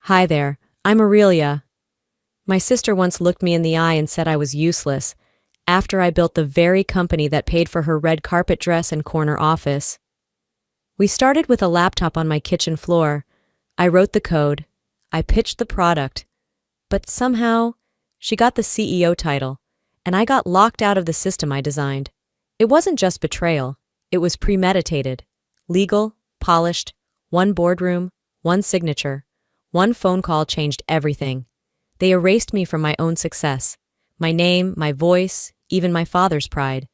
Hi there, I'm Aurelia. My sister once looked me in the eye and said I was useless, after I built the very company that paid for her red carpet dress and corner office. We started with a laptop on my kitchen floor. I wrote the code. I pitched the product. But somehow, she got the CEO title, and I got locked out of the system I designed. It wasn't just betrayal. It was premeditated. Legal, polished, one boardroom, one signature. One phone call changed everything. They erased me from my own success, my name, my voice, even my father's pride.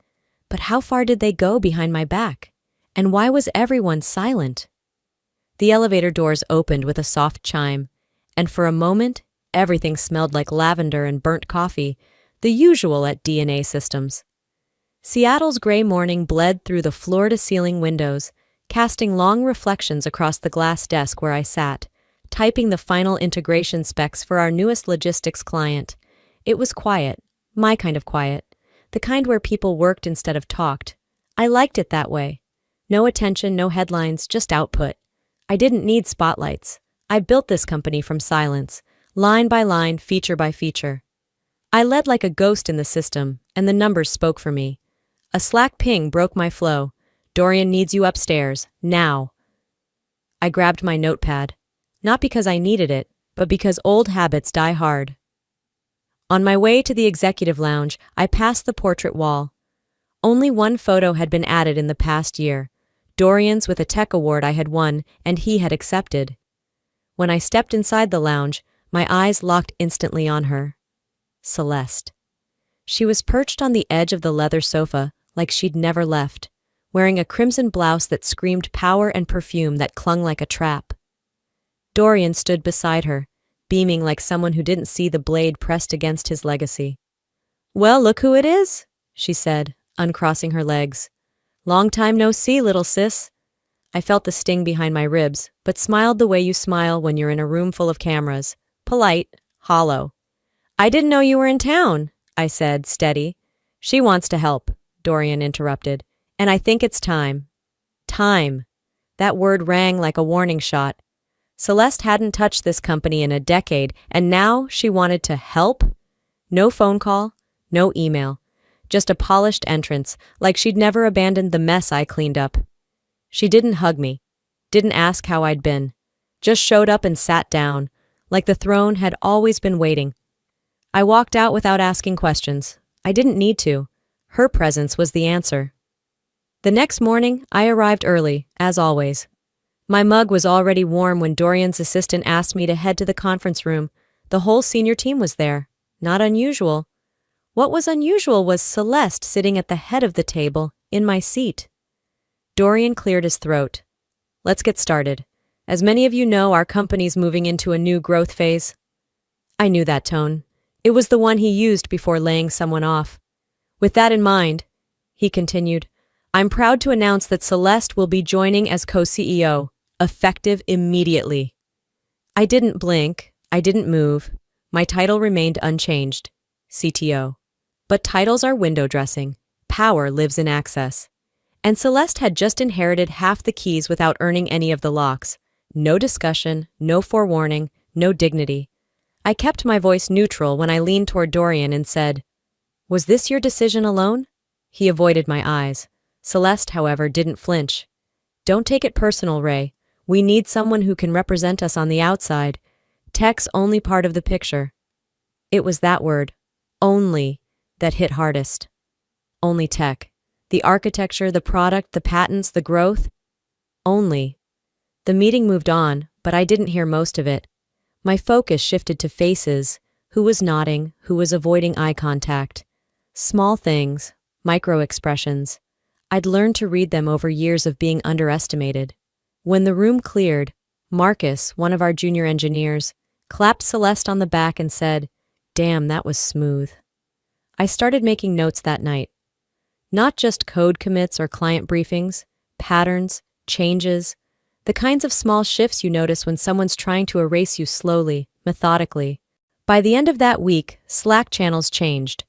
But how far did they go behind my back? And why was everyone silent? The elevator doors opened with a soft chime, and for a moment, everything smelled like lavender and burnt coffee, the usual at DNA Systems. Seattle's gray morning bled through the floor-to-ceiling windows, casting long reflections across the glass desk where I sat, typing the final integration specs for our newest logistics client. It was quiet, my kind of quiet, the kind where people worked instead of talked. I liked it that way. No attention, no headlines, just output. I didn't need spotlights. I built this company from silence, line by line, feature by feature. I led like a ghost in the system, and the numbers spoke for me. A Slack ping broke my flow. Dorian needs you upstairs, now. I grabbed my notepad. Not because I needed it, but because old habits die hard. On my way to the executive lounge, I passed the portrait wall. Only one photo had been added in the past year, Dorian's with a tech award I had won and he had accepted. When I stepped inside the lounge, my eyes locked instantly on her. Celeste. She was perched on the edge of the leather sofa like she'd never left, wearing a crimson blouse that screamed power and perfume that clung like a trap. Dorian stood beside her, beaming like someone who didn't see the blade pressed against his legacy. "Well, look who it is," she said, uncrossing her legs. "Long time no see, little sis." I felt the sting behind my ribs, but smiled the way you smile when you're in a room full of cameras. Polite, hollow. "I didn't know you were in town," I said, steady. "She wants to help," Dorian interrupted, "and I think it's time." Time. That word rang like a warning shot. Celeste hadn't touched this company in a decade, and now she wanted to help? No phone call, no email. Just a polished entrance, like she'd never abandoned the mess I cleaned up. She didn't hug me, didn't ask how I'd been, just showed up and sat down, like the throne had always been waiting. I walked out without asking questions. I didn't need to. Her presence was the answer. The next morning, I arrived early, as always. My mug was already warm when Dorian's assistant asked me to head to the conference room. The whole senior team was there. Not unusual. What was unusual was Celeste sitting at the head of the table, in my seat. Dorian cleared his throat. "Let's get started. As many of you know, our company's moving into a new growth phase." I knew that tone. It was the one he used before laying someone off. "With that in mind," he continued, "I'm proud to announce that Celeste will be joining as co-CEO. Effective immediately." I didn't blink. I didn't move. My title remained unchanged. CTO. But titles are window dressing. Power lives in access. And Celeste had just inherited half the keys without earning any of the locks. No discussion, no forewarning, no dignity. I kept my voice neutral when I leaned toward Dorian and said, "Was this your decision alone?" He avoided my eyes. Celeste, however, didn't flinch. "Don't take it personal, Ray. We need someone who can represent us on the outside. Tech's only part of the picture." It was that word, only, that hit hardest. Only tech. The architecture, the product, the patents, the growth. Only. The meeting moved on, but I didn't hear most of it. My focus shifted to faces, who was nodding, who was avoiding eye contact. Small things, micro-expressions. I'd learned to read them over years of being underestimated. When the room cleared, Marcus, one of our junior engineers, clapped Celeste on the back and said, "Damn, that was smooth." I started making notes that night. Not just code commits or client briefings, patterns, changes, the kinds of small shifts you notice when someone's trying to erase you slowly, methodically. By the end of that week, Slack channels changed.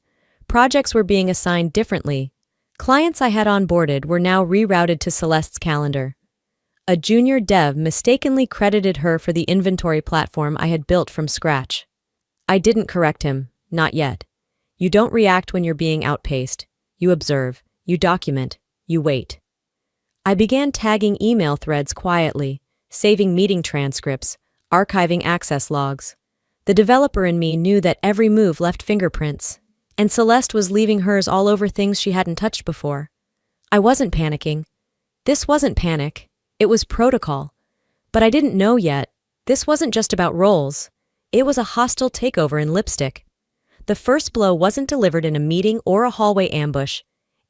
Projects were being assigned differently. Clients I had onboarded were now rerouted to Celeste's calendar. A junior dev mistakenly credited her for the inventory platform I had built from scratch. I didn't correct him, not yet. You don't react when you're being outpaced. You observe, you document, you wait. I began tagging email threads quietly, saving meeting transcripts, archiving access logs. The developer in me knew that every move left fingerprints, and Celeste was leaving hers all over things she hadn't touched before. I wasn't panicking. This wasn't panic, it was protocol. But I didn't know yet, this wasn't just about roles. It was a hostile takeover in lipstick. The first blow wasn't delivered in a meeting or a hallway ambush.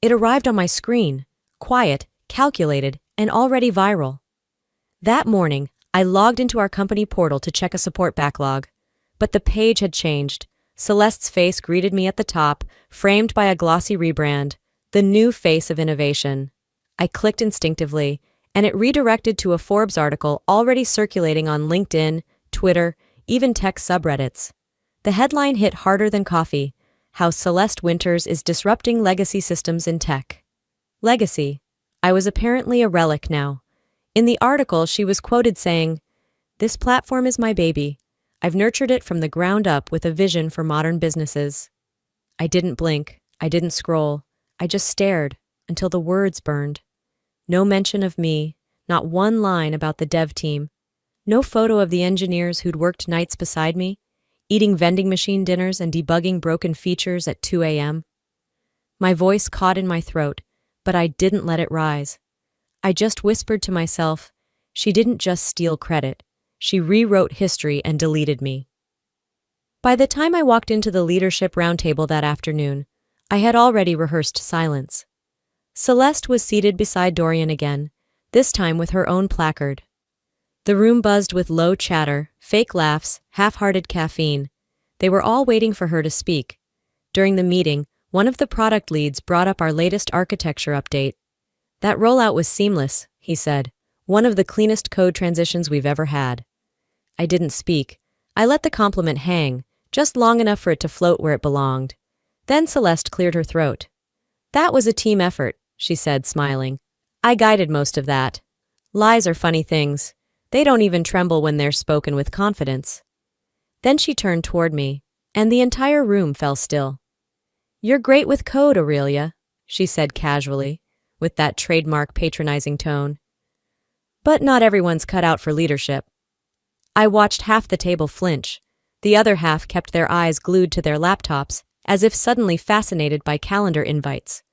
It arrived on my screen, quiet, calculated, and already viral. That morning, I logged into our company portal to check a support backlog. But the page had changed. Celeste's face greeted me at the top, framed by a glossy rebrand, the new face of innovation. I clicked instinctively, and it redirected to a Forbes article already circulating on LinkedIn, Twitter, even tech subreddits. The headline hit harder than coffee: How Celeste Winters is Disrupting Legacy Systems in Tech. Legacy. I was apparently a relic now. In the article, she was quoted saying, "This platform is my baby. I've nurtured it from the ground up with a vision for modern businesses." I didn't blink. I didn't scroll. I just stared until the words burned. No mention of me, not one line about the dev team. No photo of the engineers who'd worked nights beside me, eating vending machine dinners and debugging broken features at 2 a.m. My voice caught in my throat, but I didn't let it rise. I just whispered to myself, she didn't just steal credit. She rewrote history and deleted me. By the time I walked into the leadership roundtable that afternoon, I had already rehearsed silence. Celeste was seated beside Dorian again, this time with her own placard. The room buzzed with low chatter, fake laughs, half-hearted caffeine. They were all waiting for her to speak. During the meeting, one of the product leads brought up our latest architecture update. "That rollout was seamless," he said. "One of the cleanest code transitions we've ever had." I didn't speak. I let the compliment hang, just long enough for it to float where it belonged. Then Celeste cleared her throat. "That was a team effort," she said, smiling. "I guided most of that. Lies are funny things. They don't even tremble when they're spoken with confidence." Then she turned toward me, and the entire room fell still. "You're great with code, Aurelia," she said casually, with that trademark patronizing tone. "But not everyone's cut out for leadership." I watched half the table flinch. The other half kept their eyes glued to their laptops, as if suddenly fascinated by calendar invites.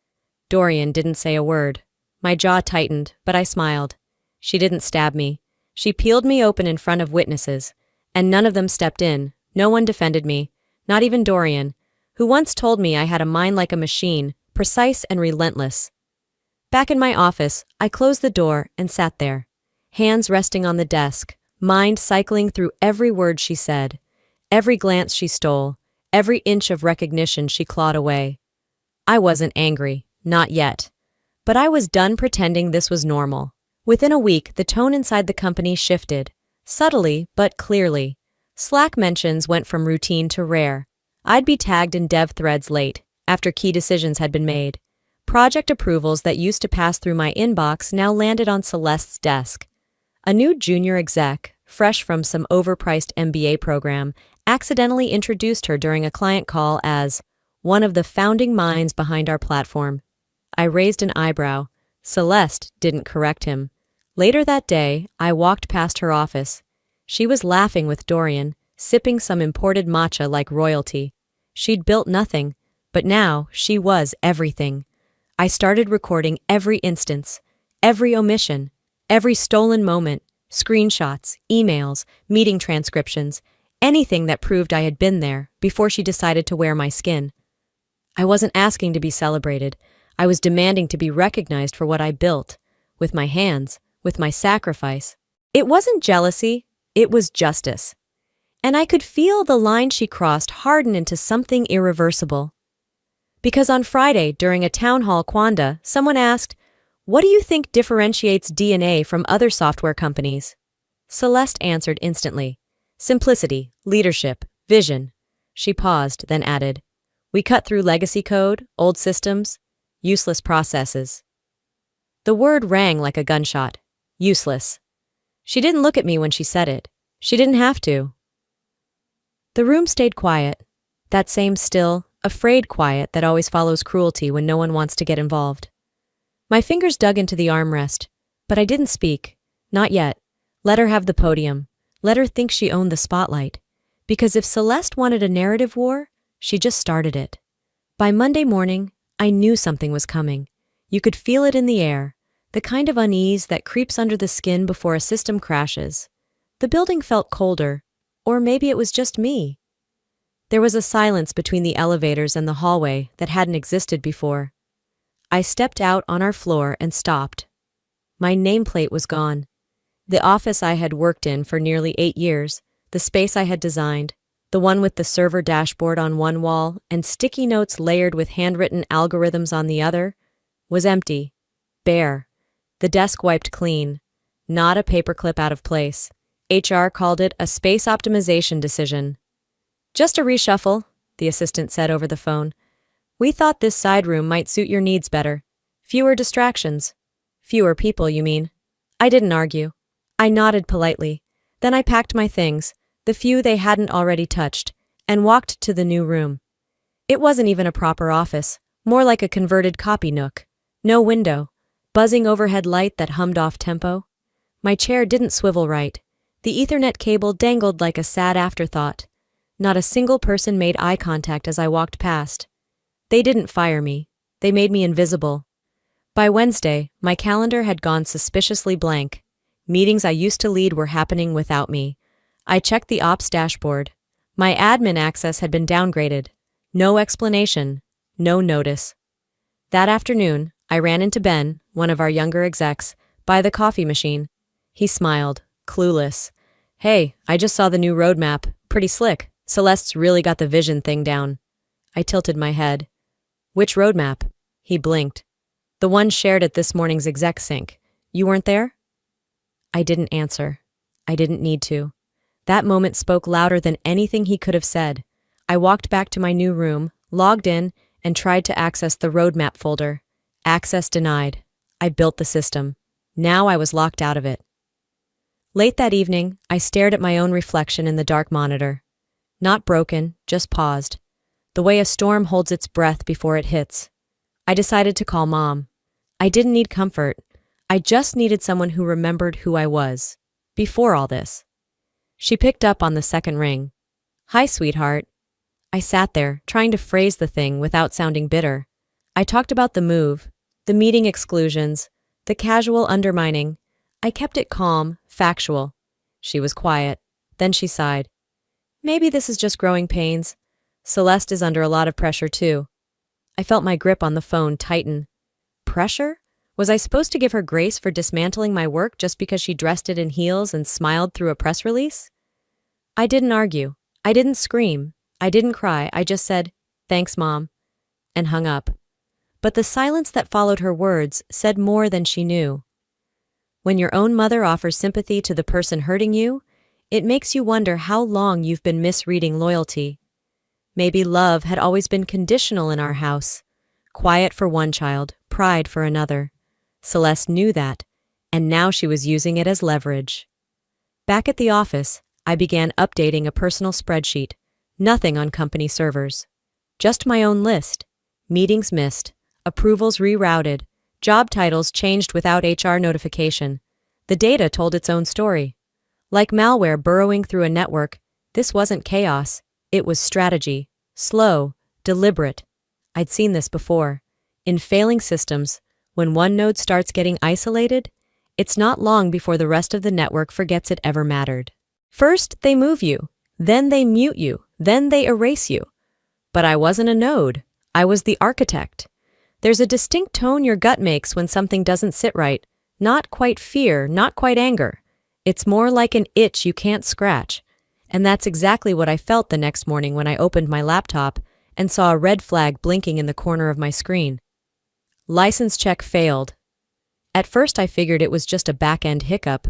Dorian didn't say a word. My jaw tightened, but I smiled. She didn't stab me. She peeled me open in front of witnesses, and none of them stepped in. No one defended me, not even Dorian, who once told me I had a mind like a machine, precise and relentless. Back in my office, I closed the door and sat there, hands resting on the desk, mind cycling through every word she said, every glance she stole, every inch of recognition she clawed away. I wasn't angry, not yet. But I was done pretending this was normal. Within a week, the tone inside the company shifted, subtly but clearly. Slack mentions went from routine to rare. I'd be tagged in dev threads late, after key decisions had been made. Project approvals that used to pass through my inbox now landed on Celeste's desk. A new junior exec, fresh from some overpriced MBA program, accidentally introduced her during a client call as one of the founding minds behind our platform. I raised an eyebrow. Celeste didn't correct him. Later that day, I walked past her office. She was laughing with Dorian, sipping some imported matcha like royalty. She'd built nothing, but now she was everything. I started recording every instance, every omission, every stolen moment, screenshots, emails, meeting transcriptions, anything that proved I had been there before she decided to wear my skin. I wasn't asking to be celebrated. I was demanding to be recognized for what I built, with my hands, with my sacrifice. It wasn't jealousy, it was justice. And I could feel the line she crossed harden into something irreversible. Because on Friday, during a town hall quanda, someone asked, "What do you think differentiates DNA from other software companies?" Celeste answered instantly. "Simplicity, leadership, vision." She paused, then added, "We cut through legacy code, old systems, useless processes." The word rang like a gunshot. Useless. She didn't look at me when she said it. She didn't have to. The room stayed quiet. That same still, afraid quiet that always follows cruelty when no one wants to get involved. My fingers dug into the armrest, but I didn't speak. Not yet. Let her have the podium. Let her think she owned the spotlight. Because if Celeste wanted a narrative war, she just started it. By Monday morning, I knew something was coming. You could feel it in the air, the kind of unease that creeps under the skin before a system crashes. The building felt colder, or maybe it was just me. There was a silence between the elevators and the hallway that hadn't existed before. I stepped out on our floor and stopped. My nameplate was gone. The office I had worked in for nearly 8 years, the space I had designed, the one with the server dashboard on one wall and sticky notes layered with handwritten algorithms on the other, was empty, bare. The desk wiped clean, not a paperclip out of place. HR called it a space optimization decision. Just a reshuffle, the assistant said over the phone. We thought this side room might suit your needs better. Fewer distractions. Fewer people, you mean? I didn't argue. I nodded politely. Then I packed my things, the few they hadn't already touched, and walked to the new room. It wasn't even a proper office, more like a converted copy nook. No window, buzzing overhead light that hummed off tempo. My chair didn't swivel right. The Ethernet cable dangled like a sad afterthought. Not a single person made eye contact as I walked past. They didn't fire me. They made me invisible. By Wednesday, my calendar had gone suspiciously blank. Meetings I used to lead were happening without me. I checked the ops dashboard. My admin access had been downgraded. No explanation. No notice. That afternoon, I ran into Ben, one of our younger execs, by the coffee machine. He smiled, clueless. Hey, I just saw the new roadmap. Pretty slick. Celeste's really got the vision thing down. I tilted my head. Which roadmap? He blinked. The one shared at this morning's exec sync. You weren't there? I didn't answer. I didn't need to. That moment spoke louder than anything he could have said. I walked back to my new room, logged in, and tried to access the roadmap folder. Access denied. I built the system. Now I was locked out of it. Late that evening, I stared at my own reflection in the dark monitor. Not broken, just paused. The way a storm holds its breath before it hits. I decided to call Mom. I didn't need comfort. I just needed someone who remembered who I was. Before all this. She picked up on the second ring. Hi, sweetheart. I sat there, trying to phrase the thing without sounding bitter. I talked about the move, the meeting exclusions, the casual undermining. I kept it calm, factual. She was quiet. Then she sighed. Maybe this is just growing pains. Celeste is under a lot of pressure, too. I felt my grip on the phone tighten. Pressure? Was I supposed to give her grace for dismantling my work just because she dressed it in heels and smiled through a press release? I didn't argue. I didn't scream. I didn't cry. I just said, "Thanks, Mom," and hung up. But the silence that followed her words said more than she knew. When your own mother offers sympathy to the person hurting you, it makes you wonder how long you've been misreading loyalty. Maybe love had always been conditional in our house. Quiet for one child, pride for another. Celeste knew that, and now she was using it as leverage. Back at the office, I began updating a personal spreadsheet. Nothing on company servers. Just my own list. Meetings missed. Approvals rerouted. Job titles changed without HR notification. The data told its own story. Like malware burrowing through a network, this wasn't chaos. It was strategy. Slow, deliberate. I'd seen this before. In failing systems, when one node starts getting isolated, it's not long before the rest of the network forgets it ever mattered. First, they move you. Then they mute you. Then they erase you. But I wasn't a node. I was the architect. There's a distinct tone your gut makes when something doesn't sit right. Not quite fear, not quite anger. It's more like an itch you can't scratch. And that's exactly what I felt the next morning when I opened my laptop and saw a red flag blinking in the corner of my screen. License check failed. At first I figured it was just a back-end hiccup.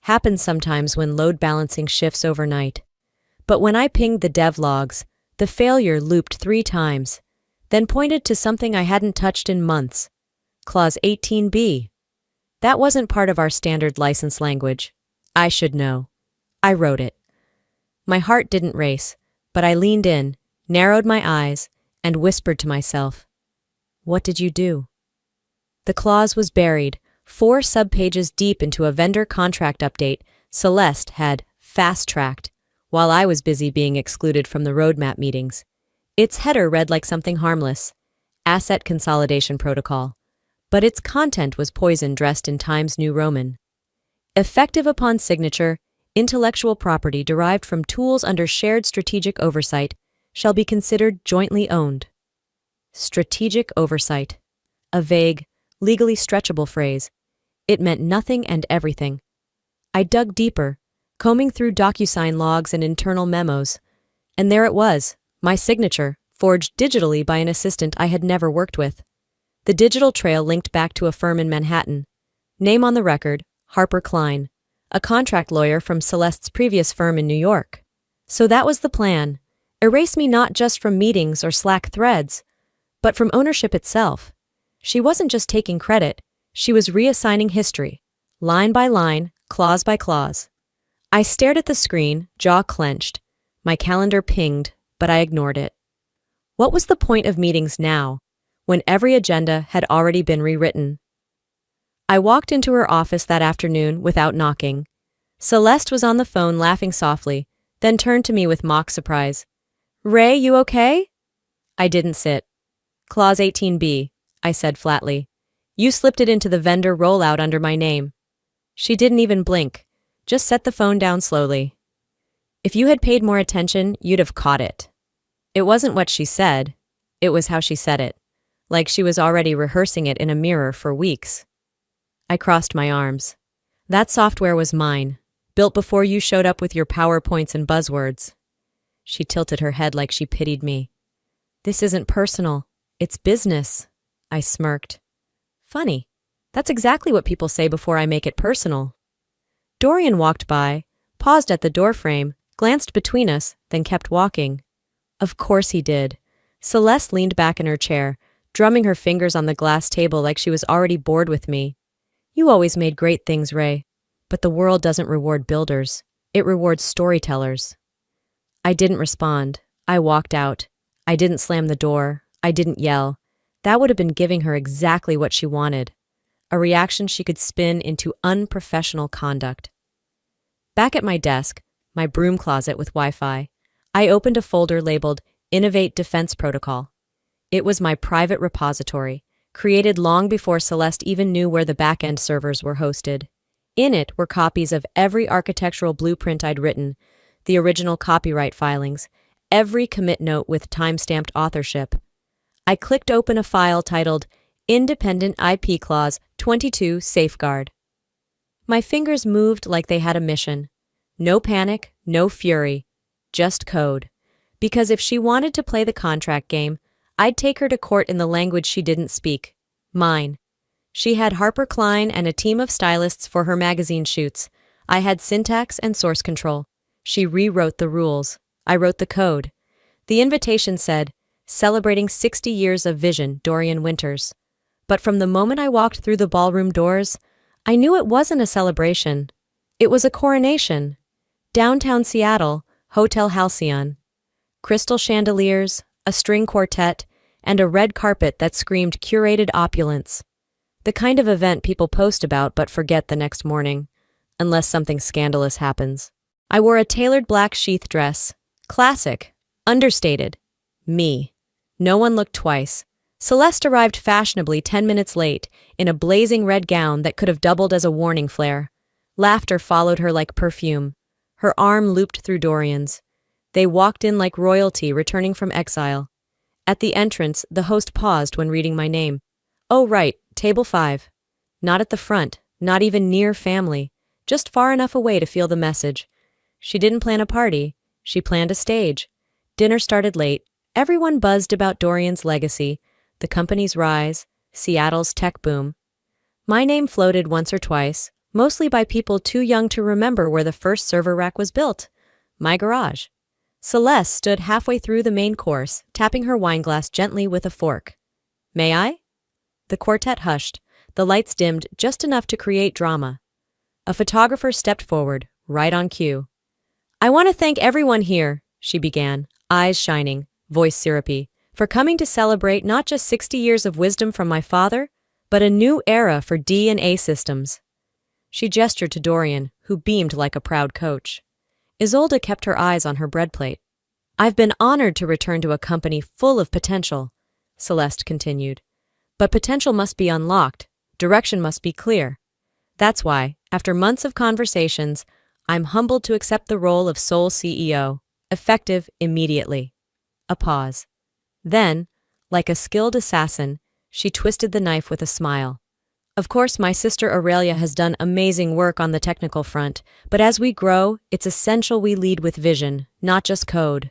Happens sometimes when load balancing shifts overnight. But when I pinged the dev logs, the failure looped 3 times, then pointed to something I hadn't touched in months. Clause 18b. That wasn't part of our standard license language. I should know. I wrote it. My heart didn't race, but I leaned in, narrowed my eyes, and whispered to myself, "What did you do?" The clause was buried, 4 subpages deep into a vendor contract update Celeste had fast-tracked, while I was busy being excluded from the roadmap meetings. Its header read like something harmless, Asset Consolidation Protocol, but its content was poison dressed in Times New Roman. Effective upon signature, intellectual property derived from tools under shared strategic oversight shall be considered jointly owned. Strategic oversight. A vague, legally stretchable phrase. It meant nothing and everything. I dug deeper, combing through DocuSign logs and internal memos, and there it was, my signature, forged digitally by an assistant I had never worked with. The digital trail linked back to a firm in Manhattan. Name on the record, Harper Klein, a contract lawyer from Celeste's previous firm in New York. So that was the plan. Erase me not just from meetings or Slack threads, but from ownership itself. She wasn't just taking credit, she was reassigning history, line by line, clause by clause. I stared at the screen, jaw clenched. My calendar pinged, but I ignored it. What was the point of meetings now, when every agenda had already been rewritten? I walked into her office that afternoon without knocking. Celeste was on the phone laughing softly, then turned to me with mock surprise. "Ray, you okay?" I didn't sit. "Clause 18B, I said flatly. "You slipped it into the vendor rollout under my name." She didn't even blink, just set the phone down slowly. "If you had paid more attention, you'd have caught it." It wasn't what she said, it was how she said it, like she was already rehearsing it in a mirror for weeks. I crossed my arms. "That software was mine, built before you showed up with your PowerPoints and buzzwords." She tilted her head like she pitied me. "This isn't personal, it's business," I smirked. "Funny, that's exactly what people say before I make it personal." Dorian walked by, paused at the doorframe, glanced between us, then kept walking. Of course he did. Celeste leaned back in her chair, drumming her fingers on the glass table like she was already bored with me. "You always made great things, Ray, but the world doesn't reward builders. It rewards storytellers." I didn't respond. I walked out. I didn't slam the door. I didn't yell. That would have been giving her exactly what she wanted. A reaction she could spin into unprofessional conduct. Back at my desk, my broom closet with Wi-Fi, I opened a folder labeled Innovate Defense Protocol. It was my private repository, created long before Celeste even knew where the back-end servers were hosted. In it were copies of every architectural blueprint I'd written, the original copyright filings, every commit note with time-stamped authorship. I clicked open a file titled Independent IP Clause 22 Safeguard. My fingers moved like they had a mission. No panic, no fury, just code. Because if she wanted to play the contract game, I'd take her to court in the language she didn't speak. Mine. She had Harper Klein and a team of stylists for her magazine shoots. I had syntax and source control. She rewrote the rules. I wrote the code. The invitation said, "Celebrating 60 years of vision, Dorian Winters." But from the moment I walked through the ballroom doors, I knew it wasn't a celebration. It was a coronation. Downtown Seattle, Hotel Halcyon. Crystal chandeliers, a string quartet, and a red carpet that screamed curated opulence. The kind of event people post about but forget the next morning, unless something scandalous happens. I wore a tailored black sheath dress. Classic. Understated. Me. No one looked twice. Celeste arrived fashionably 10 minutes late, in a blazing red gown that could have doubled as a warning flare. Laughter followed her like perfume. Her arm looped through Dorian's. They walked in like royalty returning from exile. At the entrance, the host paused when reading my name. "Oh, right, table 5. Not at the front, not even near family, just far enough away to feel the message. She didn't plan a party, she planned a stage. Dinner started late. Everyone buzzed about Dorian's legacy, the company's rise, Seattle's tech boom. My name floated once or twice, mostly by people too young to remember where the first server rack was built. My garage. Celeste stood halfway through the main course, tapping her wineglass gently with a fork. "May I?" The quartet hushed, The lights dimmed just enough to create drama. A photographer stepped forward, right on cue. "I want to thank everyone here," she began, eyes shining, voice syrupy, "for coming to celebrate not just 60 years of wisdom from my father, but a new era for D&A systems." She gestured to Dorian, who beamed like a proud coach. Isolde kept her eyes on her bread plate. "I've been honored to return to a company full of potential," Celeste continued. "But potential must be unlocked, direction must be clear. That's why, after months of conversations, I'm humbled to accept the role of sole CEO, effective immediately." A pause. Then, like a skilled assassin, she twisted the knife with a smile. "Of course, my sister Aurelia has done amazing work on the technical front, but as we grow, it's essential we lead with vision, not just code."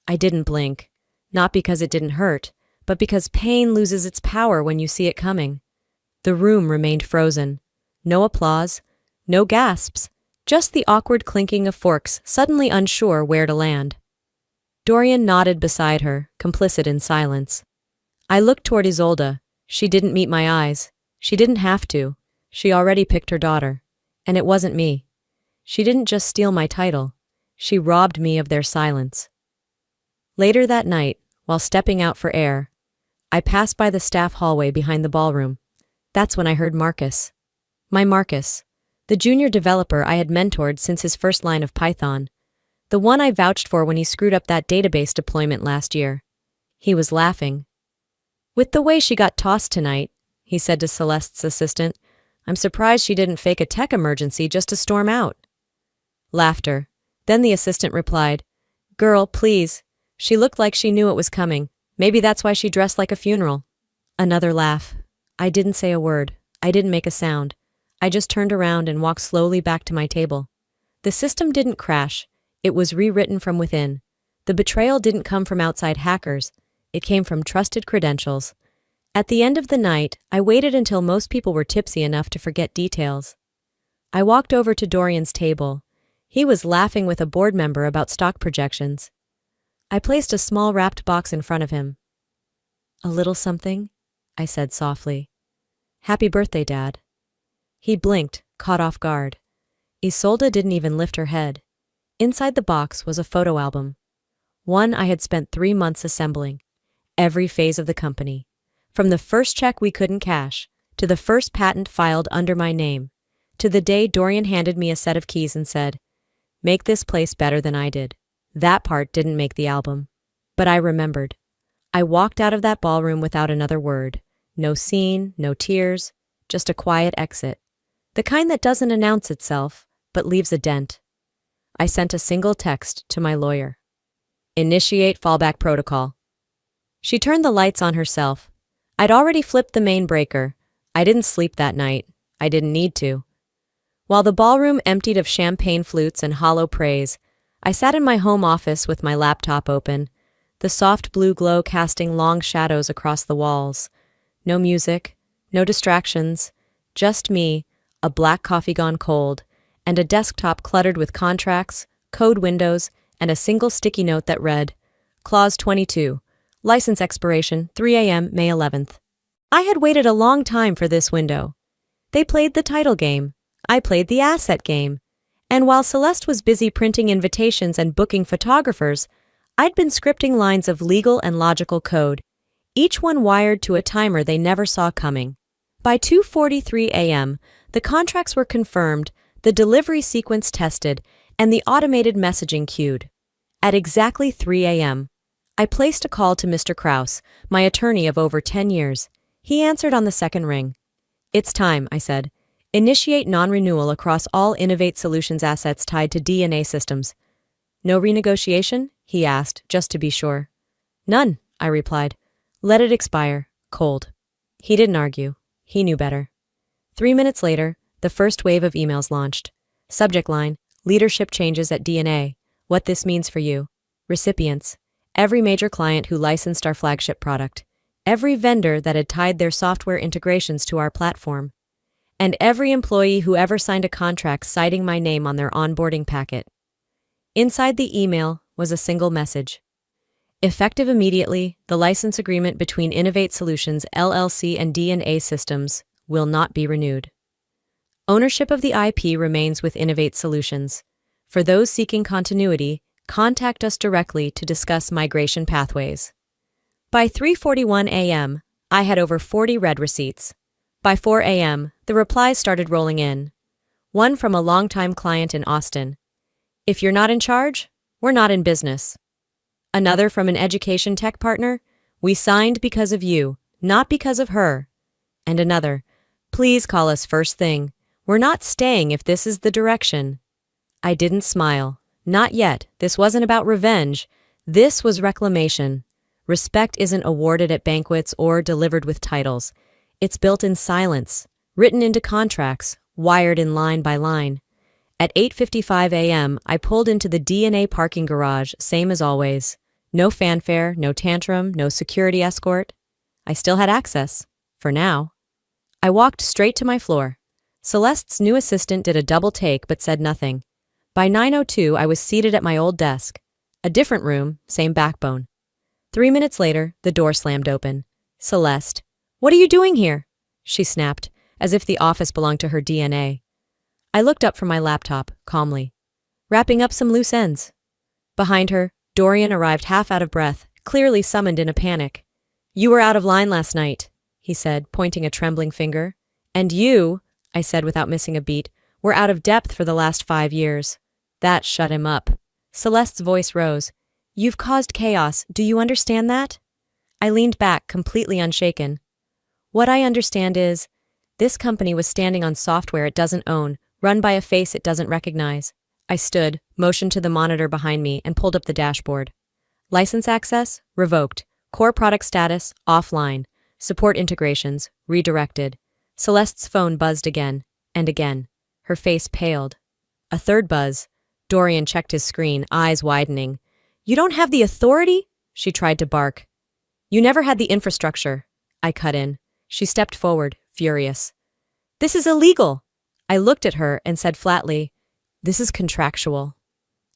I didn't blink, not because it didn't hurt, but because pain loses its power when you see it coming. The room remained frozen. No applause, no gasps, just the awkward clinking of forks, suddenly unsure where to land. Dorian nodded beside her, complicit in silence. I looked toward Isolde. She didn't meet my eyes. She didn't have to. She already picked her daughter. And it wasn't me. She didn't just steal my title. She robbed me of their silence. Later that night, while stepping out for air, I passed by the staff hallway behind the ballroom. That's when I heard Marcus. My Marcus, the junior developer I had mentored since his first line of Python, the one I vouched for when he screwed up that database deployment last year. He was laughing. "With the way she got tossed tonight," he said to Celeste's assistant, "I'm surprised she didn't fake a tech emergency just to storm out." Laughter. Then the assistant replied, "Girl, please. She looked like she knew it was coming. Maybe that's why she dressed like a funeral." Another laugh. I didn't say a word. I didn't make a sound. I just turned around and walked slowly back to my table. The system didn't crash. It was rewritten from within. The betrayal didn't come from outside hackers. It came from trusted credentials. At the end of the night, I waited until most people were tipsy enough to forget details. I walked over to Dorian's table. He was laughing with a board member about stock projections. I placed a small wrapped box in front of him. "A little something?" I said softly. "Happy birthday, Dad." He blinked, caught off guard. Isolde didn't even lift her head. Inside the box was a photo album. One I had spent 3 months assembling. Every phase of the company. From the first check we couldn't cash, to the first patent filed under my name, to the day Dorian handed me a set of keys and said, "Make this place better than I did." That part didn't make the album. But I remembered. I walked out of that ballroom without another word. No scene, no tears, just a quiet exit. The kind that doesn't announce itself, but leaves a dent. I sent a single text to my lawyer. "Initiate fallback protocol." She turned the lights on herself. I'd already flipped the main breaker. I didn't sleep that night. I didn't need to. While the ballroom emptied of champagne flutes and hollow praise, I sat in my home office with my laptop open, the soft blue glow casting long shadows across the walls. No music, no distractions, just me, a black coffee gone cold, and a desktop cluttered with contracts, code windows, and a single sticky note that read, Clause 22. License expiration, 3 a.m., May 11th. I had waited a long time for this window. They played the title game. I played the asset game. And while Celeste was busy printing invitations and booking photographers, I'd been scripting lines of legal and logical code, each one wired to a timer they never saw coming. By 2:43 a.m., the contracts were confirmed, the delivery sequence tested, and the automated messaging queued. At exactly 3 a.m., I placed a call to Mr. Kraus, my attorney of over 10 years. He answered on the second ring. "It's time," I said. "Initiate non-renewal across all Innovate Solutions assets tied to D&A systems." "No renegotiation?" he asked, just to be sure. "None," I replied. "Let it expire, cold." He didn't argue. He knew better. 3 minutes later, the first wave of emails launched. Subject line, Leadership Changes at D&A. What this means for you. Recipients. Every major client who licensed our flagship product. Every vendor that had tied their software integrations to our platform. And every employee who ever signed a contract citing my name on their onboarding packet. Inside the email was a single message. Effective immediately, the license agreement between Innovate Solutions LLC and D&A Systems, will not be renewed. Ownership of the IP remains with Innovate Solutions. For those seeking continuity, contact us directly to discuss migration pathways. By 3:41 a.m., I had over 40 red receipts. By 4 a.m., the replies started rolling in. One from a longtime client in Austin. If you're not in charge, we're not in business. Another from an education tech partner. We signed because of you, not because of her. And another. Please call us first thing. We're not staying if this is the direction. I didn't smile. Not yet. This wasn't about revenge. This was reclamation. Respect isn't awarded at banquets or delivered with titles. It's built in silence, written into contracts, wired in line by line. At 8:55 a.m., I pulled into the DNA parking garage, same as always. No fanfare, no tantrum, no security escort. I still had access. For now. I walked straight to my floor. Celeste's new assistant did a double take but said nothing. By 9:02, I was seated at my old desk. A different room, same backbone. 3 minutes later, the door slammed open. Celeste. What are you doing here? She snapped, as if the office belonged to her DNA. I looked up from my laptop, calmly. Wrapping up some loose ends. Behind her, Dorian arrived half out of breath, clearly summoned in a panic. You were out of line last night, he said, pointing a trembling finger. And you, I said without missing a beat, were out of depth for the last 5 years. That shut him up. Celeste's voice rose. You've caused chaos, do you understand that? I leaned back, completely unshaken. What I understand is, this company was standing on software it doesn't own, run by a face it doesn't recognize. I stood, motioned to the monitor behind me, and pulled up the dashboard. License access? Revoked. Core product status? Offline. Support integrations? Redirected. Celeste's phone buzzed again, and again. Her face paled. A third buzz. Dorian checked his screen, eyes widening. You don't have the authority? She tried to bark. You never had the infrastructure. I cut in. She stepped forward, furious. This is illegal. I looked at her and said flatly, this is contractual.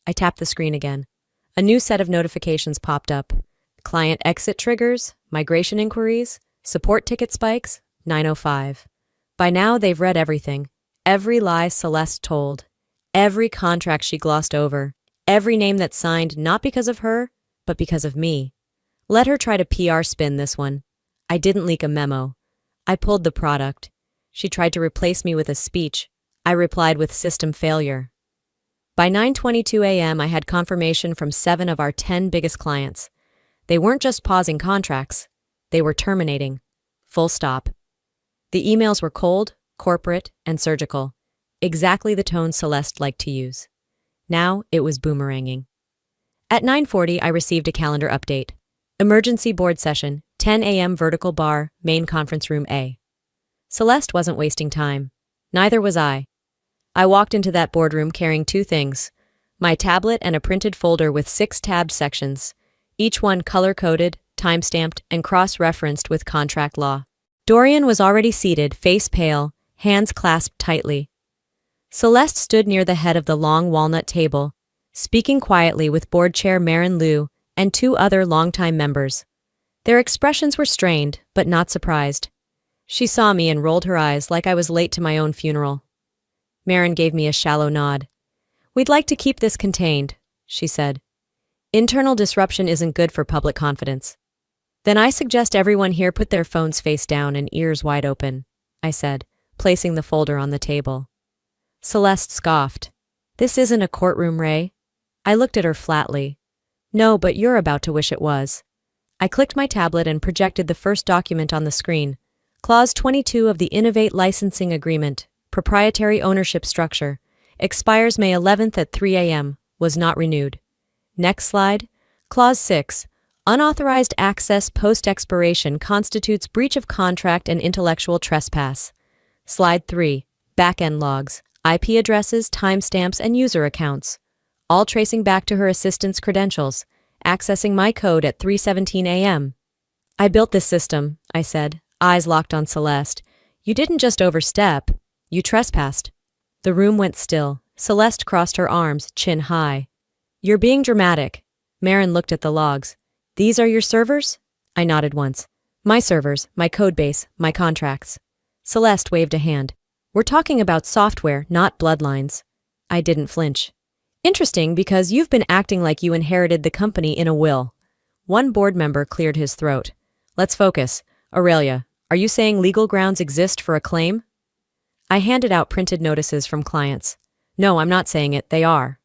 I tapped the screen again. A new set of notifications popped up. Client exit triggers, migration inquiries, support ticket spikes, 9:05. By now they've read everything. Every lie Celeste told. Every contract she glossed over. Every name that's signed not because of her, but because of me. Let her try to PR spin this one. I didn't leak a memo. I pulled the product. She tried to replace me with a speech. I replied with system failure. By 9:22 a.m., I had confirmation from 7 of our 10 biggest clients. They weren't just pausing contracts. They were terminating. Full stop. The emails were cold, corporate, and surgical. Exactly the tone Celeste liked to use. Now it was boomeranging. At 9:40, I received a calendar update. Emergency board session, 10 a.m. vertical bar, main conference room A. Celeste wasn't wasting time. Neither was I. I walked into that boardroom carrying 2 things. My tablet and a printed folder with 6 tabbed sections, each one color-coded, time-stamped, and cross-referenced with contract law. Dorian was already seated, face pale, hands clasped tightly. Celeste stood near the head of the long walnut table, speaking quietly with board chair Marin Liu and 2 other longtime members. Their expressions were strained, but not surprised. She saw me and rolled her eyes like I was late to my own funeral. Marin gave me a shallow nod. We'd like to keep this contained, she said. Internal disruption isn't good for public confidence. Then I suggest everyone here put their phones face down and ears wide open, I said, placing the folder on the table. Celeste scoffed. This isn't a courtroom, Ray. I looked at her flatly. No, but you're about to wish it was. I clicked my tablet and projected the first document on the screen. Clause 22 of the Innovate Licensing Agreement, Proprietary Ownership Structure, expires May 11th at 3 a.m., was not renewed. Next slide. Clause 6. Unauthorized access post-expiration constitutes breach of contract and intellectual trespass. Slide 3. Backend logs, IP addresses, timestamps, and user accounts. All tracing back to her assistant's credentials, accessing my code at 3:17 a.m. I built this system, I said, eyes locked on Celeste. You didn't just overstep, you trespassed. The room went still. Celeste crossed her arms, chin high. You're being dramatic. Marin looked at the logs. These are your servers? I nodded once. My servers, my codebase, my contracts. Celeste waved a hand. We're talking about software, not bloodlines. I didn't flinch. Interesting, because you've been acting like you inherited the company in a will. One board member cleared his throat. Let's focus. Aurelia, are you saying legal grounds exist for a claim? I handed out printed notices from clients. No, I'm not saying it, they are.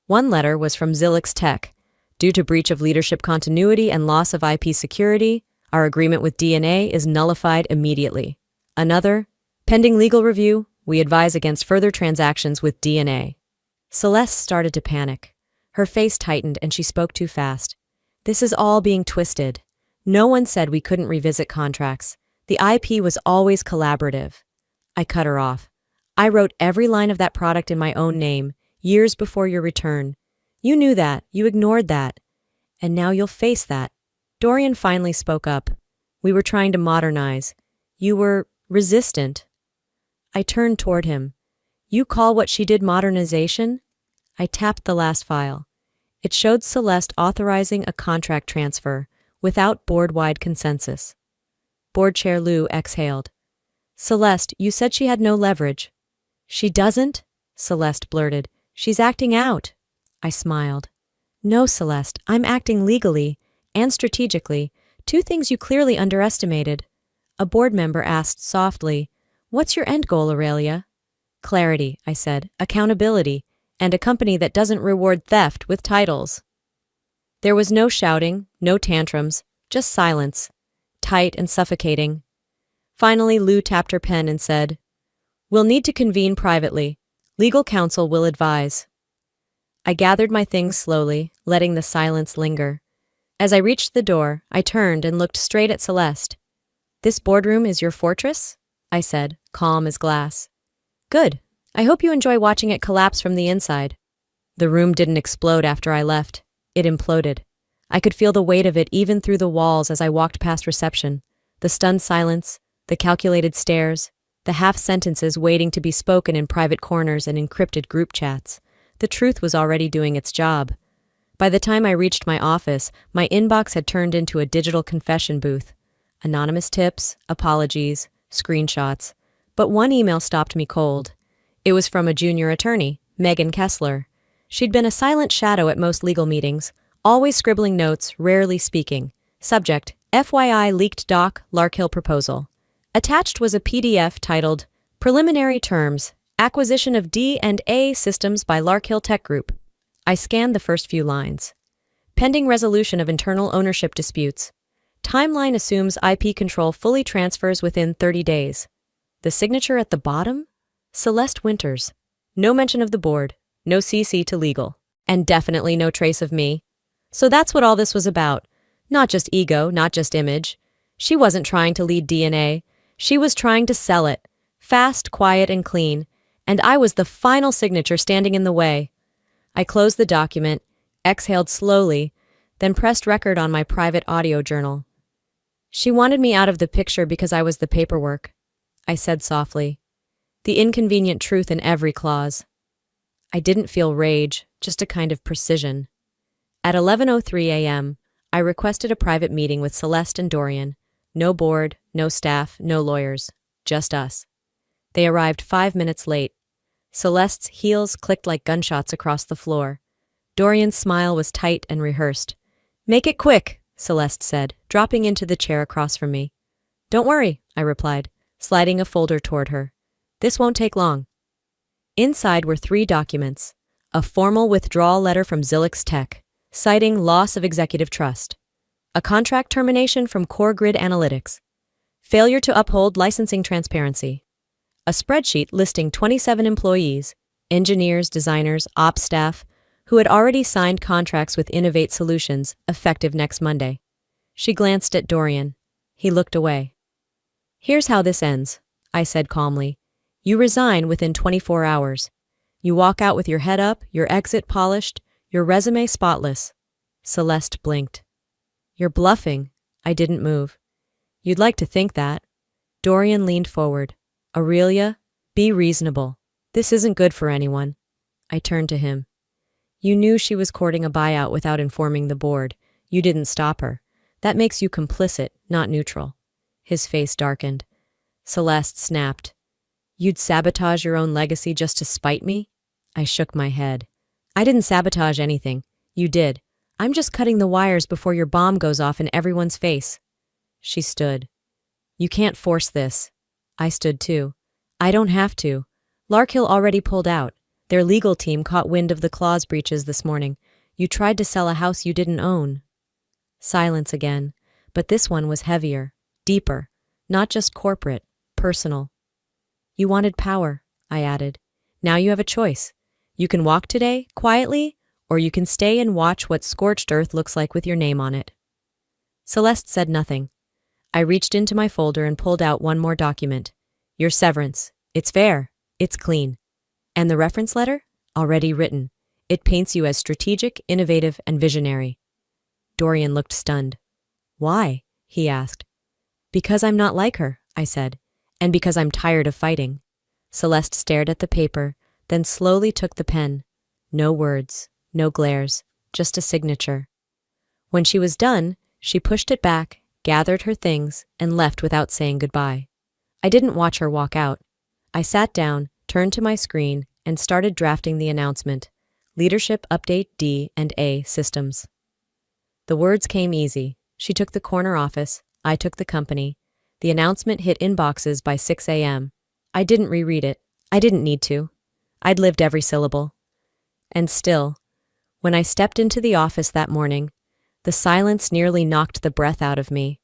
One letter was from Zilix Tech. Due to breach of leadership continuity and loss of IP security, our agreement with DNA is nullified immediately. Another, pending legal review, we advise against further transactions with DNA. Celeste started to panic. Her face tightened and she spoke too fast. This is all being twisted. No one said we couldn't revisit contracts. The IP was always collaborative. I cut her off. I wrote every line of that product in my own name, years before your return. You knew that. You ignored that. And now you'll face that. Dorian finally spoke up. We were trying to modernize. You were resistant. I turned toward him. You call what she did modernization? I tapped the last file. It showed Celeste authorizing a contract transfer without board-wide consensus. Board Chair Liu exhaled. Celeste, you said she had no leverage. She doesn't? Celeste blurted. She's acting out. I smiled. No, Celeste, I'm acting legally and strategically, two things you clearly underestimated. A board member asked softly, What's your end goal, Aurelia? Clarity, I said, accountability, and a company that doesn't reward theft with titles. There was no shouting, no tantrums, just silence, tight and suffocating. Finally, Liu tapped her pen and said, We'll need to convene privately. Legal counsel will advise. I gathered my things slowly, letting the silence linger. As I reached the door, I turned and looked straight at Celeste. This boardroom is your fortress? I said, calm as glass. Good. I hope you enjoy watching it collapse from the inside. The room didn't explode after I left. It imploded. I could feel the weight of it even through the walls as I walked past reception. The stunned silence, the calculated stares, the half-sentences waiting to be spoken in private corners and encrypted group chats. The truth was already doing its job. By the time I reached my office, my inbox had turned into a digital confession booth. Anonymous tips, apologies, screenshots. But one email stopped me cold. It was from a junior attorney, Megan Kessler. She'd been a silent shadow at most legal meetings, always scribbling notes, rarely speaking. Subject, FYI leaked doc, Larkhill proposal. Attached was a PDF titled, Preliminary Terms, Acquisition of D&A Systems by Larkhill Tech Group. I scanned the first few lines. Pending resolution of internal ownership disputes. Timeline assumes IP control fully transfers within 30 days. The signature at the bottom? Celeste Winters. No mention of the board, no CC to legal, and definitely no trace of me. So that's what all this was about. Not just ego, not just image. She wasn't trying to lead DNA. She was trying to sell it. Fast, quiet, and clean. And I was the final signature standing in the way. I closed the document, exhaled slowly, then pressed record on my private audio journal. She wanted me out of the picture because I was the paperwork. I said softly. The inconvenient truth in every clause. I didn't feel rage, just a kind of precision. At 11:03 a.m., I requested a private meeting with Celeste and Dorian. No board, no staff, no lawyers, just us. They arrived 5 minutes late. Celeste's heels clicked like gunshots across the floor. Dorian's smile was tight and rehearsed. Make it quick, Celeste said, dropping into the chair across from me. Don't worry, I replied, sliding a folder toward her. This won't take long. Inside were 3 documents. A formal withdrawal letter from Zilix Tech, citing loss of executive trust. A contract termination from Core Grid Analytics. Failure to uphold licensing transparency. A spreadsheet listing 27 employees, engineers, designers, ops staff, who had already signed contracts with Innovate Solutions, effective next Monday. She glanced at Dorian. He looked away. Here's how this ends, I said calmly. You resign within 24 hours. You walk out with your head up, your exit polished, your resume spotless. Celeste blinked. You're bluffing. I didn't move. You'd like to think that. Dorian leaned forward. Aurelia, be reasonable. This isn't good for anyone. I turned to him. You knew she was courting a buyout without informing the board. You didn't stop her. That makes you complicit, not neutral. His face darkened. Celeste snapped. You'd sabotage your own legacy just to spite me? I shook my head. I didn't sabotage anything. You did. I'm just cutting the wires before your bomb goes off in everyone's face. She stood. You can't force this. I stood too. I don't have to. Larkhill already pulled out. Their legal team caught wind of the clause breaches this morning. You tried to sell a house you didn't own. Silence again, but this one was heavier, deeper, not just corporate, personal. You wanted power, I added. Now you have a choice. You can walk today, quietly, or you can stay and watch what scorched earth looks like with your name on it. Celeste said nothing. I reached into my folder and pulled out one more document. Your severance. It's fair. It's clean. And the reference letter? Already written. It paints you as strategic, innovative, and visionary. Dorian looked stunned. Why? He asked. Because I'm not like her, I said, and because I'm tired of fighting. Celeste stared at the paper, then slowly took the pen. No words, no glares, just a signature. When she was done, she pushed it back, gathered her things, and left without saying goodbye. I didn't watch her walk out. I sat down, turned to my screen, and started drafting the announcement. Leadership Update D&A Systems. The words came easy. She took the corner office, I took the company. The announcement hit inboxes by 6 a.m. I didn't reread it. I didn't need to. I'd lived every syllable. And still, when I stepped into the office that morning, the silence nearly knocked the breath out of me.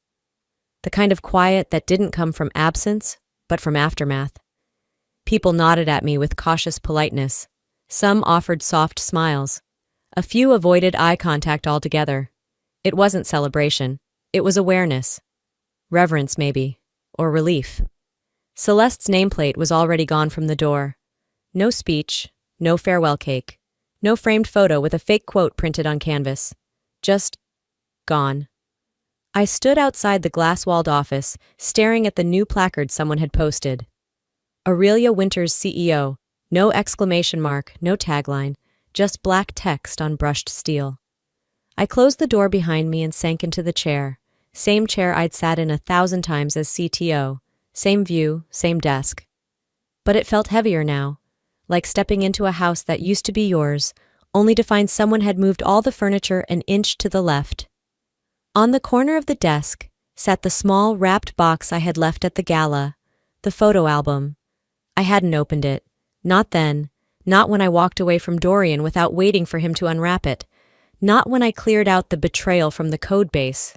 The kind of quiet that didn't come from absence, but from aftermath. People nodded at me with cautious politeness. Some offered soft smiles. A few avoided eye contact altogether. It wasn't celebration. It was awareness. Reverence, maybe. Or relief. Celeste's nameplate was already gone from the door. No speech, no farewell cake, no framed photo with a fake quote printed on canvas. Just gone. I stood outside the glass-walled office, staring at the new placard someone had posted. Aurelia Winters, CEO. No exclamation mark, no tagline, just black text on brushed steel. I closed the door behind me and sank into the chair. Same chair I'd sat in 1,000 times as CTO. Same view, same desk. But it felt heavier now, like stepping into a house that used to be yours, only to find someone had moved all the furniture an inch to the left. On the corner of the desk sat the small wrapped box I had left at the gala, the photo album. I hadn't opened it. Not then. Not when I walked away from Dorian without waiting for him to unwrap it. Not when I cleared out the betrayal from the code base.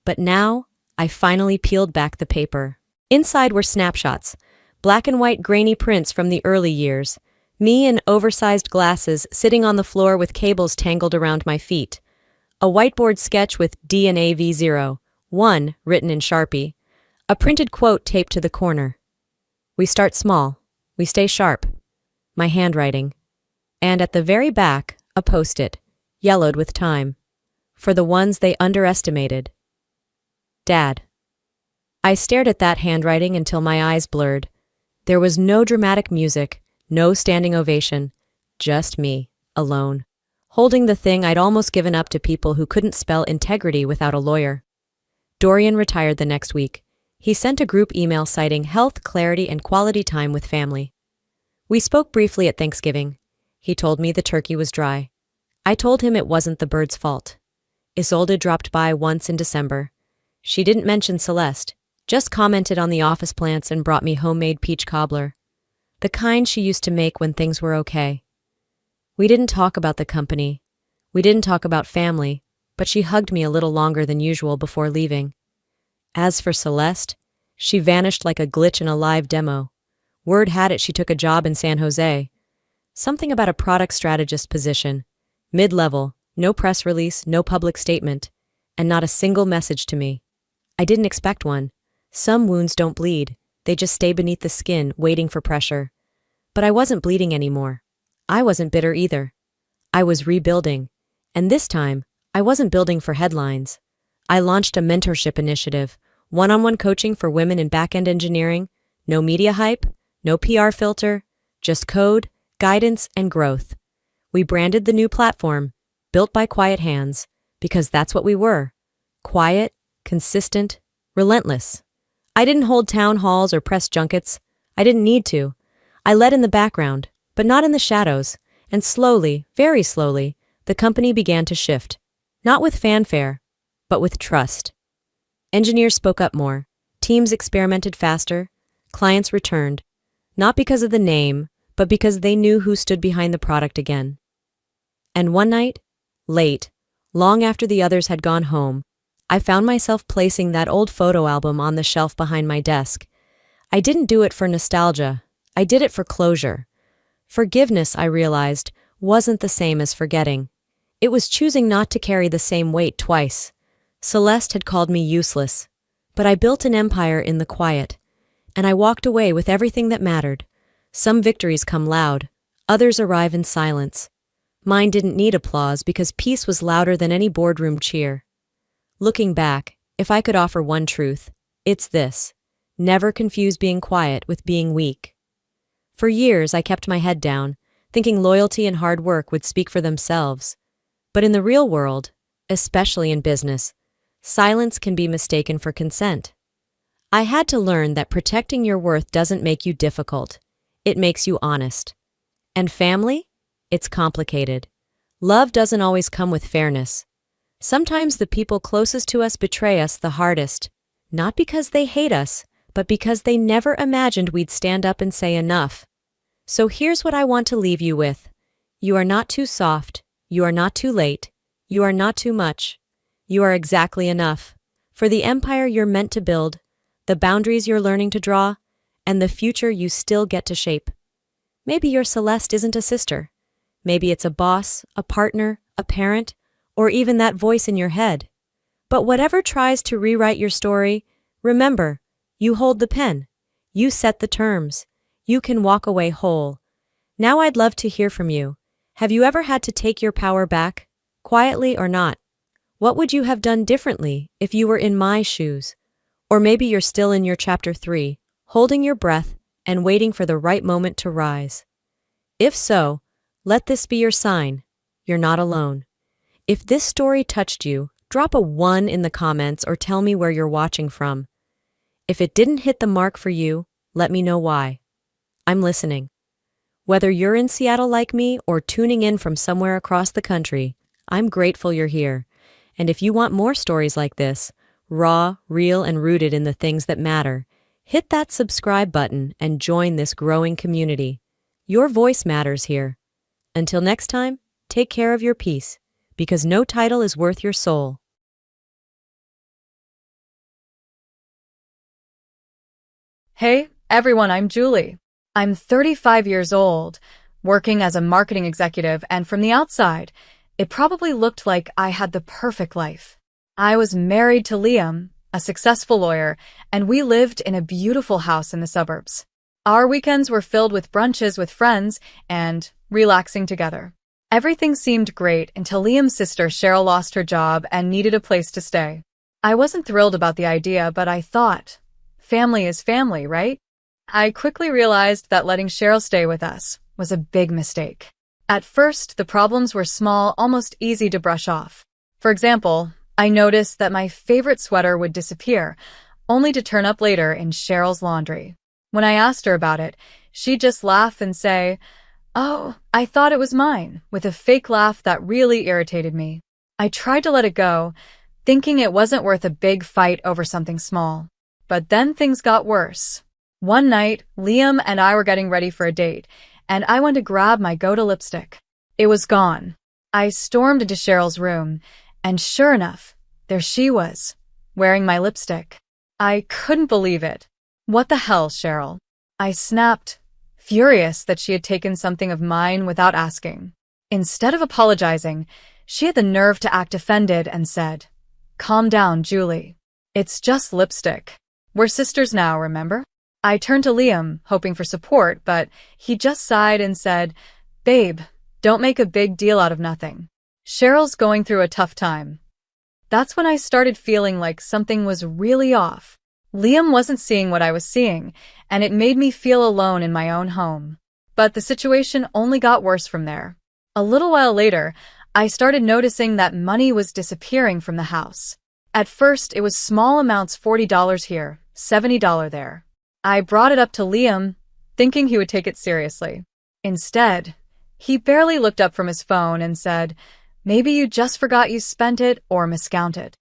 But now, I finally peeled back the paper. Inside were snapshots, black and white grainy prints from the early years. Me in oversized glasses sitting on the floor with cables tangled around my feet. A whiteboard sketch with DNAV01 written in Sharpie. A printed quote taped to the corner. We start small. We stay sharp. My handwriting. And at the very back, a post-it, yellowed with time. For the ones they underestimated. Dad. I stared at that handwriting until my eyes blurred. There was no dramatic music, no standing ovation, just me, alone, holding the thing I'd almost given up to people who couldn't spell integrity without a lawyer. Dorian retired the next week. He sent a group email citing health, clarity, and quality time with family. We spoke briefly at Thanksgiving. He told me the turkey was dry. I told him it wasn't the bird's fault. Isolde dropped by once in December. She didn't mention Celeste, just commented on the office plants and brought me homemade peach cobbler. The kind she used to make when things were okay. We didn't talk about the company. We didn't talk about family, but she hugged me a little longer than usual before leaving. As for Celeste, she vanished like a glitch in a live demo. Word had it she took a job in San Jose. Something about a product strategist position. Mid-level, no press release, no public statement, and not a single message to me. I didn't expect one. Some wounds don't bleed. They just stay beneath the skin, waiting for pressure. But I wasn't bleeding anymore. I wasn't bitter either. I was rebuilding. And this time, I wasn't building for headlines. I launched a mentorship initiative, one-on-one coaching for women in back-end engineering, no media hype, no PR filter, just code, guidance, and growth. We branded the new platform, built by quiet hands, because that's what we were. Quiet, consistent, relentless. I didn't hold town halls or press junkets. I didn't need to. I led in the background, but not in the shadows, and slowly, very slowly, the company began to shift. Not with fanfare, but with trust. Engineers spoke up more. Teams experimented faster. Clients returned. Not because of the name, but because they knew who stood behind the product again. And one night, late, long after the others had gone home, I found myself placing that old photo album on the shelf behind my desk. I didn't do it for nostalgia. I did it for closure. Forgiveness, I realized, wasn't the same as forgetting. It was choosing not to carry the same weight twice. Celeste had called me useless, but I built an empire in the quiet, and I walked away with everything that mattered. Some victories come loud, others arrive in silence. Mine didn't need applause because peace was louder than any boardroom cheer. Looking back, if I could offer one truth, it's this: never confuse being quiet with being weak. For years, I kept my head down, thinking loyalty and hard work would speak for themselves. But in the real world, especially in business, silence can be mistaken for consent. I had to learn that protecting your worth doesn't make you difficult. It makes you honest. And family? It's complicated. Love doesn't always come with fairness. Sometimes the people closest to us betray us the hardest, not because they hate us, but because they never imagined we'd stand up and say enough. So here's what I want to leave you with. You are not too soft. You are not too late. You are not too much. You are exactly enough for the empire you're meant to build, the boundaries you're learning to draw, and the future you still get to shape. Maybe your Celeste isn't a sister. Maybe it's a boss, a partner, a parent, or even that voice in your head. But whatever tries to rewrite your story, remember, you hold the pen. You set the terms. You can walk away whole. Now I'd love to hear from you. Have you ever had to take your power back, quietly or not? What would you have done differently if you were in my shoes? Or maybe you're still in your chapter 3, holding your breath and waiting for the right moment to rise. If so, let this be your sign. You're not alone. If this story touched you, drop a 1 in the comments or tell me where you're watching from. If it didn't hit the mark for you, let me know why. I'm listening. Whether you're in Seattle like me or tuning in from somewhere across the country, I'm grateful you're here. And if you want more stories like this, raw, real, and rooted in the things that matter, hit that subscribe button and join this growing community. Your voice matters here. Until next time, take care of your peace, because no title is worth your soul. Hey, everyone, I'm Julie. I'm 35 years old, working as a marketing executive, and from the outside, it probably looked like I had the perfect life. I was married to Liam, a successful lawyer, and we lived in a beautiful house in the suburbs. Our weekends were filled with brunches with friends and relaxing together. Everything seemed great until Liam's sister Cheryl lost her job and needed a place to stay. I wasn't thrilled about the idea, but I thought, family is family, right? I quickly realized that letting Cheryl stay with us was a big mistake. At first, the problems were small, almost easy to brush off. For example, I noticed that my favorite sweater would disappear, only to turn up later in Cheryl's laundry. When I asked her about it, she'd just laugh and say, "Oh, I thought it was mine," with a fake laugh that really irritated me. I tried to let it go, thinking it wasn't worth a big fight over something small. But then things got worse. One night, Liam and I were getting ready for a date, and I went to grab my go-to lipstick. It was gone. I stormed into Cheryl's room, and sure enough, there she was, wearing my lipstick. I couldn't believe it. "What the hell, Cheryl?" I snapped, furious that she had taken something of mine without asking. Instead of apologizing, she had the nerve to act offended and said, "Calm down, Julie. It's just lipstick. We're sisters now, remember?" I turned to Liam, hoping for support, but he just sighed and said, "Babe, don't make a big deal out of nothing. Cheryl's going through a tough time." That's when I started feeling like something was really off. Liam wasn't seeing what I was seeing, and it made me feel alone in my own home. But the situation only got worse from there. A little while later, I started noticing that money was disappearing from the house. At first, it was small amounts, $40 here, $70 there. I brought it up to Liam, thinking he would take it seriously. Instead, he barely looked up from his phone and said, "Maybe you just forgot you spent it or miscounted."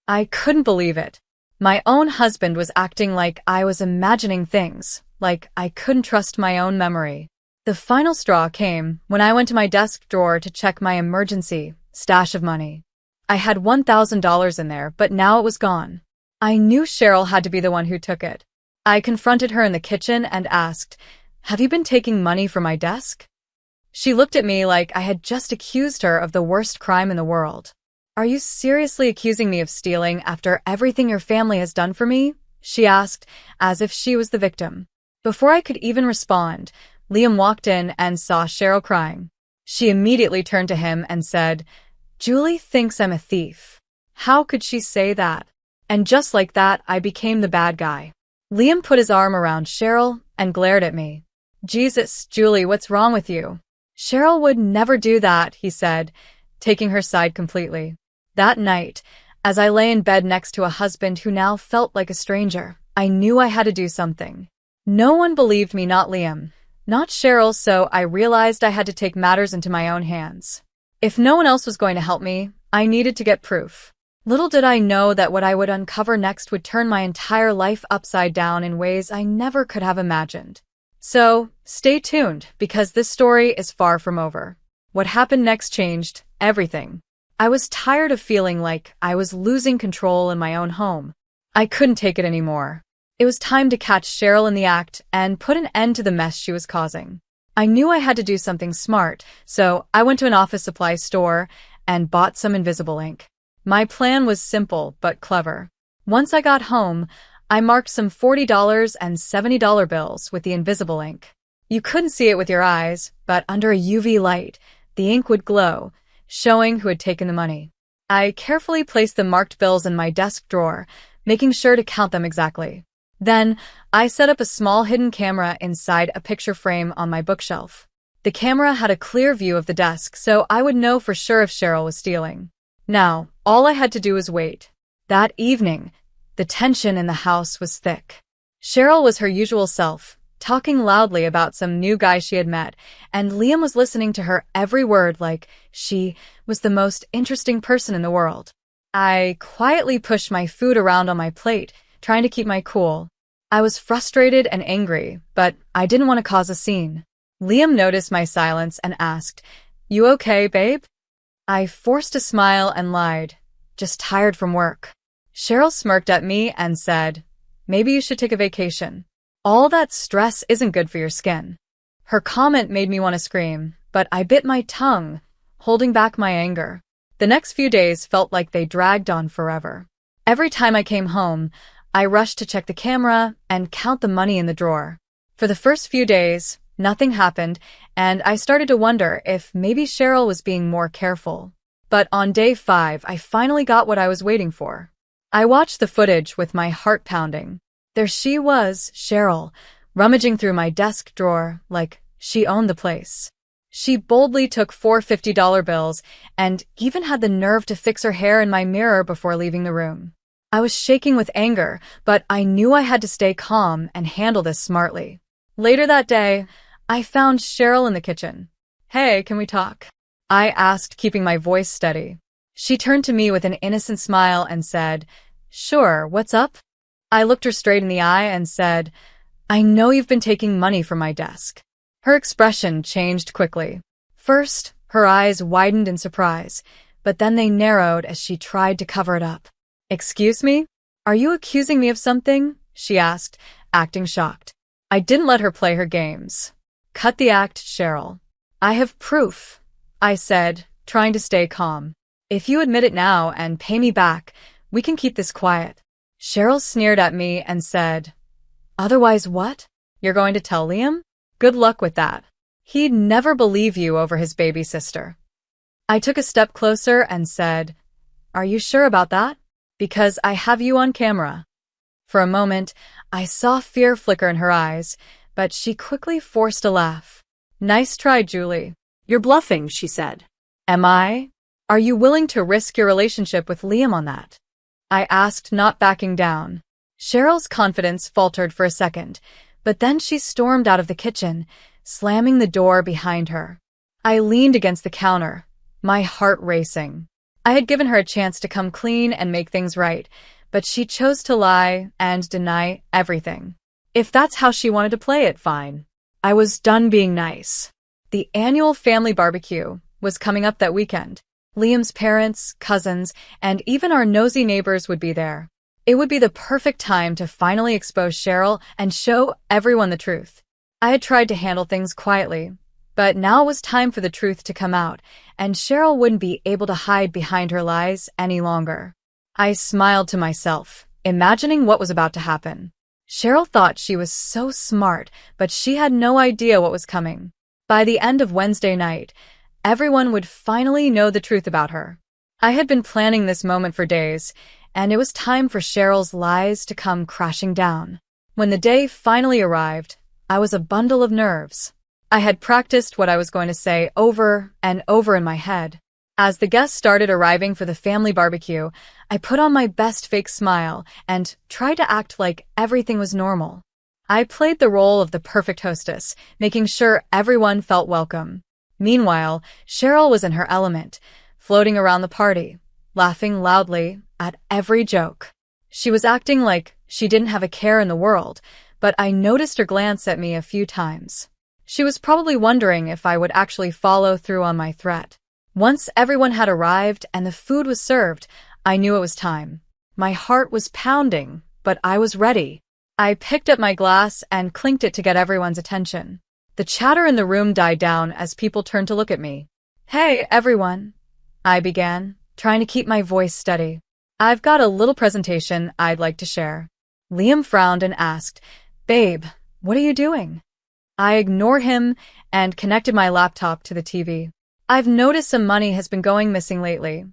I couldn't believe it. My own husband was acting like I was imagining things, like I couldn't trust my own memory. The final straw came when I went to my desk drawer to check my emergency stash of money. I had $1,000 in there, but now it was gone. I knew Cheryl had to be the one who took it. I confronted her in the kitchen and asked, "Have you been taking money from my desk?" She looked at me like I had just accused her of the worst crime in the world. "Are you seriously accusing me of stealing after everything your family has done for me?" she asked, as if she was the victim. Before I could even respond, Liam walked in and saw Cheryl crying. She immediately turned to him and said, "Julie thinks I'm a thief. How could she say that?" And just like that, I became the bad guy. Liam put his arm around Cheryl and glared at me. "Jesus, Julie, what's wrong with you?" "Cheryl would never do that," he said, taking her side completely. That night, as I lay in bed next to a husband who now felt like a stranger, I knew I had to do something. No one believed me, not Liam, not Cheryl, so I realized I had to take matters into my own hands. If no one else was going to help me, I needed to get proof. Little did I know that what I would uncover next would turn my entire life upside down in ways I never could have imagined. So, stay tuned, because this story is far from over. What happened next changed everything. I was tired of feeling like I was losing control in my own home. I couldn't take it anymore. It was time to catch Cheryl in the act and put an end to the mess she was causing. I knew I had to do something smart, so I went to an office supply store and bought some invisible ink. My plan was simple but clever. Once I got home, I marked some $40 and $70 bills with the invisible ink. You couldn't see it with your eyes, but under a UV light, the ink would glow, showing who had taken the money. I carefully placed the marked bills in my desk drawer, making sure to count them exactly. Then, I set up a small hidden camera inside a picture frame on my bookshelf. The camera had a clear view of the desk, so I would know for sure if Cheryl was stealing. Now, all I had to do was wait. That evening, the tension in the house was thick. Cheryl was her usual self, talking loudly about some new guy she had met, and Liam was listening to her every word like she was the most interesting person in the world. I quietly pushed my food around on my plate, trying to keep my cool. I was frustrated and angry, but I didn't want to cause a scene. Liam noticed my silence and asked, "You okay, babe?" I forced a smile and lied, "Just tired from work." Cheryl smirked at me and said, "Maybe you should take a vacation. All that stress isn't good for your skin." Her comment made me want to scream, but I bit my tongue, holding back my anger. The next few days felt like they dragged on forever. Every time I came home, I rushed to check the camera and count the money in the drawer. For the first few days, nothing happened, and I started to wonder if maybe Cheryl was being more careful. But on day 5, I finally got what I was waiting for. I watched the footage with my heart pounding. There she was, Cheryl, rummaging through my desk drawer like she owned the place. She boldly took 4 $50 bills and even had the nerve to fix her hair in my mirror before leaving the room. I was shaking with anger, but I knew I had to stay calm and handle this smartly. Later that day, I found Cheryl in the kitchen. "Hey, can we talk?" I asked, keeping my voice steady. She turned to me with an innocent smile and said, "Sure, what's up?" I looked her straight in the eye and said, "I know you've been taking money from my desk." Her expression changed quickly. First, her eyes widened in surprise, but then they narrowed as she tried to cover it up. "Excuse me? Are you accusing me of something?" she asked, acting shocked. I didn't let her play her games. "Cut the act, Cheryl. I have proof," I said, trying to stay calm. "If you admit it now and pay me back, we can keep this quiet." Cheryl sneered at me and said, "Otherwise what? You're going to tell Liam? Good luck with that. He'd never believe you over his baby sister." I took a step closer and said, "Are you sure about that? Because I have you on camera." For a moment, I saw fear flicker in her eyes, but she quickly forced a laugh. "Nice try, Julie." "You're bluffing," she said. "Am I? Are you willing to risk your relationship with Liam on that?" I asked, not backing down. Cheryl's confidence faltered for a second, but then she stormed out of the kitchen, slamming the door behind her. I leaned against the counter, my heart racing. I had given her a chance to come clean and make things right, but she chose to lie and deny everything. If that's how she wanted to play it, fine. I was done being nice. The annual family barbecue was coming up that weekend. Liam's parents, cousins, and even our nosy neighbors would be there. It would be the perfect time to finally expose Cheryl and show everyone the truth. I had tried to handle things quietly, but now it was time for the truth to come out, and Cheryl wouldn't be able to hide behind her lies any longer. I smiled to myself, imagining what was about to happen. Cheryl thought she was so smart, but she had no idea what was coming. By the end of Wednesday night, everyone would finally know the truth about her. I had been planning this moment for days, and it was time for Cheryl's lies to come crashing down. When the day finally arrived, I was a bundle of nerves. I had practiced what I was going to say over and over in my head. As the guests started arriving for the family barbecue, I put on my best fake smile and tried to act like everything was normal. I played the role of the perfect hostess, making sure everyone felt welcome. Meanwhile, Cheryl was in her element, floating around the party, laughing loudly at every joke. She was acting like she didn't have a care in the world, but I noticed her glance at me a few times. She was probably wondering if I would actually follow through on my threat. Once everyone had arrived and the food was served, I knew it was time. My heart was pounding, but I was ready. I picked up my glass and clinked it to get everyone's attention. The chatter in the room died down as people turned to look at me. "Hey, everyone," I began, trying to keep my voice steady. "I've got a little presentation I'd like to share." Liam frowned and asked, "Babe, what are you doing?" I ignored him and connected my laptop to the TV. "I've noticed some money has been going missing lately,"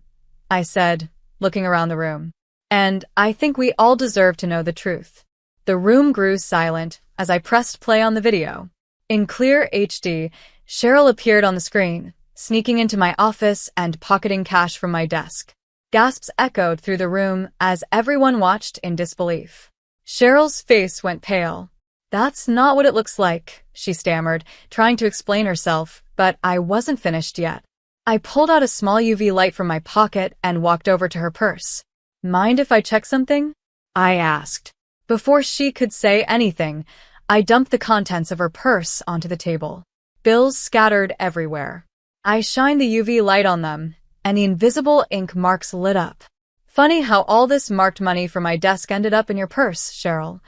I said, looking around the room. "And I think we all deserve to know the truth." The room grew silent as I pressed play on the video. In clear HD, Cheryl appeared on the screen, sneaking into my office and pocketing cash from my desk. Gasps echoed through the room as everyone watched in disbelief. Cheryl's face went pale. "That's not what it looks like," she stammered, trying to explain herself, but I wasn't finished yet. I pulled out a small UV light from my pocket and walked over to her purse. "Mind if I check something?" I asked. Before she could say anything, I dumped the contents of her purse onto the table. Bills scattered everywhere. I shined the UV light on them, and the invisible ink marks lit up. "Funny how all this marked money from my desk ended up in your purse, Cheryl,"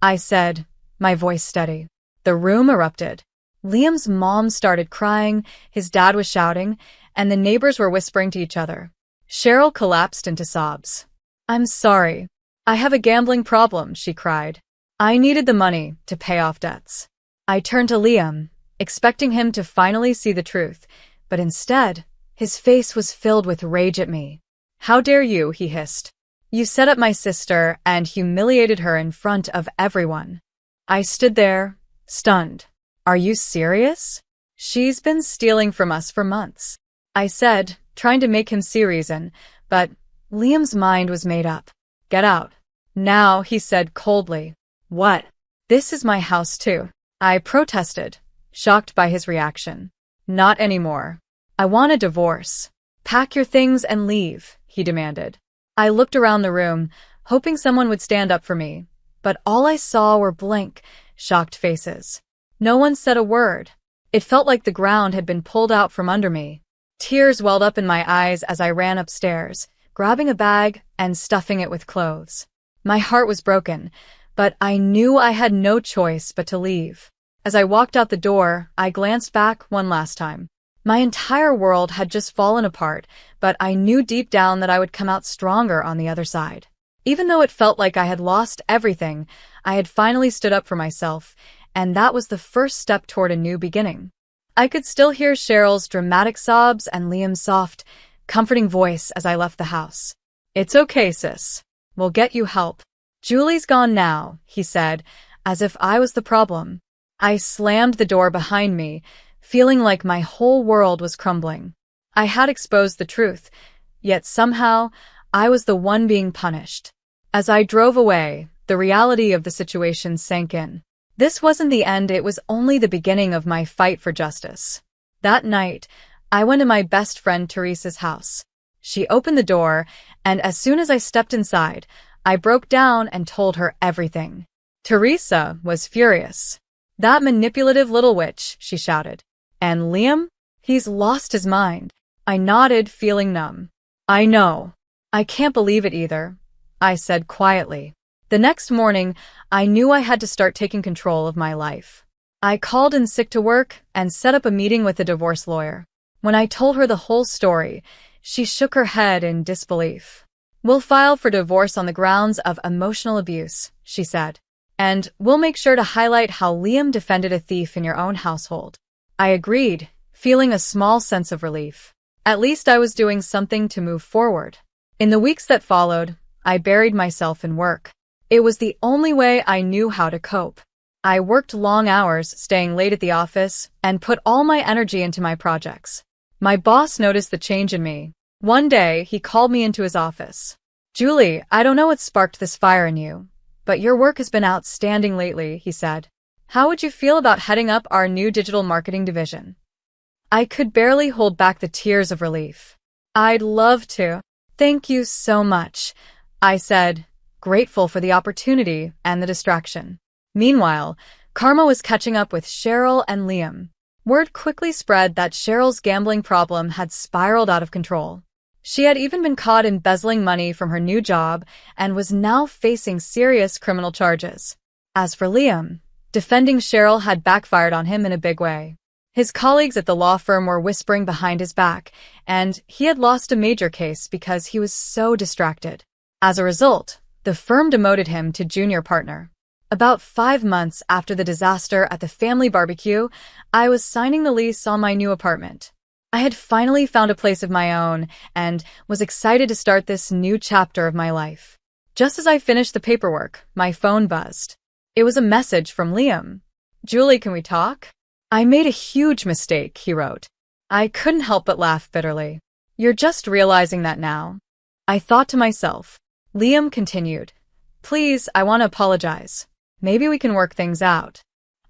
I said, my voice steady. The room erupted. Liam's mom started crying, his dad was shouting, and the neighbors were whispering to each other. Cheryl collapsed into sobs. "I'm sorry. I have a gambling problem," she cried. I needed the money to pay off debts. I turned to Liam, expecting him to finally see the truth, but instead, his face was filled with rage at me. "How dare you," he hissed. "You set up my sister and humiliated her in front of everyone." I stood there, stunned. "Are you serious?" "She's been stealing from us for months," I said, trying to make him see reason, but Liam's mind was made up. "Get out." "Now," he said coldly. "What? This is my house too," I protested, shocked by his reaction. "Not anymore. I want a divorce." "Pack your things and leave," he demanded. I looked around the room, hoping someone would stand up for me, but all I saw were blank, shocked faces. No one said a word. It felt like the ground had been pulled out from under me. Tears welled up in my eyes as I ran upstairs, grabbing a bag and stuffing it with clothes. My heart was broken, but I knew I had no choice but to leave. As I walked out the door, I glanced back one last time. My entire world had just fallen apart, but I knew deep down that I would come out stronger on the other side. Even though it felt like I had lost everything, I had finally stood up for myself, and that was the first step toward a new beginning. I could still hear Cheryl's dramatic sobs and Liam's soft, comforting voice as I left the house. "It's okay, sis. We'll get you help. Julie's gone now," he said, as if I was the problem. I slammed the door behind me, feeling like my whole world was crumbling. I had exposed the truth, yet somehow I was the one being punished. As I drove away, the reality of the situation sank in. This wasn't the end, it was only the beginning of my fight for justice. That night, I went to my best friend Teresa's house. She opened the door, and as soon as I stepped inside, I broke down and told her everything. Teresa was furious. "That manipulative little witch," she shouted. "And Liam? He's lost his mind." I nodded, feeling numb. "I know. I can't believe it either," I said quietly. The next morning, I knew I had to start taking control of my life. I called in sick to work and set up a meeting with a divorce lawyer. When I told her the whole story, she shook her head in disbelief. "We'll file for divorce on the grounds of emotional abuse," she said. "And we'll make sure to highlight how Liam defended a thief in your own household." I agreed, feeling a small sense of relief. At least I was doing something to move forward. In the weeks that followed, I buried myself in work. It was the only way I knew how to cope. I worked long hours, staying late at the office, and put all my energy into my projects. My boss noticed the change in me. One day, he called me into his office. "Julie, I don't know what sparked this fire in you, but your work has been outstanding lately," he said. "How would you feel about heading up our new digital marketing division?" I could barely hold back the tears of relief. "I'd love to. Thank you so much," I said, grateful for the opportunity and the distraction. Meanwhile, karma was catching up with Cheryl and Liam. Word quickly spread that Cheryl's gambling problem had spiraled out of control. She had even been caught embezzling money from her new job and was now facing serious criminal charges. As for Liam, defending Cheryl had backfired on him in a big way. His colleagues at the law firm were whispering behind his back, and he had lost a major case because he was so distracted. As a result, the firm demoted him to junior partner. About 5 months after the disaster at the family barbecue, I was signing the lease on my new apartment. I had finally found a place of my own and was excited to start this new chapter of my life. Just as I finished the paperwork, my phone buzzed. It was a message from Liam. "Julie, can we talk?" "I made a huge mistake," he wrote. I couldn't help but laugh bitterly. "You're just realizing that now?" I thought to myself. Liam continued. "Please, I want to apologize. Maybe we can work things out."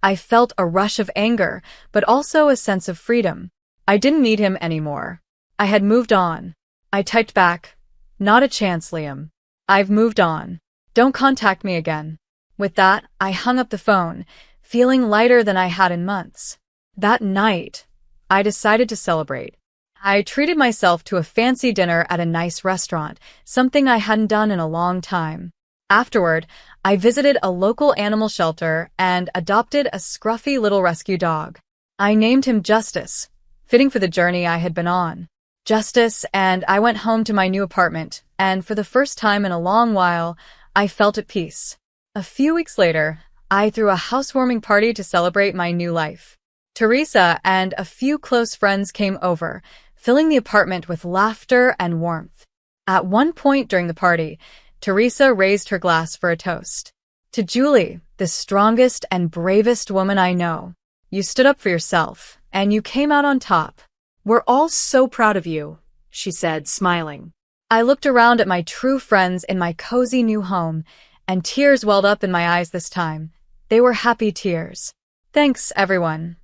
I felt a rush of anger, but also a sense of freedom. I didn't need him anymore. I had moved on. I typed back, "Not a chance, Liam. I've moved on. Don't contact me again." With that, I hung up the phone, feeling lighter than I had in months. That night, I decided to celebrate. I treated myself to a fancy dinner at a nice restaurant, something I hadn't done in a long time. Afterward, I visited a local animal shelter and adopted a scruffy little rescue dog. I named him Justice, fitting for the journey I had been on. Justice, and I went home to my new apartment, and for the first time in a long while, I felt at peace. A few weeks later, I threw a housewarming party to celebrate my new life. Teresa and a few close friends came over, filling the apartment with laughter and warmth. At one point during the party, Teresa raised her glass for a toast. "To Julie, the strongest and bravest woman I know. You stood up for yourself, and you came out on top. We're all so proud of you," she said, smiling. I looked around at my true friends in my cozy new home, and tears welled up in my eyes this time. They were happy tears. "Thanks, everyone,"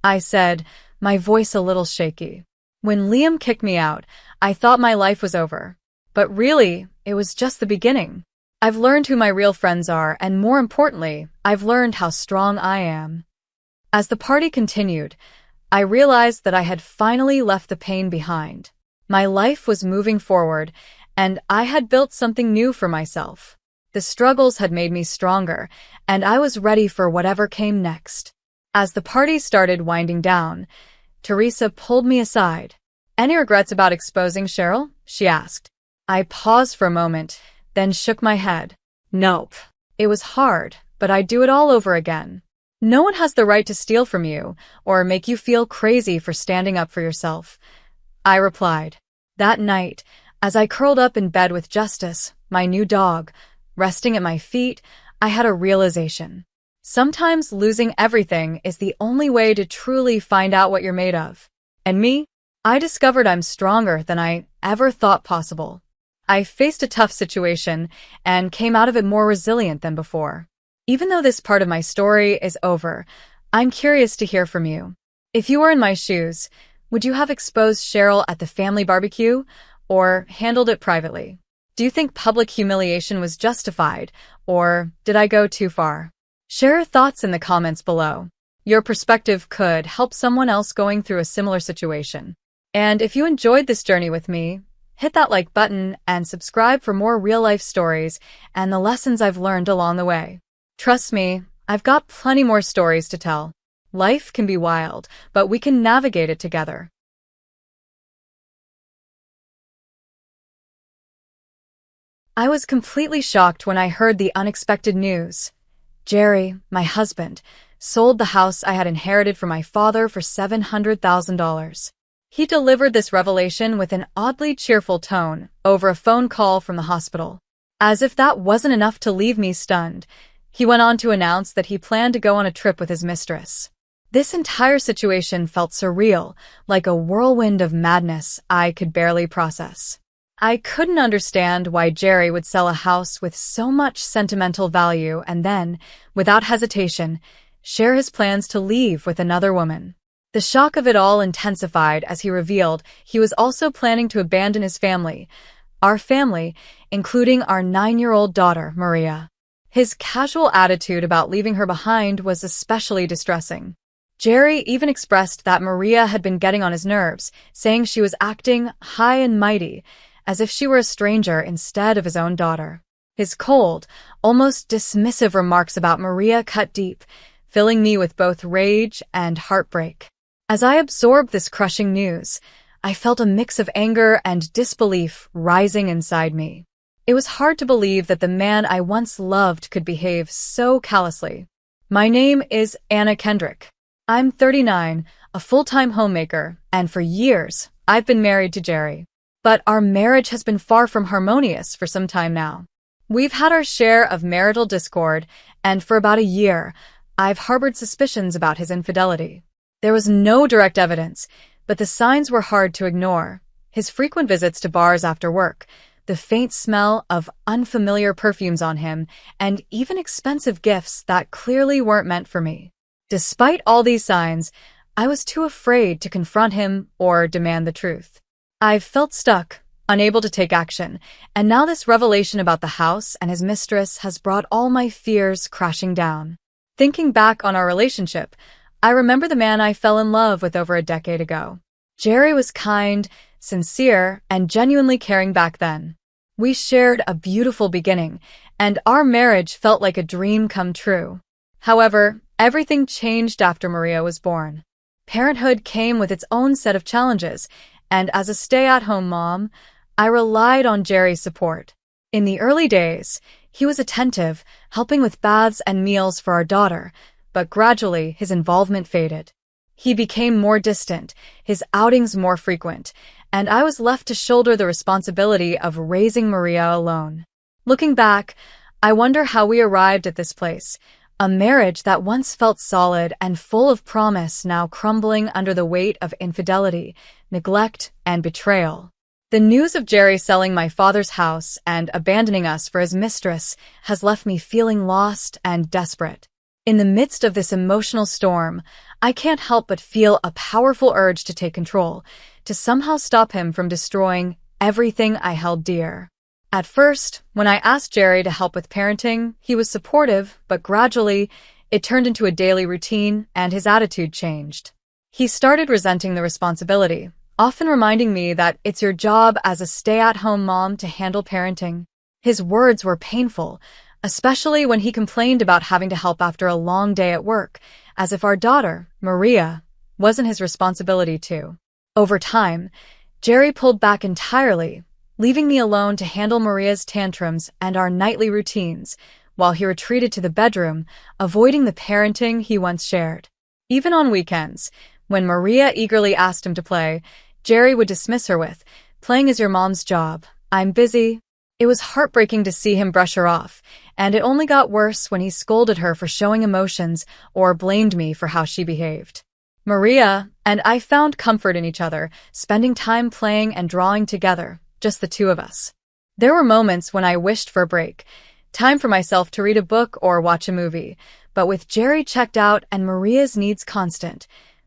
I said, my voice a little shaky. When Liam kicked me out, I thought my life was over. But really, it was just the beginning. I've learned who my real friends are, and more importantly, I've learned how strong I am. As the party continued, I realized that I had finally left the pain behind. My life was moving forward, and I had built something new for myself. The struggles had made me stronger, and I was ready for whatever came next. As the party started winding down, Teresa pulled me aside. "Any regrets about exposing Cheryl?" she asked. I paused for a moment, then shook my head. "Nope. It was hard, but I'd do it all over again. No one has the right to steal from you or make you feel crazy for standing up for yourself," I replied. That night, as I curled up in bed with Justice, my new dog, resting at my feet, I had a realization. Sometimes losing everything is the only way to truly find out what you're made of. And me? I discovered I'm stronger than I ever thought possible. I faced a tough situation and came out of it more resilient than before. Even though this part of my story is over, I'm curious to hear from you. If you were in my shoes, would you have exposed Cheryl at the family barbecue or handled it privately? Do you think public humiliation was justified, or did I go too far? Share your thoughts in the comments below. Your perspective could help someone else going through a similar situation. And if you enjoyed this journey with me, hit that like button and subscribe for more real-life stories and the lessons I've learned along the way. Trust me, I've got plenty more stories to tell. Life can be wild, but we can navigate it together. I was completely shocked when I heard the unexpected news. Jerry, my husband, sold the house I had inherited from my father for $700,000. He delivered this revelation with an oddly cheerful tone over a phone call from the hospital. As if that wasn't enough to leave me stunned, he went on to announce that he planned to go on a trip with his mistress. This entire situation felt surreal, like a whirlwind of madness I could barely process. I couldn't understand why Jerry would sell a house with so much sentimental value and then, without hesitation, share his plans to leave with another woman. The shock of it all intensified as he revealed he was also planning to abandon his family, our family, including our 9-year-old daughter, Maria. His casual attitude about leaving her behind was especially distressing. Jerry even expressed that Maria had been getting on his nerves, saying she was acting high and mighty, as if she were a stranger instead of his own daughter. His cold, almost dismissive remarks about Maria cut deep, filling me with both rage and heartbreak. As I absorbed this crushing news, I felt a mix of anger and disbelief rising inside me. It was hard to believe that the man I once loved could behave so callously. My name is Anna Kendrick. I'm 39, a full-time homemaker, and for years, I've been married to Jerry. But our marriage has been far from harmonious for some time now. We've had our share of marital discord, and for about a year, I've harbored suspicions about his infidelity. There was no direct evidence, but the signs were hard to ignore. His frequent visits to bars after work, the faint smell of unfamiliar perfumes on him, and even expensive gifts that clearly weren't meant for me. Despite all these signs, I was too afraid to confront him or demand the truth. I've felt stuck, unable to take action, and now this revelation about the house and his mistress has brought all my fears crashing down. Thinking back on our relationship, I remember the man I fell in love with over a decade ago. Jerry was kind, sincere, and genuinely caring back then. We shared a beautiful beginning, and our marriage felt like a dream come true. However, everything changed after Maria was born. Parenthood came with its own set of challenges, and as a stay-at-home mom, I relied on Jerry's support. In the early days, he was attentive, helping with baths and meals for our daughter, but gradually his involvement faded. He became more distant, his outings more frequent, and I was left to shoulder the responsibility of raising Maria alone. Looking back, I wonder how we arrived at this place, a marriage that once felt solid and full of promise now crumbling under the weight of infidelity, neglect, and betrayal. The news of Jerry selling my father's house and abandoning us for his mistress has left me feeling lost and desperate. In the midst of this emotional storm, I can't help but feel a powerful urge to take control, to somehow stop him from destroying everything I held dear. At first, when I asked Jerry to help with parenting, he was supportive, but gradually, it turned into a daily routine and his attitude changed. He started resenting the responsibility, often reminding me that it's your job as a stay-at-home mom to handle parenting. His words were painful, especially when he complained about having to help after a long day at work, as if our daughter, Maria, wasn't his responsibility too. Over time, Jerry pulled back entirely, leaving me alone to handle Maria's tantrums and our nightly routines, while he retreated to the bedroom, avoiding the parenting he once shared. Even on weekends, when Maria eagerly asked him to play, Jerry would dismiss her with, "Playing is your mom's job. I'm busy." It was heartbreaking to see him brush her off, and it only got worse when he scolded her for showing emotions or blamed me for how she behaved. Maria and I found comfort in each other, spending time playing and drawing together, just the two of us. There were moments when I wished for a break, time for myself to read a book or watch a movie, but with Jerry checked out and Maria's needs constant,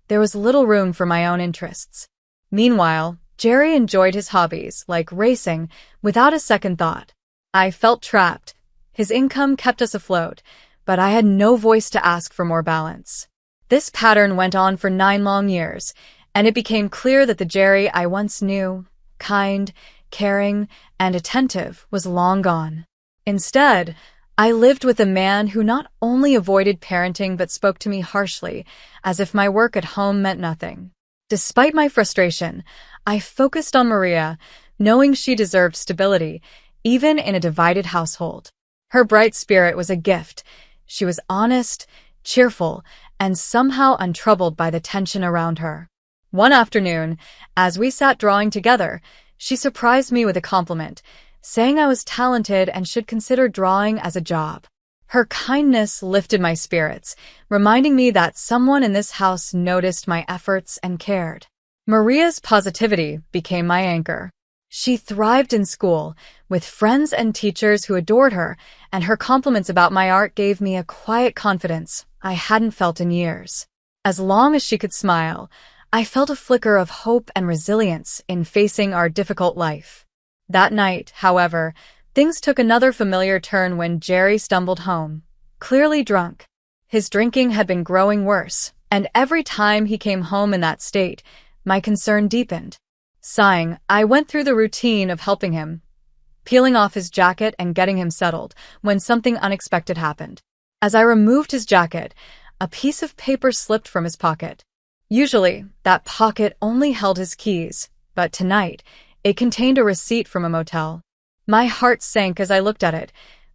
there was little room for my own interests. Meanwhile, Jerry enjoyed his hobbies, like racing, without a second thought. I felt trapped. His income kept us afloat, but I had no voice to ask for more balance. This pattern went on for 9 long years, and it became clear that the Jerry I once knew, kind, caring, and attentive, was long gone. Instead, I lived with a man who not only avoided parenting but spoke to me harshly, as if my work at home meant nothing. Despite my frustration, I focused on Maria, knowing she deserved stability, even in a divided household. Her bright spirit was a gift. She was honest, cheerful, and somehow untroubled by the tension around her. One afternoon, as we sat drawing together, she surprised me with a compliment, saying I was talented and should consider drawing as a job. Her kindness lifted my spirits, reminding me that someone in this house noticed my efforts and cared. Maria's positivity became my anchor. She thrived in school, with friends and teachers who adored her, and her compliments about my art gave me a quiet confidence I hadn't felt in years. As long as she could smile, I felt a flicker of hope and resilience in facing our difficult life. That night, however, things took another familiar turn when Jerry stumbled home, clearly drunk. His drinking had been growing worse, and every time he came home in that state, my concern deepened. Sighing, I went through the routine of helping him, peeling off his jacket and getting him settled, when something unexpected happened. As I removed his jacket, a piece of paper slipped from his pocket. Usually, that pocket only held his keys, but tonight, it contained a receipt from a motel. My heart sank as I looked at it,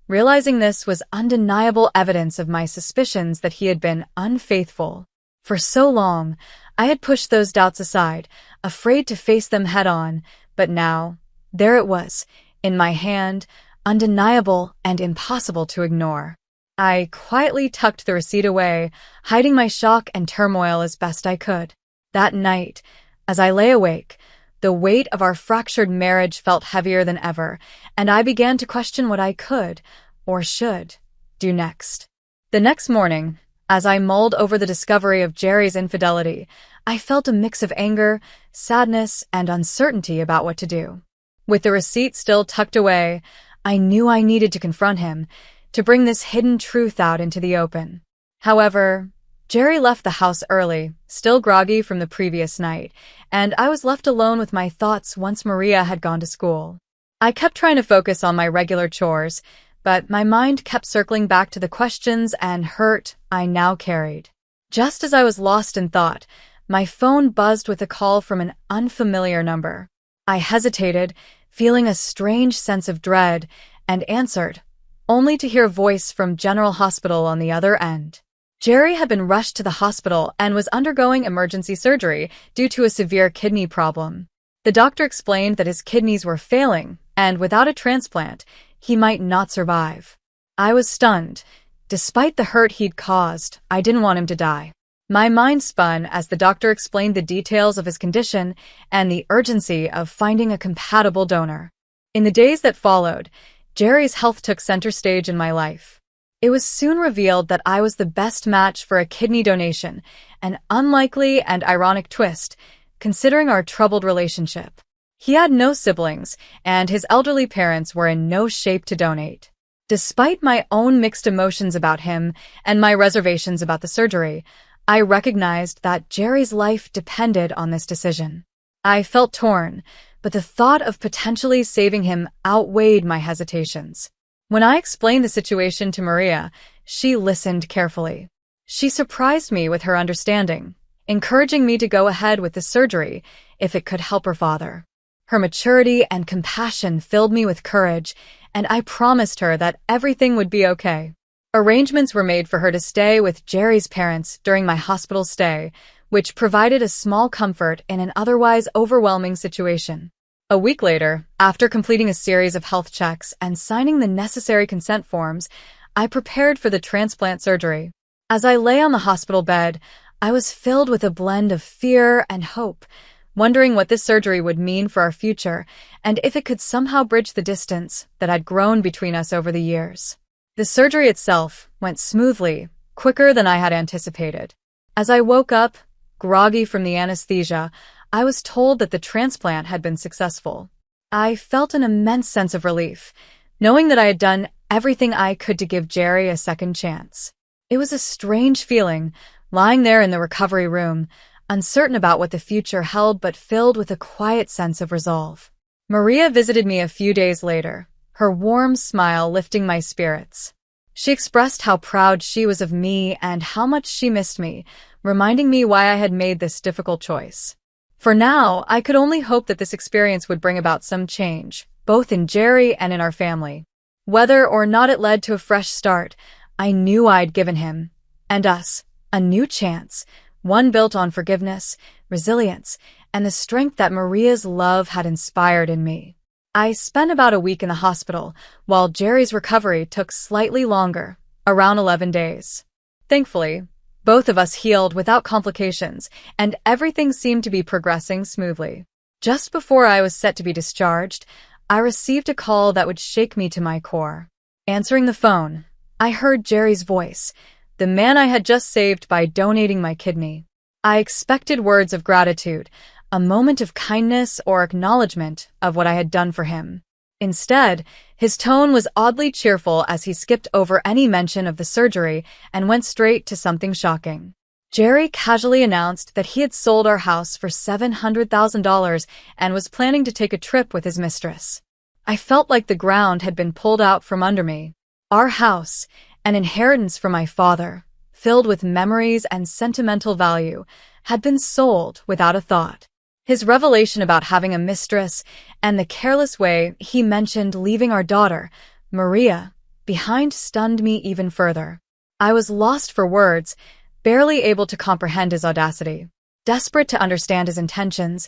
realizing this was undeniable evidence of my suspicions that he had been unfaithful. For so long, I had pushed those doubts aside, afraid to face them head-on, but now, there it was, in my hand, undeniable and impossible to ignore. I quietly tucked the receipt away, hiding my shock and turmoil as best I could. That night, as I lay awake, the weight of our fractured marriage felt heavier than ever, and I began to question what I could, or should, do next. The next morning, as I mulled over the discovery of Jerry's infidelity, I felt a mix of anger, sadness, and uncertainty about what to do. With the receipt still tucked away, I knew I needed to confront him, to bring this hidden truth out into the open. However, Jerry left the house early, still groggy from the previous night, and I was left alone with my thoughts once Maria had gone to school. I kept trying to focus on my regular chores, but my mind kept circling back to the questions and hurt I now carried. Just as I was lost in thought, my phone buzzed with a call from an unfamiliar number. I hesitated, feeling a strange sense of dread, and answered, only to hear a voice from General Hospital on the other end. Jerry had been rushed to the hospital and was undergoing emergency surgery due to a severe kidney problem. The doctor explained that his kidneys were failing, and without a transplant, he might not survive. I was stunned. Despite the hurt he'd caused, I didn't want him to die. My mind spun as the doctor explained the details of his condition and the urgency of finding a compatible donor. In the days that followed, Jerry's health took center stage in my life. It was soon revealed that I was the best match for a kidney donation, an unlikely and ironic twist, considering our troubled relationship. He had no siblings, and his elderly parents were in no shape to donate. Despite my own mixed emotions about him and my reservations about the surgery, I recognized that Jerry's life depended on this decision. I felt torn, but the thought of potentially saving him outweighed my hesitations. When I explained the situation to Maria, she listened carefully. She surprised me with her understanding, encouraging me to go ahead with the surgery if it could help her father. Her maturity and compassion filled me with courage, and I promised her that everything would be okay. Arrangements were made for her to stay with Jerry's parents during my hospital stay, which provided a small comfort in an otherwise overwhelming situation. A week later, after completing a series of health checks and signing the necessary consent forms, I prepared for the transplant surgery. As I lay on the hospital bed, I was filled with a blend of fear and hope. wondering what this surgery would mean for our future and if it could somehow bridge the distance that had grown between us over the years. The surgery itself went smoothly, quicker than I had anticipated. As I woke up, groggy from the anesthesia, I was told that the transplant had been successful. I felt an immense sense of relief, knowing that I had done everything I could to give Jerry a second chance. It was a strange feeling, lying there in the recovery room, uncertain about what the future held but filled with a quiet sense of resolve. Maria visited me a few days later, her warm smile lifting my spirits. She expressed how proud she was of me and how much she missed me, reminding me why I had made this difficult choice. For now, I could only hope that this experience would bring about some change, both in Jerry and in our family. Whether or not it led to a fresh start, I knew I'd given him, and us, a new chance, one built on forgiveness, resilience, and the strength that Maria's love had inspired in me. I spent about a week in the hospital, while Jerry's recovery took slightly longer, around 11 days. Thankfully, both of us healed without complications, and everything seemed to be progressing smoothly. Just before I was set to be discharged, I received a call that would shake me to my core. Answering the phone, I heard Jerry's voice, the man I had just saved by donating my kidney. I expected words of gratitude, a moment of kindness or acknowledgement of what I had done for him. Instead, his tone was oddly cheerful as he skipped over any mention of the surgery and went straight to something shocking. Jerry casually announced that he had sold our house for $700,000 and was planning to take a trip with his mistress. I felt like the ground had been pulled out from under me. Our house, an inheritance from my father, filled with memories and sentimental value, had been sold without a thought. His revelation about having a mistress and the careless way he mentioned leaving our daughter, Maria, behind stunned me even further. I was lost for words, barely able to comprehend his audacity. Desperate to understand his intentions,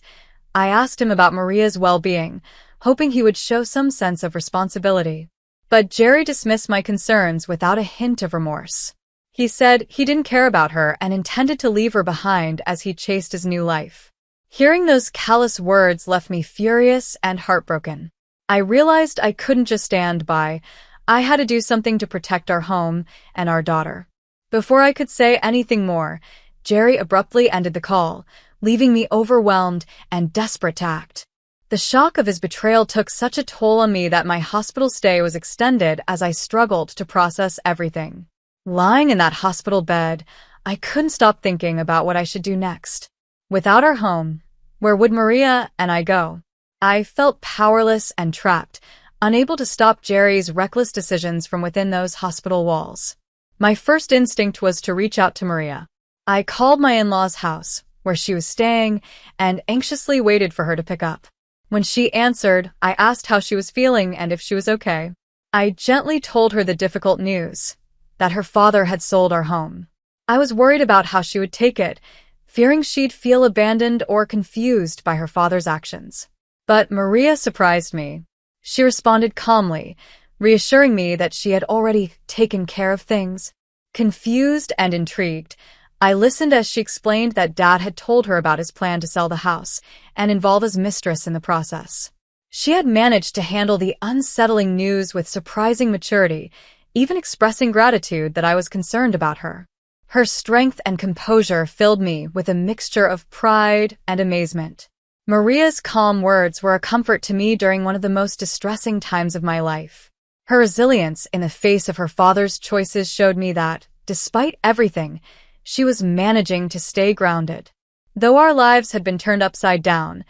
I asked him about Maria's well-being, hoping he would show some sense of responsibility. But Jerry dismissed my concerns without a hint of remorse. He said he didn't care about her and intended to leave her behind as he chased his new life. Hearing those callous words left me furious and heartbroken. I realized I couldn't just stand by. I had to do something to protect our home and our daughter. Before I could say anything more, Jerry abruptly ended the call, leaving me overwhelmed and desperate to act. The shock of his betrayal took such a toll on me that my hospital stay was extended as I struggled to process everything. Lying in that hospital bed, I couldn't stop thinking about what I should do next. Without our home, where would Maria and I go? I felt powerless and trapped, unable to stop Jerry's reckless decisions from within those hospital walls. My first instinct was to reach out to Maria. I called my in-laws' house, where she was staying, and anxiously waited for her to pick up. When she answered, I asked how she was feeling and if she was okay. I gently told her the difficult news, that her father had sold our home. I was worried about how she would take it, fearing she'd feel abandoned or confused by her father's actions. But Maria surprised me. She responded calmly, reassuring me that she had already taken care of things. Confused and intrigued, I listened as she explained that Dad had told her about his plan to sell the house and involve his mistress in the process. She had managed to handle the unsettling news with surprising maturity, even expressing gratitude that I was concerned about her. Her strength and composure filled me with a mixture of pride and amazement. Maria's calm words were a comfort to me during one of the most distressing times of my life. Her resilience in the face of her father's choices showed me that, despite everything, she was managing to stay grounded. Though our lives had been turned upside down,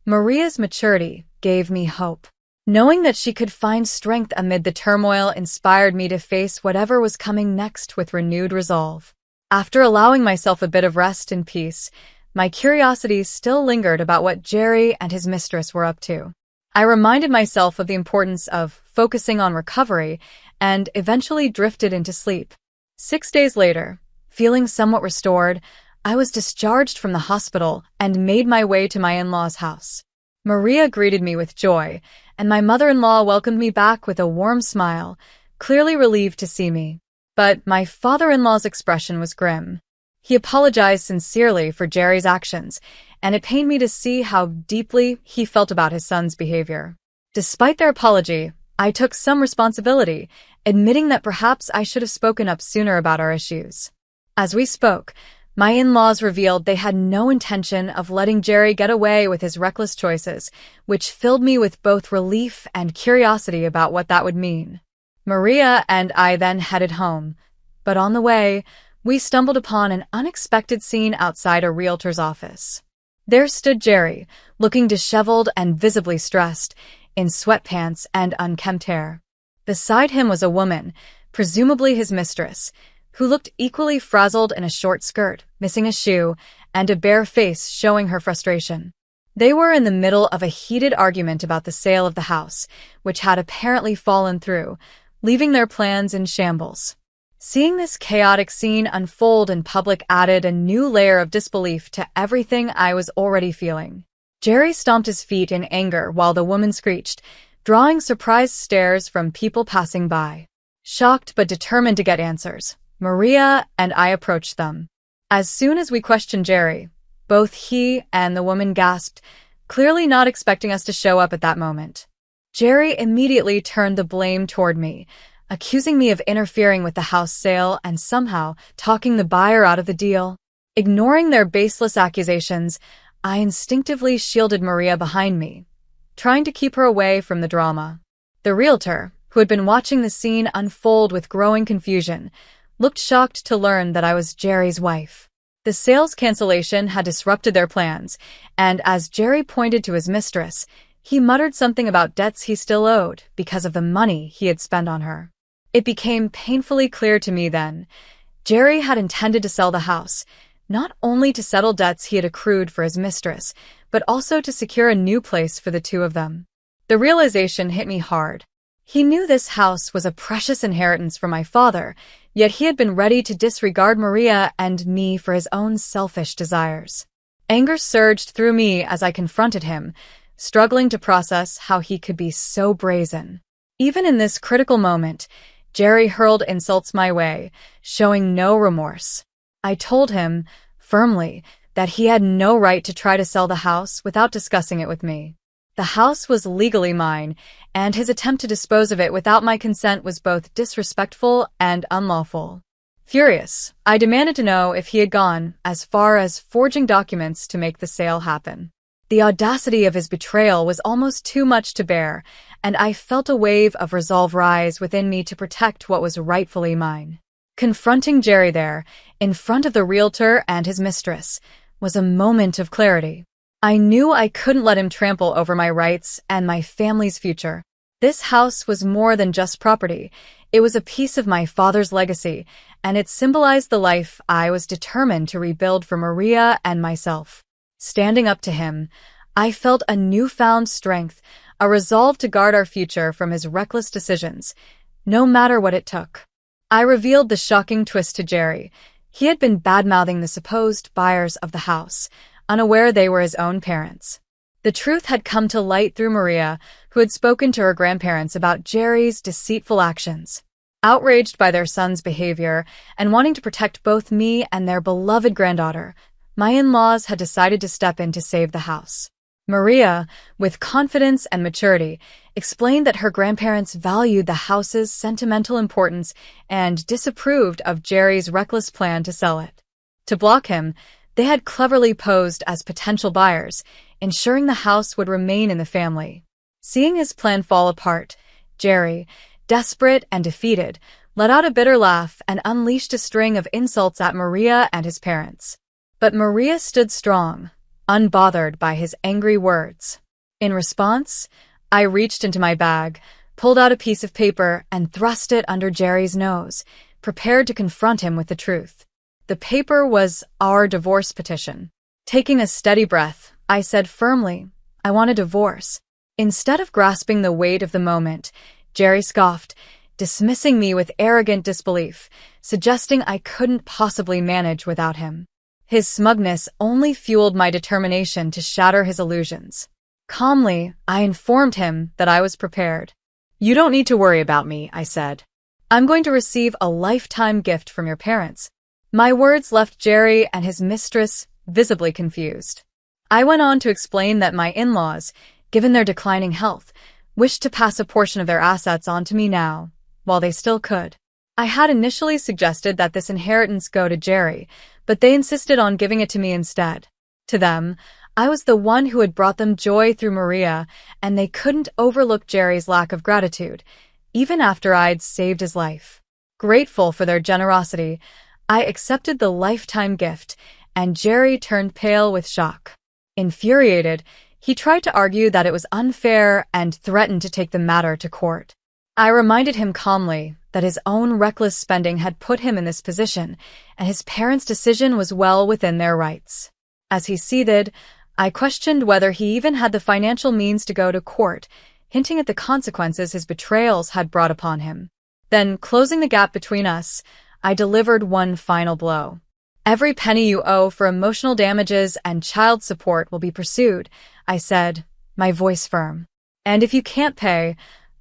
Maria's maturity gave me hope. Knowing that she could find strength amid the turmoil inspired me to face whatever was coming next with renewed resolve. After allowing myself a bit of rest and peace, my curiosity still lingered about what Jerry and his mistress were up to. I reminded myself of the importance of focusing on recovery and eventually drifted into sleep. 6 days later, feeling somewhat restored, I was discharged from the hospital and made my way to my in-laws' house. Maria greeted me with joy, and my mother-in-law welcomed me back with a warm smile, clearly relieved to see me. But my father-in-law's expression was grim. He apologized sincerely for Jerry's actions, and it pained me to see how deeply he felt about his son's behavior. Despite their apology, I took some responsibility, admitting that perhaps I should have spoken up sooner about our issues. As we spoke, my in-laws revealed they had no intention of letting Jerry get away with his reckless choices, which filled me with both relief and curiosity about what that would mean. Maria and I then headed home, but on the way, we stumbled upon an unexpected scene outside a realtor's office. There stood Jerry, looking disheveled and visibly stressed, in sweatpants and unkempt hair. Beside him was a woman, presumably his mistress, who looked equally frazzled in a short skirt, missing a shoe, and a bare face showing her frustration. They were in the middle of a heated argument about the sale of the house, which had apparently fallen through, leaving their plans in shambles. Seeing this chaotic scene unfold in public added a new layer of disbelief to everything I was already feeling. Jerry stomped his feet in anger while the woman screeched, drawing surprised stares from people passing by. Shocked but determined to get answers, Maria and I approached them. As soon as we questioned Jerry, both he and the woman gasped, clearly not expecting us to show up at that moment. Jerry immediately turned the blame toward me, accusing me of interfering with the house sale and somehow talking the buyer out of the deal. Ignoring their baseless accusations, I instinctively shielded Maria behind me, trying to keep her away from the drama. The realtor, who had been watching the scene unfold with growing confusion, looked shocked to learn that I was Jerry's wife. The sales cancellation had disrupted their plans, and as Jerry pointed to his mistress, he muttered something about debts he still owed because of the money he had spent on her. It became painfully clear to me then, Jerry had intended to sell the house, not only to settle debts he had accrued for his mistress, but also to secure a new place for the two of them. The realization hit me hard. He knew this house was a precious inheritance from my father, yet he had been ready to disregard Maria and me for his own selfish desires. Anger surged through me as I confronted him, struggling to process how he could be so brazen. Even in this critical moment, Jerry hurled insults my way, showing no remorse. I told him, firmly, that he had no right to try to sell the house without discussing it with me. The house was legally mine, and his attempt to dispose of it without my consent was both disrespectful and unlawful. Furious, I demanded to know if he had gone as far as forging documents to make the sale happen. The audacity of his betrayal was almost too much to bear, and I felt a wave of resolve rise within me to protect what was rightfully mine. Confronting Jerry there, in front of the realtor and his mistress, was a moment of clarity. I knew I couldn't let him trample over my rights and my family's future. This house was more than just property. It was a piece of my father's legacy, and it symbolized the life I was determined to rebuild for Maria and myself. Standing up to him, I felt a newfound strength, a resolve to guard our future from his reckless decisions, no matter what it took. I revealed the shocking twist to Jerry. He had been bad-mouthing the supposed buyers of the house, unaware they were his own parents. The truth had come to light through Maria, who had spoken to her grandparents about Jerry's deceitful actions. Outraged by their son's behavior and wanting to protect both me and their beloved granddaughter, my in-laws had decided to step in to save the house. Maria, with confidence and maturity, explained that her grandparents valued the house's sentimental importance and disapproved of Jerry's reckless plan to sell it. To block him, they had cleverly posed as potential buyers, ensuring the house would remain in the family. Seeing his plan fall apart, Jerry, desperate and defeated, let out a bitter laugh and unleashed a string of insults at Maria and his parents. But Maria stood strong, unbothered by his angry words. In response, I reached into my bag, pulled out a piece of paper, and thrust it under Jerry's nose, prepared to confront him with the truth. The paper was our divorce petition. Taking a steady breath, I said firmly, "I want a divorce." Instead of grasping the weight of the moment, Jerry scoffed, dismissing me with arrogant disbelief, suggesting I couldn't possibly manage without him. His smugness only fueled my determination to shatter his illusions. Calmly, I informed him that I was prepared. "You don't need to worry about me," I said. "I'm going to receive a lifetime gift from your parents." My words left Jerry and his mistress visibly confused. I went on to explain that my in-laws, given their declining health, wished to pass a portion of their assets on to me now, while they still could. I had initially suggested that this inheritance go to Jerry, but they insisted on giving it to me instead. To them, I was the one who had brought them joy through Maria, and they couldn't overlook Jerry's lack of gratitude, even after I'd saved his life. Grateful for their generosity, I accepted the lifetime gift, and Jerry turned pale with shock. Infuriated, he tried to argue that it was unfair and threatened to take the matter to court. I reminded him calmly that his own reckless spending had put him in this position, and his parents' decision was well within their rights. As he seethed, I questioned whether he even had the financial means to go to court, hinting at the consequences his betrayals had brought upon him. Then, closing the gap between us, I delivered one final blow. Every penny you owe for emotional damages and child support will be pursued, I said, my voice firm. And if you can't pay,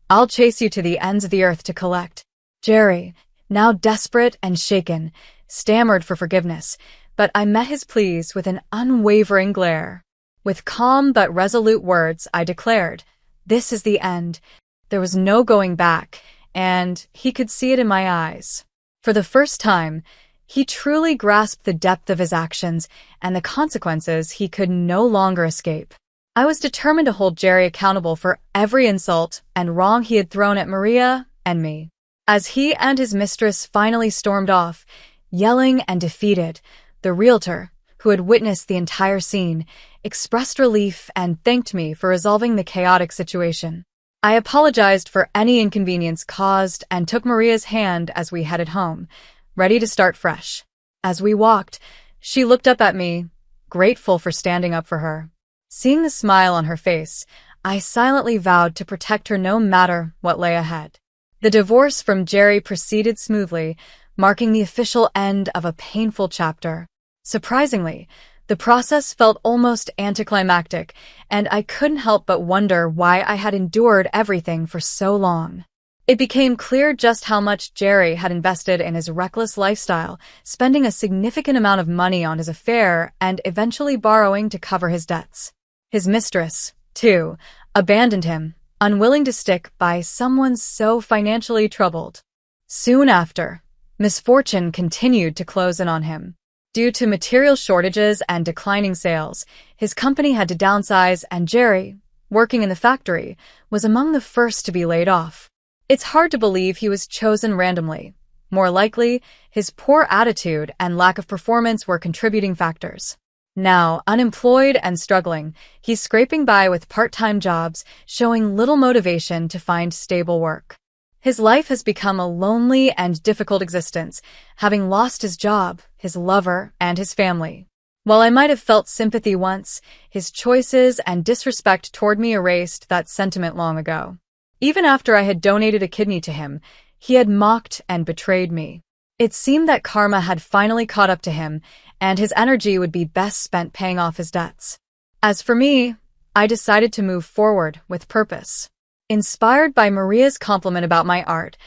I'll chase you to the ends of the earth to collect. Jerry, now desperate and shaken, stammered for forgiveness, but I met his pleas with an unwavering glare. With calm but resolute words, I declared, "This is the end." There was no going back, and he could see it in my eyes. For the first time, he truly grasped the depth of his actions and the consequences he could no longer escape. I was determined to hold Jerry accountable for every insult and wrong he had thrown at Maria and me. As he and his mistress finally stormed off, yelling and defeated, the realtor, who had witnessed the entire scene, expressed relief and thanked me for resolving the chaotic situation. I apologized for any inconvenience caused and took Maria's hand as we headed home, ready to start fresh. As we walked, she looked up at me, grateful for standing up for her. Seeing the smile on her face, I silently vowed to protect her no matter what lay ahead. The divorce from Jerry proceeded smoothly, marking the official end of a painful chapter. Surprisingly, the process felt almost anticlimactic, and I couldn't help but wonder why I had endured everything for so long. It became clear just how much Jerry had invested in his reckless lifestyle, spending a significant amount of money on his affair and eventually borrowing to cover his debts. His mistress, too, abandoned him, unwilling to stick by someone so financially troubled. Soon after, misfortune continued to close in on him. Due to material shortages and declining sales, his company had to downsize, and Jerry, working in the factory, was among the first to be laid off. It's hard to believe he was chosen randomly. More likely, his poor attitude and lack of performance were contributing factors. Now, unemployed and struggling, he's scraping by with part-time jobs, showing little motivation to find stable work. His life has become a lonely and difficult existence, having lost his job, his lover, and his family. While I might have felt sympathy once, his choices and disrespect toward me erased that sentiment long ago. Even after I had donated a kidney to him, he had mocked and betrayed me. It seemed that karma had finally caught up to him, and his energy would be best spent paying off his debts. As for me, I decided to move forward with purpose. Inspired by Maria's compliment about my art,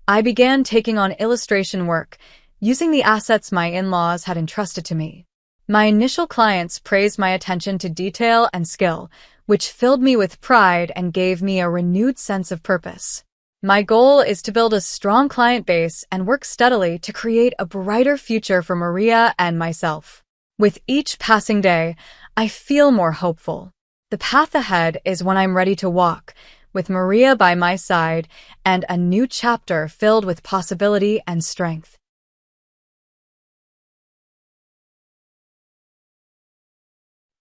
I began taking on illustration work, using the assets my in-laws had entrusted to me. My initial clients praised my attention to detail and skill, which filled me with pride and gave me a renewed sense of purpose. My goal is to build a strong client base and work steadily to create a brighter future for Maria and myself. With each passing day, I feel more hopeful. The path ahead is one I'm ready to walk, with Maria by my side and a new chapter filled with possibility and strength.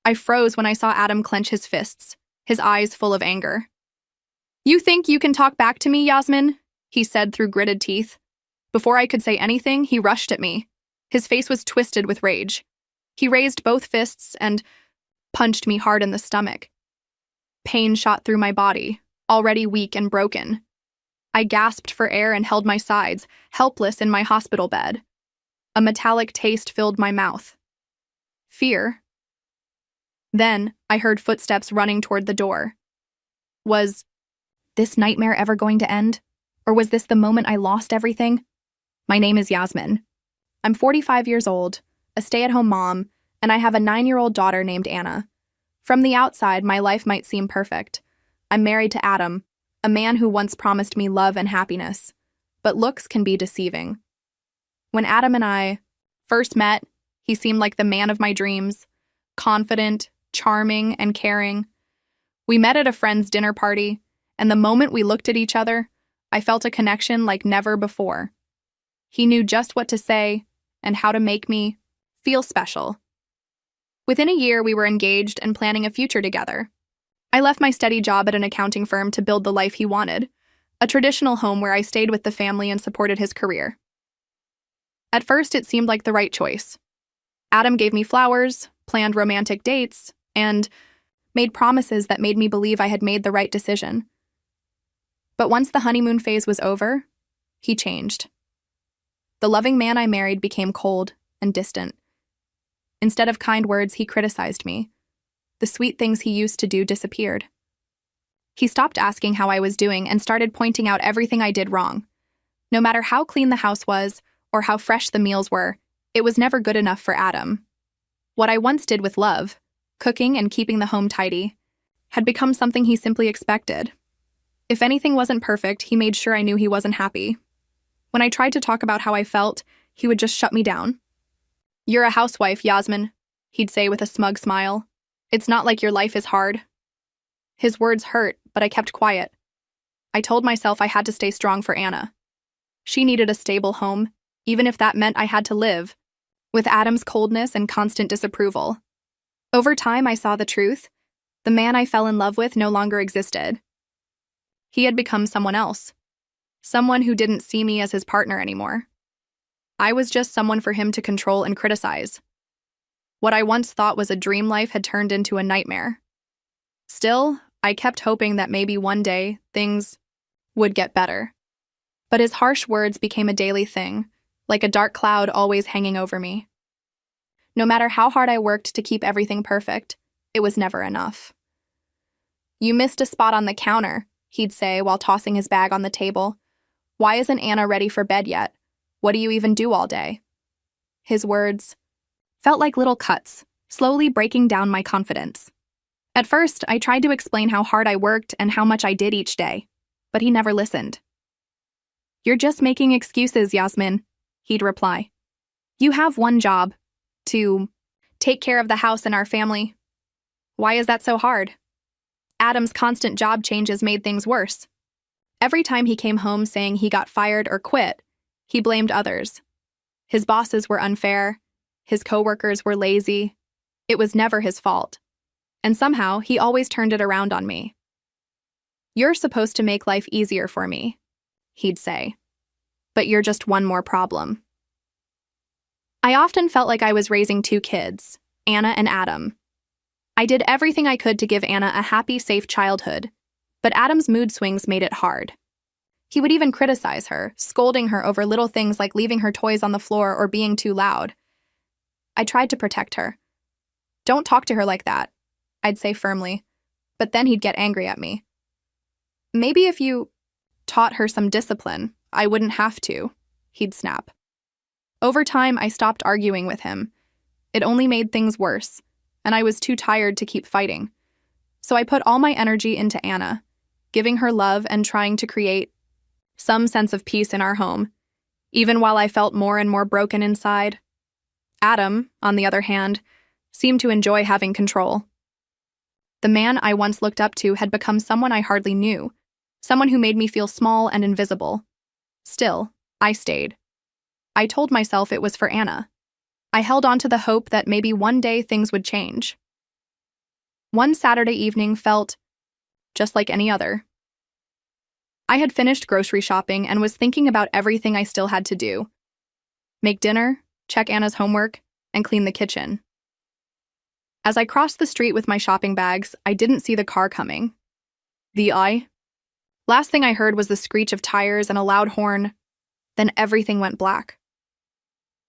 I froze when I saw Adam clench his fists, his eyes full of anger. "You think you can talk back to me, Yasmin?" he said through gritted teeth. Before I could say anything, he rushed at me. His face was twisted with rage. He raised both fists and punched me hard in the stomach. Pain shot through my body, already weak and broken. I gasped for air and held my sides, helpless in my hospital bed. A metallic taste filled my mouth. Fear. Then I heard footsteps running toward the door. Was this nightmare ever going to end? Or was this the moment I lost everything? My name is Yasmin. I'm 45 years old, a stay-at-home mom, and I have a 9-year-old daughter named Anna. From the outside, my life might seem perfect. I'm married to Adam, a man who once promised me love and happiness. But looks can be deceiving. When Adam and I first met, he seemed like the man of my dreams, confident, charming, and caring. We met at a friend's dinner party, and the moment we looked at each other, I felt a connection like never before. He knew just what to say and how to make me feel special. Within a year, we were engaged and planning a future together. I left my steady job at an accounting firm to build the life he wanted, a traditional home where I stayed with the family and supported his career. At first, it seemed like the right choice. Adam gave me flowers, planned romantic dates, and made promises that made me believe I had made the right decision. But once the honeymoon phase was over, he changed. The loving man I married became cold and distant. Instead of kind words, he criticized me. The sweet things he used to do disappeared. He stopped asking how I was doing and started pointing out everything I did wrong. No matter how clean the house was or how fresh the meals were, it was never good enough for Adam. What I once did with love, cooking and keeping the home tidy, had become something he simply expected. If anything wasn't perfect, he made sure I knew he wasn't happy. When I tried to talk about how I felt, he would just shut me down. "You're a housewife, Yasmin," he'd say with a smug smile. "It's not like your life is hard." His words hurt, but I kept quiet. I told myself I had to stay strong for Anna. She needed a stable home, even if that meant I had to live with Adam's coldness and constant disapproval. Over time, I saw the truth. The man I fell in love with no longer existed. He had become someone else, someone who didn't see me as his partner anymore. I was just someone for him to control and criticize. What I once thought was a dream life had turned into a nightmare. Still, I kept hoping that maybe one day things would get better. But his harsh words became a daily thing, like a dark cloud always hanging over me. No matter how hard I worked to keep everything perfect, it was never enough. "You missed a spot on the counter," he'd say while tossing his bag on the table. "Why isn't Anna ready for bed yet? What do you even do all day?" His words felt like little cuts, slowly breaking down my confidence. At first, I tried to explain how hard I worked and how much I did each day, but he never listened. "You're just making excuses, Yasmin," he'd reply. "You have one job, to take care of the house and our family. Why is that so hard?" Adam's constant job changes made things worse. Every time he came home saying he got fired or quit, he blamed others. His bosses were unfair. His coworkers were lazy. It was never his fault. And somehow, he always turned it around on me. "You're supposed to make life easier for me," he'd say. "But you're just one more problem." I often felt like I was raising two kids, Anna and Adam. I did everything I could to give Anna a happy, safe childhood, but Adam's mood swings made it hard. He would even criticize her, scolding her over little things like leaving her toys on the floor or being too loud. I tried to protect her. "Don't talk to her like that," I'd say firmly, but then he'd get angry at me. "Maybe if you taught her some discipline, I wouldn't have to," he'd snap. Over time, I stopped arguing with him. It only made things worse, and I was too tired to keep fighting. So I put all my energy into Anna, giving her love and trying to create some sense of peace in our home, even while I felt more and more broken inside. Adam, on the other hand, seemed to enjoy having control. The man I once looked up to had become someone I hardly knew, someone who made me feel small and invisible. Still, I stayed. I told myself it was for Anna. I held on to the hope that maybe one day things would change. One Saturday evening felt just like any other. I had finished grocery shopping and was thinking about everything I still had to do. Make dinner, check Anna's homework, and clean the kitchen. As I crossed the street with my shopping bags, I didn't see the car coming. Last thing I heard was the screech of tires and a loud horn. Then everything went black.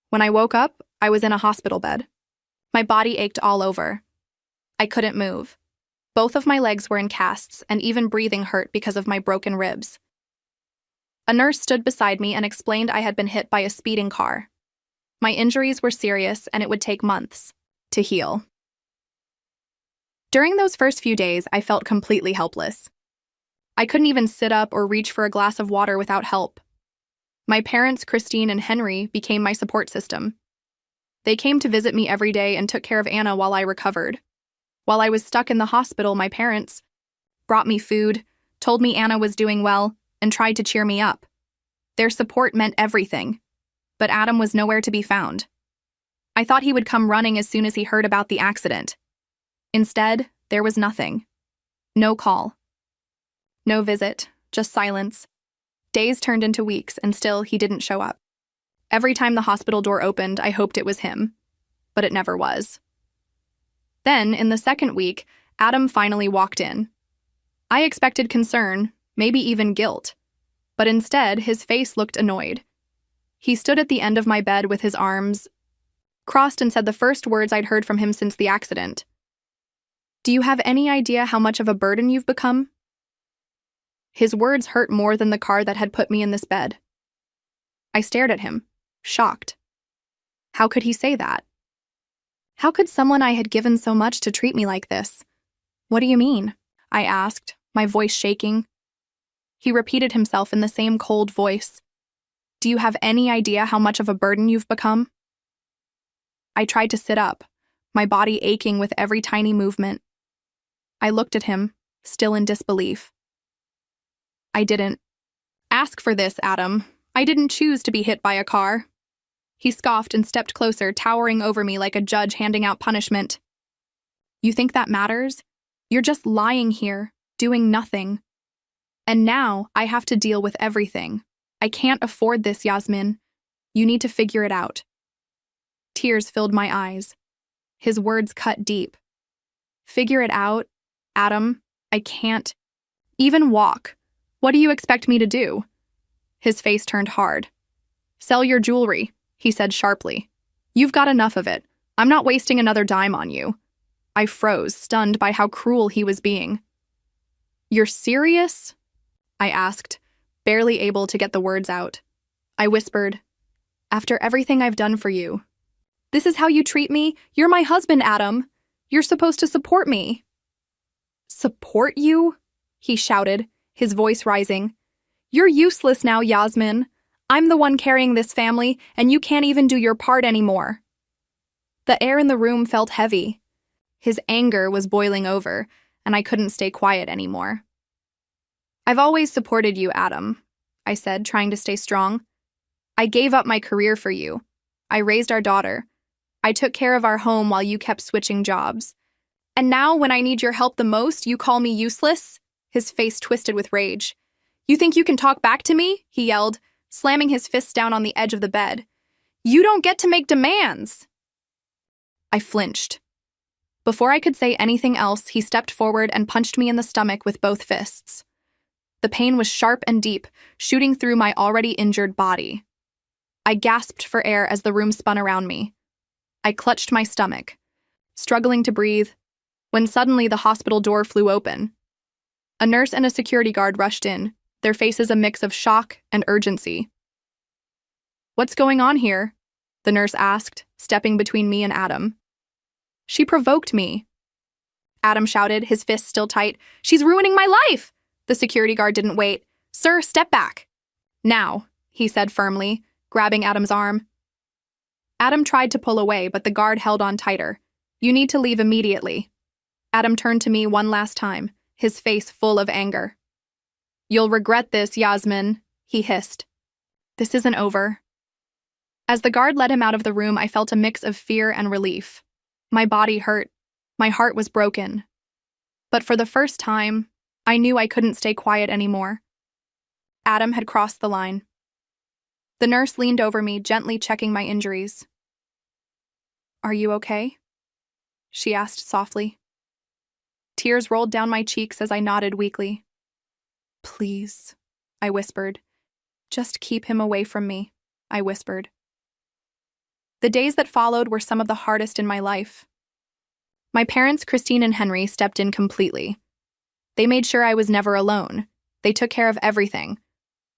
When I woke up, I was in a hospital bed. My body ached all over. I couldn't move. Both of my legs were in casts, and even breathing hurt because of my broken ribs. A nurse stood beside me and explained I had been hit by a speeding car. My injuries were serious and it would take months to heal. During those first few days, I felt completely helpless. I couldn't even sit up or reach for a glass of water without help. My parents, Christine and Henry, became my support system. They came to visit me every day and took care of Anna while I recovered. While I was stuck in the hospital, my parents brought me food, told me Anna was doing well, and tried to cheer me up. Their support meant everything. But Adam was nowhere to be found. I thought he would come running as soon as he heard about the accident. Instead, there was nothing. No call. No visit, just silence. Days turned into weeks, and still he didn't show up. Every time the hospital door opened, I hoped it was him. But it never was. Then, in the second week, Adam finally walked in. I expected concern, maybe even guilt. But instead, his face looked annoyed. He stood at the end of my bed with his arms crossed and said the first words I'd heard from him since the accident. "Do you have any idea how much of a burden you've become?" His words hurt more than the car that had put me in this bed. I stared at him, shocked. How could he say that? How could someone I had given so much to treat me like this? "What do you mean?" I asked, my voice shaking. He repeated himself in the same cold voice. "Do you have any idea how much of a burden you've become?" I tried to sit up, my body aching with every tiny movement. I looked at him, still in disbelief. "I didn't ask for this, Adam. I didn't choose to be hit by a car." He scoffed and stepped closer, towering over me like a judge handing out punishment. "You think that matters? You're just lying here, doing nothing. And now I have to deal with everything. I can't afford this, Yasmin. You need to figure it out." Tears filled my eyes. His words cut deep. "Figure it out? Adam, I can't even walk. What do you expect me to do?" His face turned hard. "Sell your jewelry," he said sharply. "You've got enough of it. I'm not wasting another dime on you." I froze, stunned by how cruel he was being. "You're serious?" I asked, barely able to get the words out. I whispered, "After everything I've done for you. This is how you treat me? You're my husband, Adam. You're supposed to support me." "Support you?" he shouted, his voice rising. "You're useless now, Yasmin. I'm the one carrying this family, and you can't even do your part anymore." The air in the room felt heavy. His anger was boiling over, and I couldn't stay quiet anymore. "I've always supported you, Adam," I said, trying to stay strong. "I gave up my career for you. I raised our daughter. I took care of our home while you kept switching jobs. And now, when I need your help the most, you call me useless?" His face twisted with rage. "You think you can talk back to me?" he yelled, slamming his fists down on the edge of the bed. "You don't get to make demands." I flinched. Before I could say anything else, he stepped forward and punched me in the stomach with both fists. The pain was sharp and deep, shooting through my already injured body. I gasped for air as the room spun around me. I clutched my stomach, struggling to breathe, when suddenly the hospital door flew open. A nurse and a security guard rushed in, their faces a mix of shock and urgency. "What's going on here?" the nurse asked, stepping between me and Adam. "She provoked me," Adam shouted, his fists still tight. "She's ruining my life!" The security guard didn't wait. "Sir, step back." "Now," he said firmly, grabbing Adam's arm. Adam tried to pull away, but the guard held on tighter. "You need to leave immediately." Adam turned to me one last time, his face full of anger. "You'll regret this, Yasmin," he hissed. "This isn't over." As the guard led him out of the room, I felt a mix of fear and relief. My body hurt. My heart was broken. But for the first time, I knew I couldn't stay quiet anymore. Adam had crossed the line. The nurse leaned over me, gently checking my injuries. "Are you okay?" she asked softly. Tears rolled down my cheeks as I nodded weakly. "Please," I whispered. "Just keep him away from me," I whispered. The days that followed were some of the hardest in my life. My parents, Christine and Henry, stepped in completely. They made sure I was never alone. They took care of everything,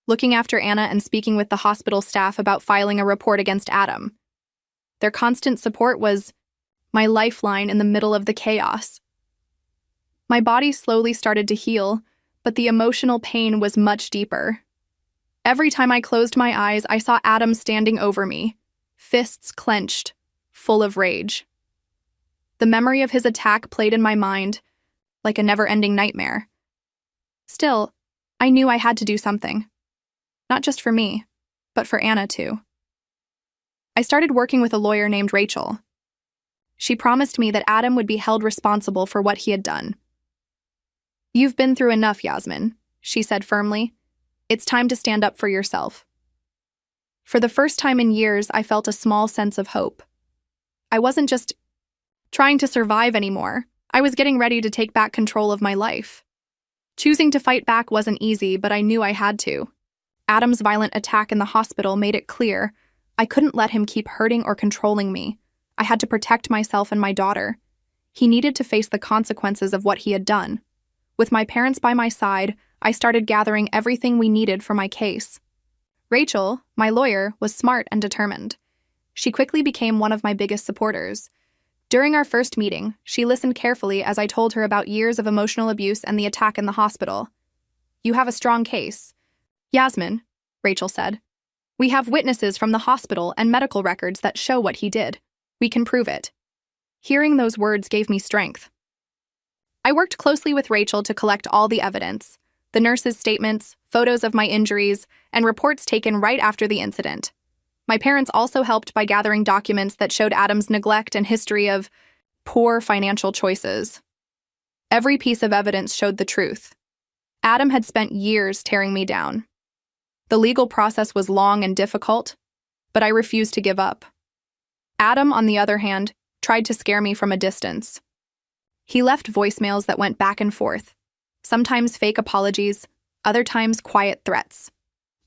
looking after Anna and speaking with the hospital staff about filing a report against Adam. Their constant support was my lifeline in the middle of the chaos. My body slowly started to heal, but the emotional pain was much deeper. Every time I closed my eyes, I saw Adam standing over me, fists clenched, full of rage. The memory of his attack played in my mind like a never-ending nightmare. Still, I knew I had to do something. Not just for me, but for Anna too. I started working with a lawyer named Rachel. She promised me that Adam would be held responsible for what he had done. "You've been through enough, Yasmin," she said firmly. "It's time to stand up for yourself." For the first time in years, I felt a small sense of hope. I wasn't just trying to survive anymore. I was getting ready to take back control of my life. Choosing to fight back wasn't easy, but I knew I had to. Adam's violent attack in the hospital made it clear I couldn't let him keep hurting or controlling me. I had to protect myself and my daughter. He needed to face the consequences of what he had done. With my parents by my side, I started gathering everything we needed for my case. Rachel, my lawyer, was smart and determined. She quickly became one of my biggest supporters. During our first meeting, she listened carefully as I told her about years of emotional abuse and the attack in the hospital. "You have a strong case." "Yasmin," Rachel said, "we have witnesses from the hospital and medical records that show what he did. We can prove it." Hearing those words gave me strength. I worked closely with Rachel to collect all the evidence, the nurses' statements, photos of my injuries, and reports taken right after the incident. My parents also helped by gathering documents that showed Adam's neglect and history of poor financial choices. Every piece of evidence showed the truth. Adam had spent years tearing me down. The legal process was long and difficult, but I refused to give up. Adam, on the other hand, tried to scare me from a distance. He left voicemails that went back and forth, sometimes fake apologies, other times quiet threats.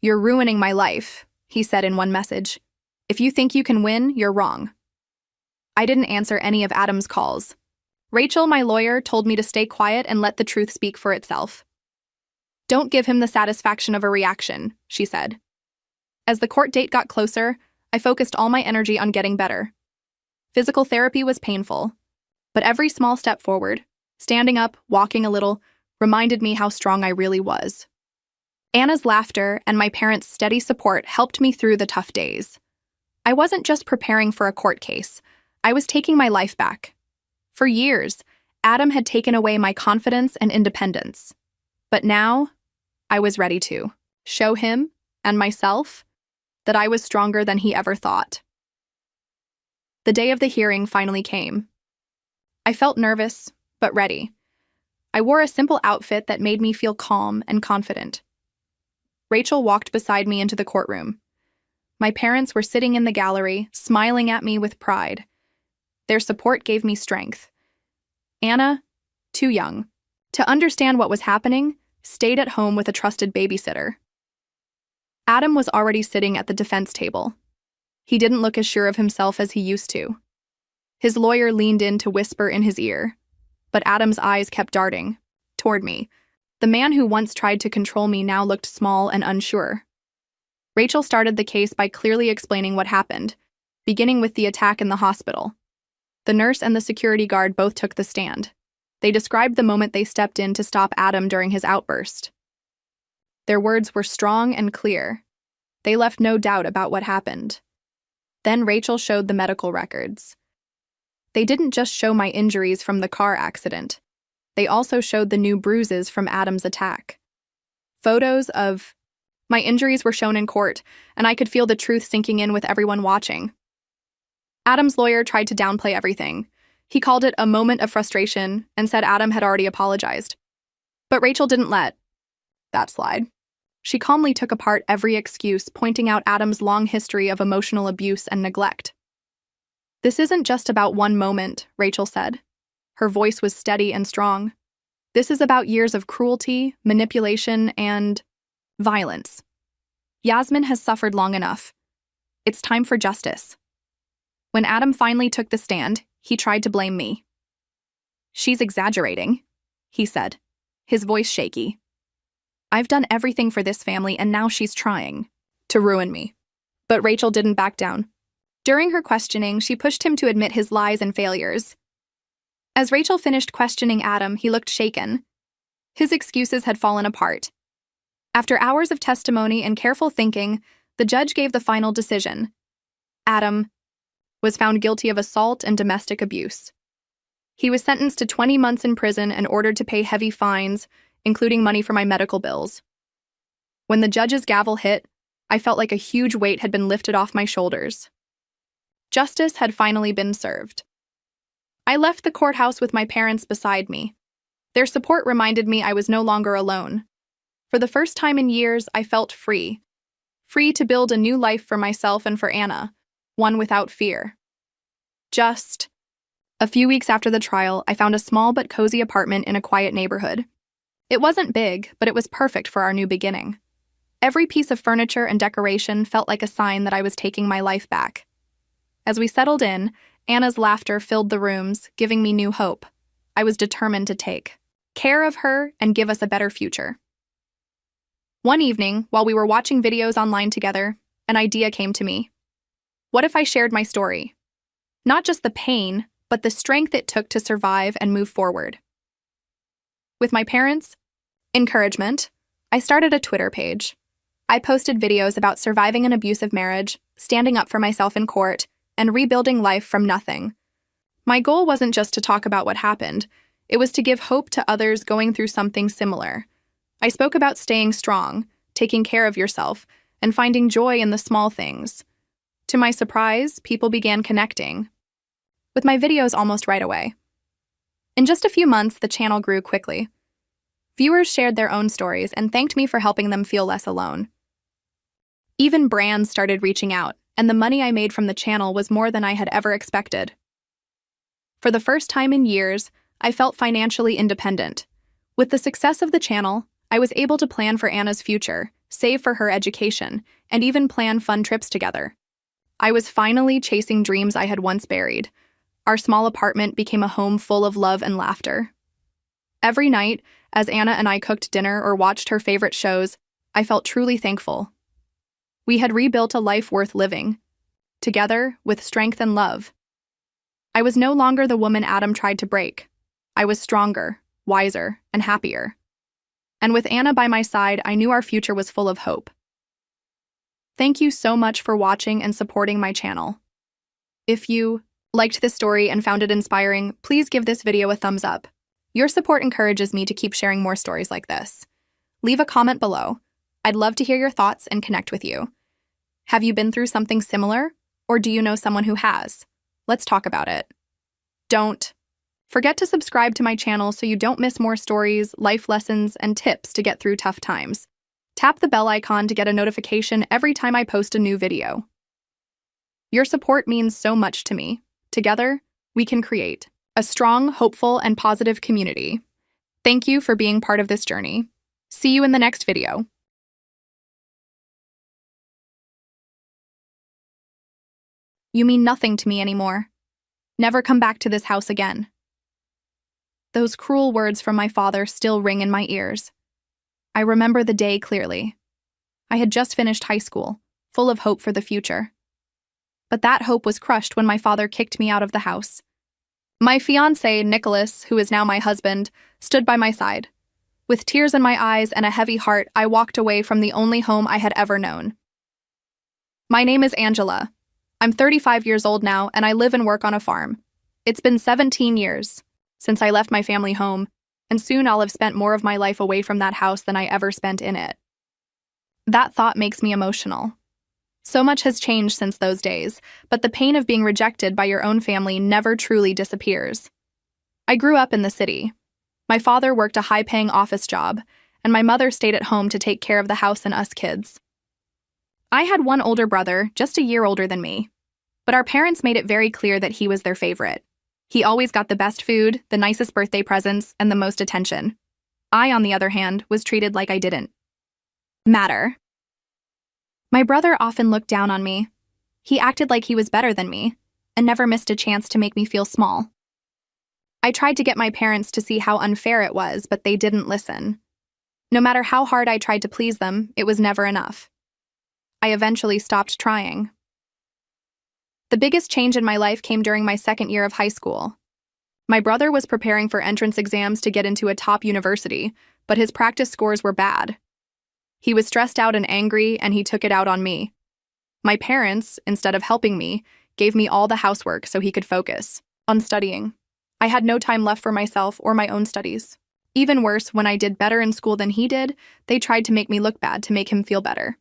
"You're ruining my life," he said in one message. "If you think you can win, you're wrong." I didn't answer any of Adam's calls. Rachel, my lawyer, told me to stay quiet and let the truth speak for itself. "Don't give him the satisfaction of a reaction," she said. As the court date got closer, I focused all my energy on getting better. Physical therapy was painful, but every small step forward, standing up, walking a little, reminded me how strong I really was. Anna's laughter and my parents' steady support helped me through the tough days. I wasn't just preparing for a court case. I was taking my life back. For years, Adam had taken away my confidence and independence. But now, I was ready to show him and myself that I was stronger than he ever thought. The day of the hearing finally came. I felt nervous, but ready. I wore a simple outfit that made me feel calm and confident. Rachel walked beside me into the courtroom. My parents were sitting in the gallery, smiling at me with pride. Their support gave me strength. Anna, too young to understand what was happening, stayed at home with a trusted babysitter. Adam was already sitting at the defense table. He didn't look as sure of himself as he used to. His lawyer leaned in to whisper in his ear, but Adam's eyes kept darting toward me. The man who once tried to control me now looked small and unsure. Rachel started the case by clearly explaining what happened, beginning with the attack in the hospital. The nurse and the security guard both took the stand. They described the moment they stepped in to stop Adam during his outburst. Their words were strong and clear. They left no doubt about what happened. Then Rachel showed the medical records. They didn't just show my injuries from the car accident. They also showed the new bruises from Adam's attack. Photos of my injuries were shown in court, and I could feel the truth sinking in with everyone watching. Adam's lawyer tried to downplay everything. He called it a moment of frustration and said Adam had already apologized. But Rachel didn't let that slide. She calmly took apart every excuse, pointing out Adam's long history of emotional abuse and neglect. "This isn't just about one moment," Rachel said. Her voice was steady and strong. "This is about years of cruelty, manipulation, and violence. Yasmin has suffered long enough. It's time for justice." When Adam finally took the stand, he tried to blame me. "She's exaggerating," he said, his voice shaky. "I've done everything for this family, and now she's trying to ruin me." But Rachel didn't back down. During her questioning, she pushed him to admit his lies and failures. As Rachel finished questioning Adam, he looked shaken. His excuses had fallen apart. After hours of testimony and careful thinking, the judge gave the final decision. Adam was found guilty of assault and domestic abuse. He was sentenced to 20 months in prison and ordered to pay heavy fines, including money for my medical bills. When the judge's gavel hit, I felt like a huge weight had been lifted off my shoulders. Justice had finally been served. I left the courthouse with my parents beside me. Their support reminded me I was no longer alone. For the first time in years, I felt free. Free to build a new life for myself and for Anna, one without fear. Just a few weeks after the trial, I found a small but cozy apartment in a quiet neighborhood. It wasn't big, but it was perfect for our new beginning. Every piece of furniture and decoration felt like a sign that I was taking my life back. As we settled in, Anna's laughter filled the rooms, giving me new hope. I was determined to take care of her and give us a better future. One evening, while we were watching videos online together, an idea came to me. What if I shared my story? Not just the pain, but the strength it took to survive and move forward. With my parents' encouragement, I started a Twitter page. I posted videos about surviving an abusive marriage, standing up for myself in court, and rebuilding life from nothing. My goal wasn't just to talk about what happened, it was to give hope to others going through something similar. I spoke about staying strong, taking care of yourself, and finding joy in the small things. To my surprise, people began connecting with my videos almost right away. In just a few months, the channel grew quickly. Viewers shared their own stories and thanked me for helping them feel less alone. Even brands started reaching out, and the money I made from the channel was more than I had ever expected. For the first time in years, I felt financially independent. With the success of the channel, I was able to plan for Anna's future, save for her education, and even plan fun trips together. I was finally chasing dreams I had once buried. Our small apartment became a home full of love and laughter. Every night, as Anna and I cooked dinner or watched her favorite shows, I felt truly thankful. We had rebuilt a life worth living, together with strength and love. I was no longer the woman Adam tried to break. I was stronger, wiser, and happier. And with Anna by my side, I knew our future was full of hope. Thank you so much for watching and supporting my channel. If you liked this story and found it inspiring, please give this video a thumbs up. Your support encourages me to keep sharing more stories like this. Leave a comment below. I'd love to hear your thoughts and connect with you. Have you been through something similar, or do you know someone who has? Let's talk about it. Don't forget to subscribe to my channel so you don't miss more stories, life lessons, and tips to get through tough times. Tap the bell icon to get a notification every time I post a new video. Your support means so much to me. Together, we can create a strong, hopeful, and positive community. Thank you for being part of this journey. See you in the next video. You mean nothing to me anymore. Never come back to this house again. Those cruel words from my father still ring in my ears. I remember the day clearly. I had just finished high school, full of hope for the future. But that hope was crushed when my father kicked me out of the house. My fiancé, Nicholas, who is now my husband, stood by my side. With tears in my eyes and a heavy heart, I walked away from the only home I had ever known. My name is Angela. I'm 35 years old now, and I live and work on a farm. It's been 17 years since I left my family home, and soon I'll have spent more of my life away from that house than I ever spent in it. That thought makes me emotional. So much has changed since those days, but the pain of being rejected by your own family never truly disappears. I grew up in the city. My father worked a high-paying office job, and my mother stayed at home to take care of the house and us kids. I had one older brother, just a year older than me, but our parents made it very clear that he was their favorite. He always got the best food, the nicest birthday presents, and the most attention. I, on the other hand, was treated like I didn't matter. My brother often looked down on me. He acted like he was better than me, and never missed a chance to make me feel small. I tried to get my parents to see how unfair it was, but they didn't listen. No matter how hard I tried to please them, it was never enough. I eventually stopped trying. The biggest change in my life came during my second year of high school. My brother was preparing for entrance exams to get into a top university, but his practice scores were bad. He was stressed out and angry, and he took it out on me. My parents, instead of helping me, gave me all the housework so he could focus on studying. I had no time left for myself or my own studies. Even worse, when I did better in school than he did, they tried to make me look bad to make him feel better.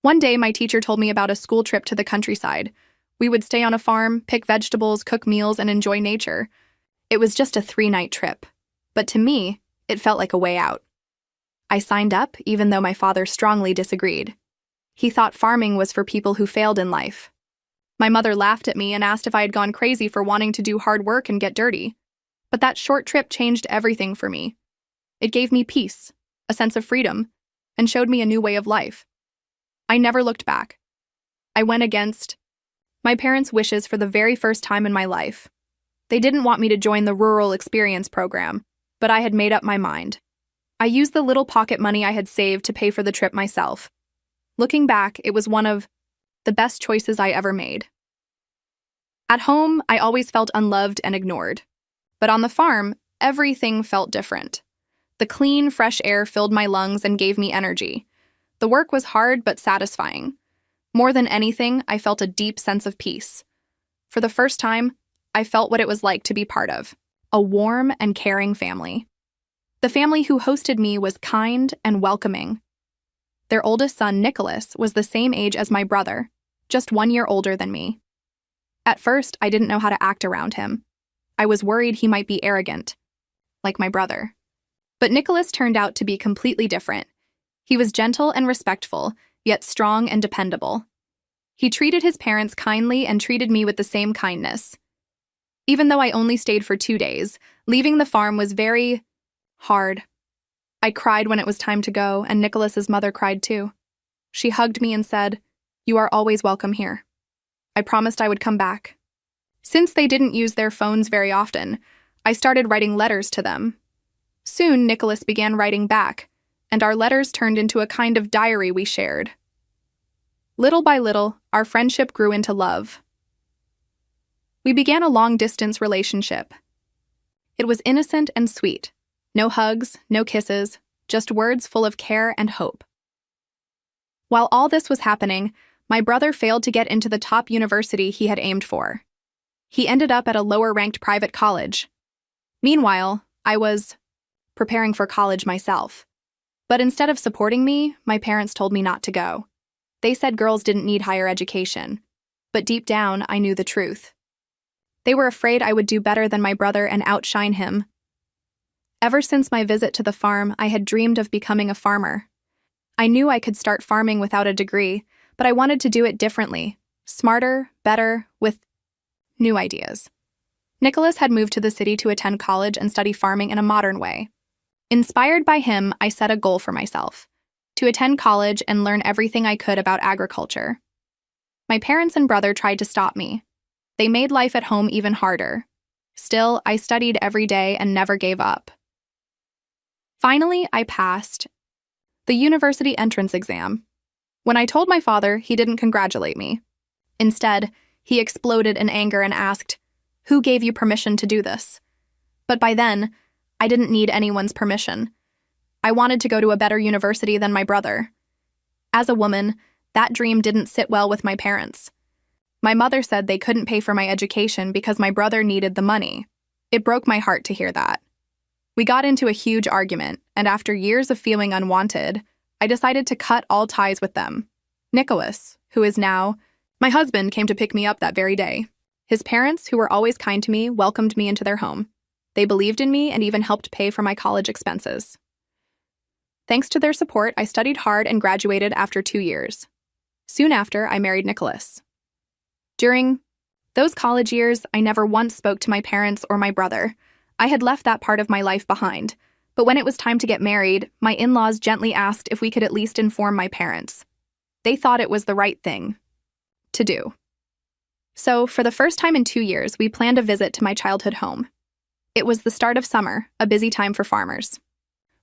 One day, my teacher told me about a school trip to the countryside. We would stay on a farm, pick vegetables, cook meals, and enjoy nature. It was just a 3-night trip, but to me, it felt like a way out. I signed up, even though my father strongly disagreed. He thought farming was for people who failed in life. My mother laughed at me and asked if I had gone crazy for wanting to do hard work and get dirty. But that short trip changed everything for me. It gave me peace, a sense of freedom, and showed me a new way of life. I never looked back. I went against my parents' wishes for the very first time in my life. They didn't want me to join the rural experience program, but I had made up my mind. I used the little pocket money I had saved to pay for the trip myself. Looking back, it was one of the best choices I ever made. At home, I always felt unloved and ignored. But on the farm, everything felt different. The clean, fresh air filled my lungs and gave me energy. The work was hard but satisfying. More than anything, I felt a deep sense of peace. For the first time, I felt what it was like to be part of a warm and caring family. The family who hosted me was kind and welcoming. Their oldest son, Nicholas, was the same age as my brother, just 1 year older than me. At first, I didn't know how to act around him. I was worried he might be arrogant, like my brother. But Nicholas turned out to be completely different. He was gentle and respectful, yet strong and dependable. He treated his parents kindly and treated me with the same kindness. Even though I only stayed for 2 days, leaving the farm was very hard. I cried when it was time to go, and Nicholas's mother cried too. She hugged me and said, "You are always welcome here." I promised I would come back. Since they didn't use their phones very often, I started writing letters to them. Soon, Nicholas began writing back, and our letters turned into a kind of diary we shared. Little by little, our friendship grew into love. We began a long-distance relationship. It was innocent and sweet. No hugs, no kisses, just words full of care and hope. While all this was happening, my brother failed to get into the top university he had aimed for. He ended up at a lower-ranked private college. Meanwhile, I was preparing for college myself. But instead of supporting me, my parents told me not to go. They said girls didn't need higher education. But deep down, I knew the truth. They were afraid I would do better than my brother and outshine him. Ever since my visit to the farm, I had dreamed of becoming a farmer. I knew I could start farming without a degree, but I wanted to do it differently, smarter, better, with new ideas. Nicholas had moved to the city to attend college and study farming in a modern way. Inspired by him, I set a goal for myself: to attend college and learn everything I could about agriculture. My parents and brother tried to stop me. They made life at home even harder. Still, I studied every day and never gave up. Finally, I passed the university entrance exam. When I told my father, he didn't congratulate me. Instead, he exploded in anger and asked, "Who gave you permission to do this?" But by then, I didn't need anyone's permission. I wanted to go to a better university than my brother. As a woman, that dream didn't sit well with my parents. My mother said they couldn't pay for my education because my brother needed the money. It broke my heart to hear that. We got into a huge argument, and after years of feeling unwanted, I decided to cut all ties with them. Nicholas, who is now my husband, came to pick me up that very day. His parents, who were always kind to me, welcomed me into their home. They believed in me and even helped pay for my college expenses. Thanks to their support, I studied hard and graduated after 2 years. Soon after, I married Nicholas. During those college years, I never once spoke to my parents or my brother. I had left that part of my life behind. But when it was time to get married, my in-laws gently asked if we could at least inform my parents. They thought it was the right thing to do. So, for the first time in 2 years, we planned a visit to my childhood home. It was the start of summer, a busy time for farmers.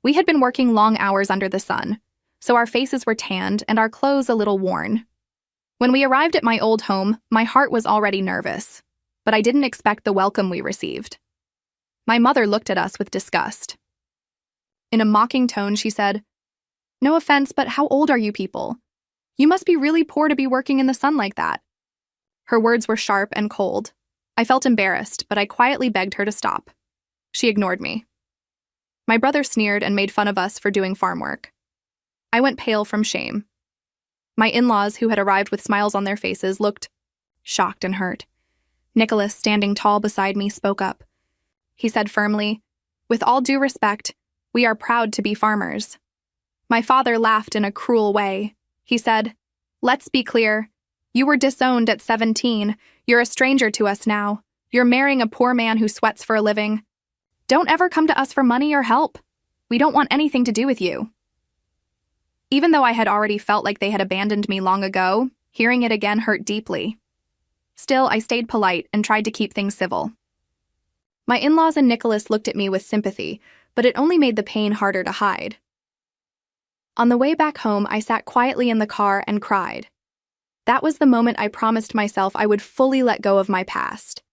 We had been working long hours under the sun, so our faces were tanned and our clothes a little worn. When we arrived at my old home, my heart was already nervous, but I didn't expect the welcome we received. My mother looked at us with disgust. In a mocking tone, she said, "No offense, but how old are you people? You must be really poor to be working in the sun like that." Her words were sharp and cold. I felt embarrassed, but I quietly begged her to stop. She ignored me. My brother sneered and made fun of us for doing farm work. I went pale from shame. My in-laws, who had arrived with smiles on their faces, looked shocked and hurt. Nicholas, standing tall beside me, spoke up. He said firmly, "With all due respect, we are proud to be farmers." My father laughed in a cruel way. He said, "Let's be clear. You were disowned at 17. You're a stranger to us now. You're marrying a poor man who sweats for a living. Don't ever come to us for money or help. We don't want anything to do with you." Even though I had already felt like they had abandoned me long ago, hearing it again hurt deeply. Still, I stayed polite and tried to keep things civil. My in-laws and Nicholas looked at me with sympathy, but it only made the pain harder to hide. On the way back home, I sat quietly in the car and cried. That was the moment I promised myself I would fully let go of my past.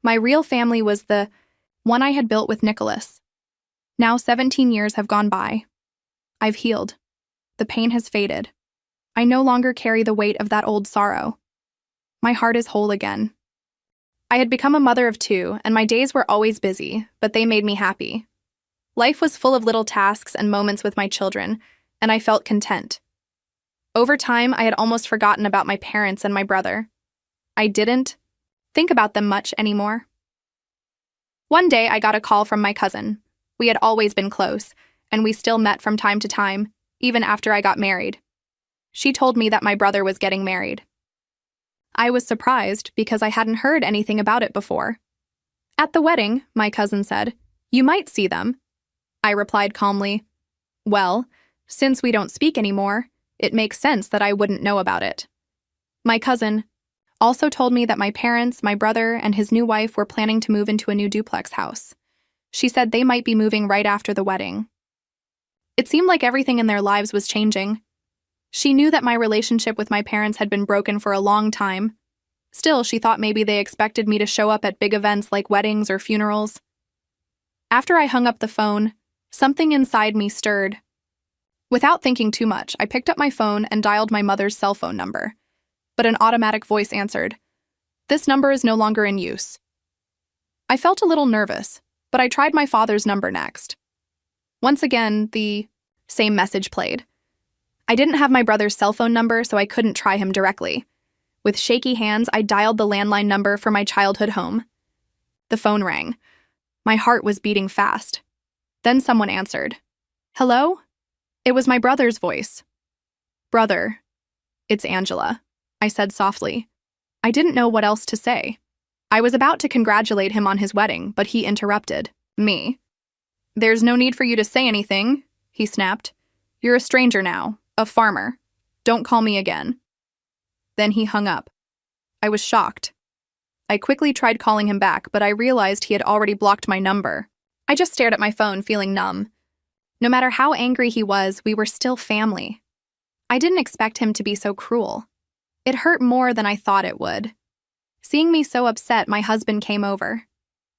My real family was the one I had built with Nicholas. Now 17 years have gone by. I've healed. The pain has faded. I no longer carry the weight of that old sorrow. My heart is whole again. I had become a mother of 2, and my days were always busy, but they made me happy. Life was full of little tasks and moments with my children, and I felt content. Over time, I had almost forgotten about my parents and my brother. I didn't think about them much anymore. One day, I got a call from my cousin. We had always been close, and we still met from time to time, even after I got married. She told me that my brother was getting married. I was surprised because I hadn't heard anything about it before. At the wedding, my cousin said, "You might see them." I replied calmly, "Well, since we don't speak anymore, it makes sense that I wouldn't know about it." My cousin also told me that my parents, my brother, and his new wife were planning to move into a new duplex house. She said they might be moving right after the wedding. It seemed like everything in their lives was changing. She knew that my relationship with my parents had been broken for a long time. Still, she thought maybe they expected me to show up at big events like weddings or funerals. After I hung up the phone, something inside me stirred. Without thinking too much, I picked up my phone and dialed my mother's cell phone number. But an automatic voice answered. "This number is no longer in use." I felt a little nervous, but I tried my father's number next. Once again, the same message played. I didn't have my brother's cell phone number, so I couldn't try him directly. With shaky hands, I dialed the landline number for my childhood home. The phone rang. My heart was beating fast. Then someone answered. "Hello?" It was my brother's voice. "Brother, it's Angela," I said softly. I didn't know what else to say. I was about to congratulate him on his wedding, but he interrupted me. "There's no need for you to say anything," he snapped. "You're a stranger now, a farmer. Don't call me again." Then he hung up. I was shocked. I quickly tried calling him back, but I realized he had already blocked my number. I just stared at my phone, feeling numb. No matter how angry he was, we were still family. I didn't expect him to be so cruel. It hurt more than I thought it would. Seeing me so upset, my husband came over.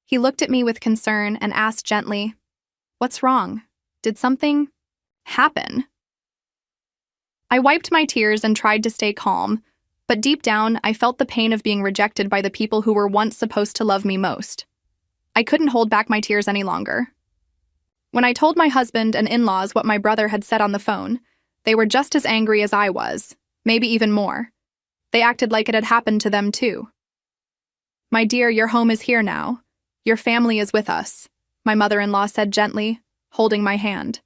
He looked at me with concern and asked gently, "What's wrong? Did something happen?" I wiped my tears and tried to stay calm, but deep down, I felt the pain of being rejected by the people who were once supposed to love me most. I couldn't hold back my tears any longer. When I told my husband and in-laws what my brother had said on the phone, they were just as angry as I was, maybe even more. They acted like it had happened to them too. "My dear, your home is here now. Your family is with us," my mother-in-law said gently, holding my hand.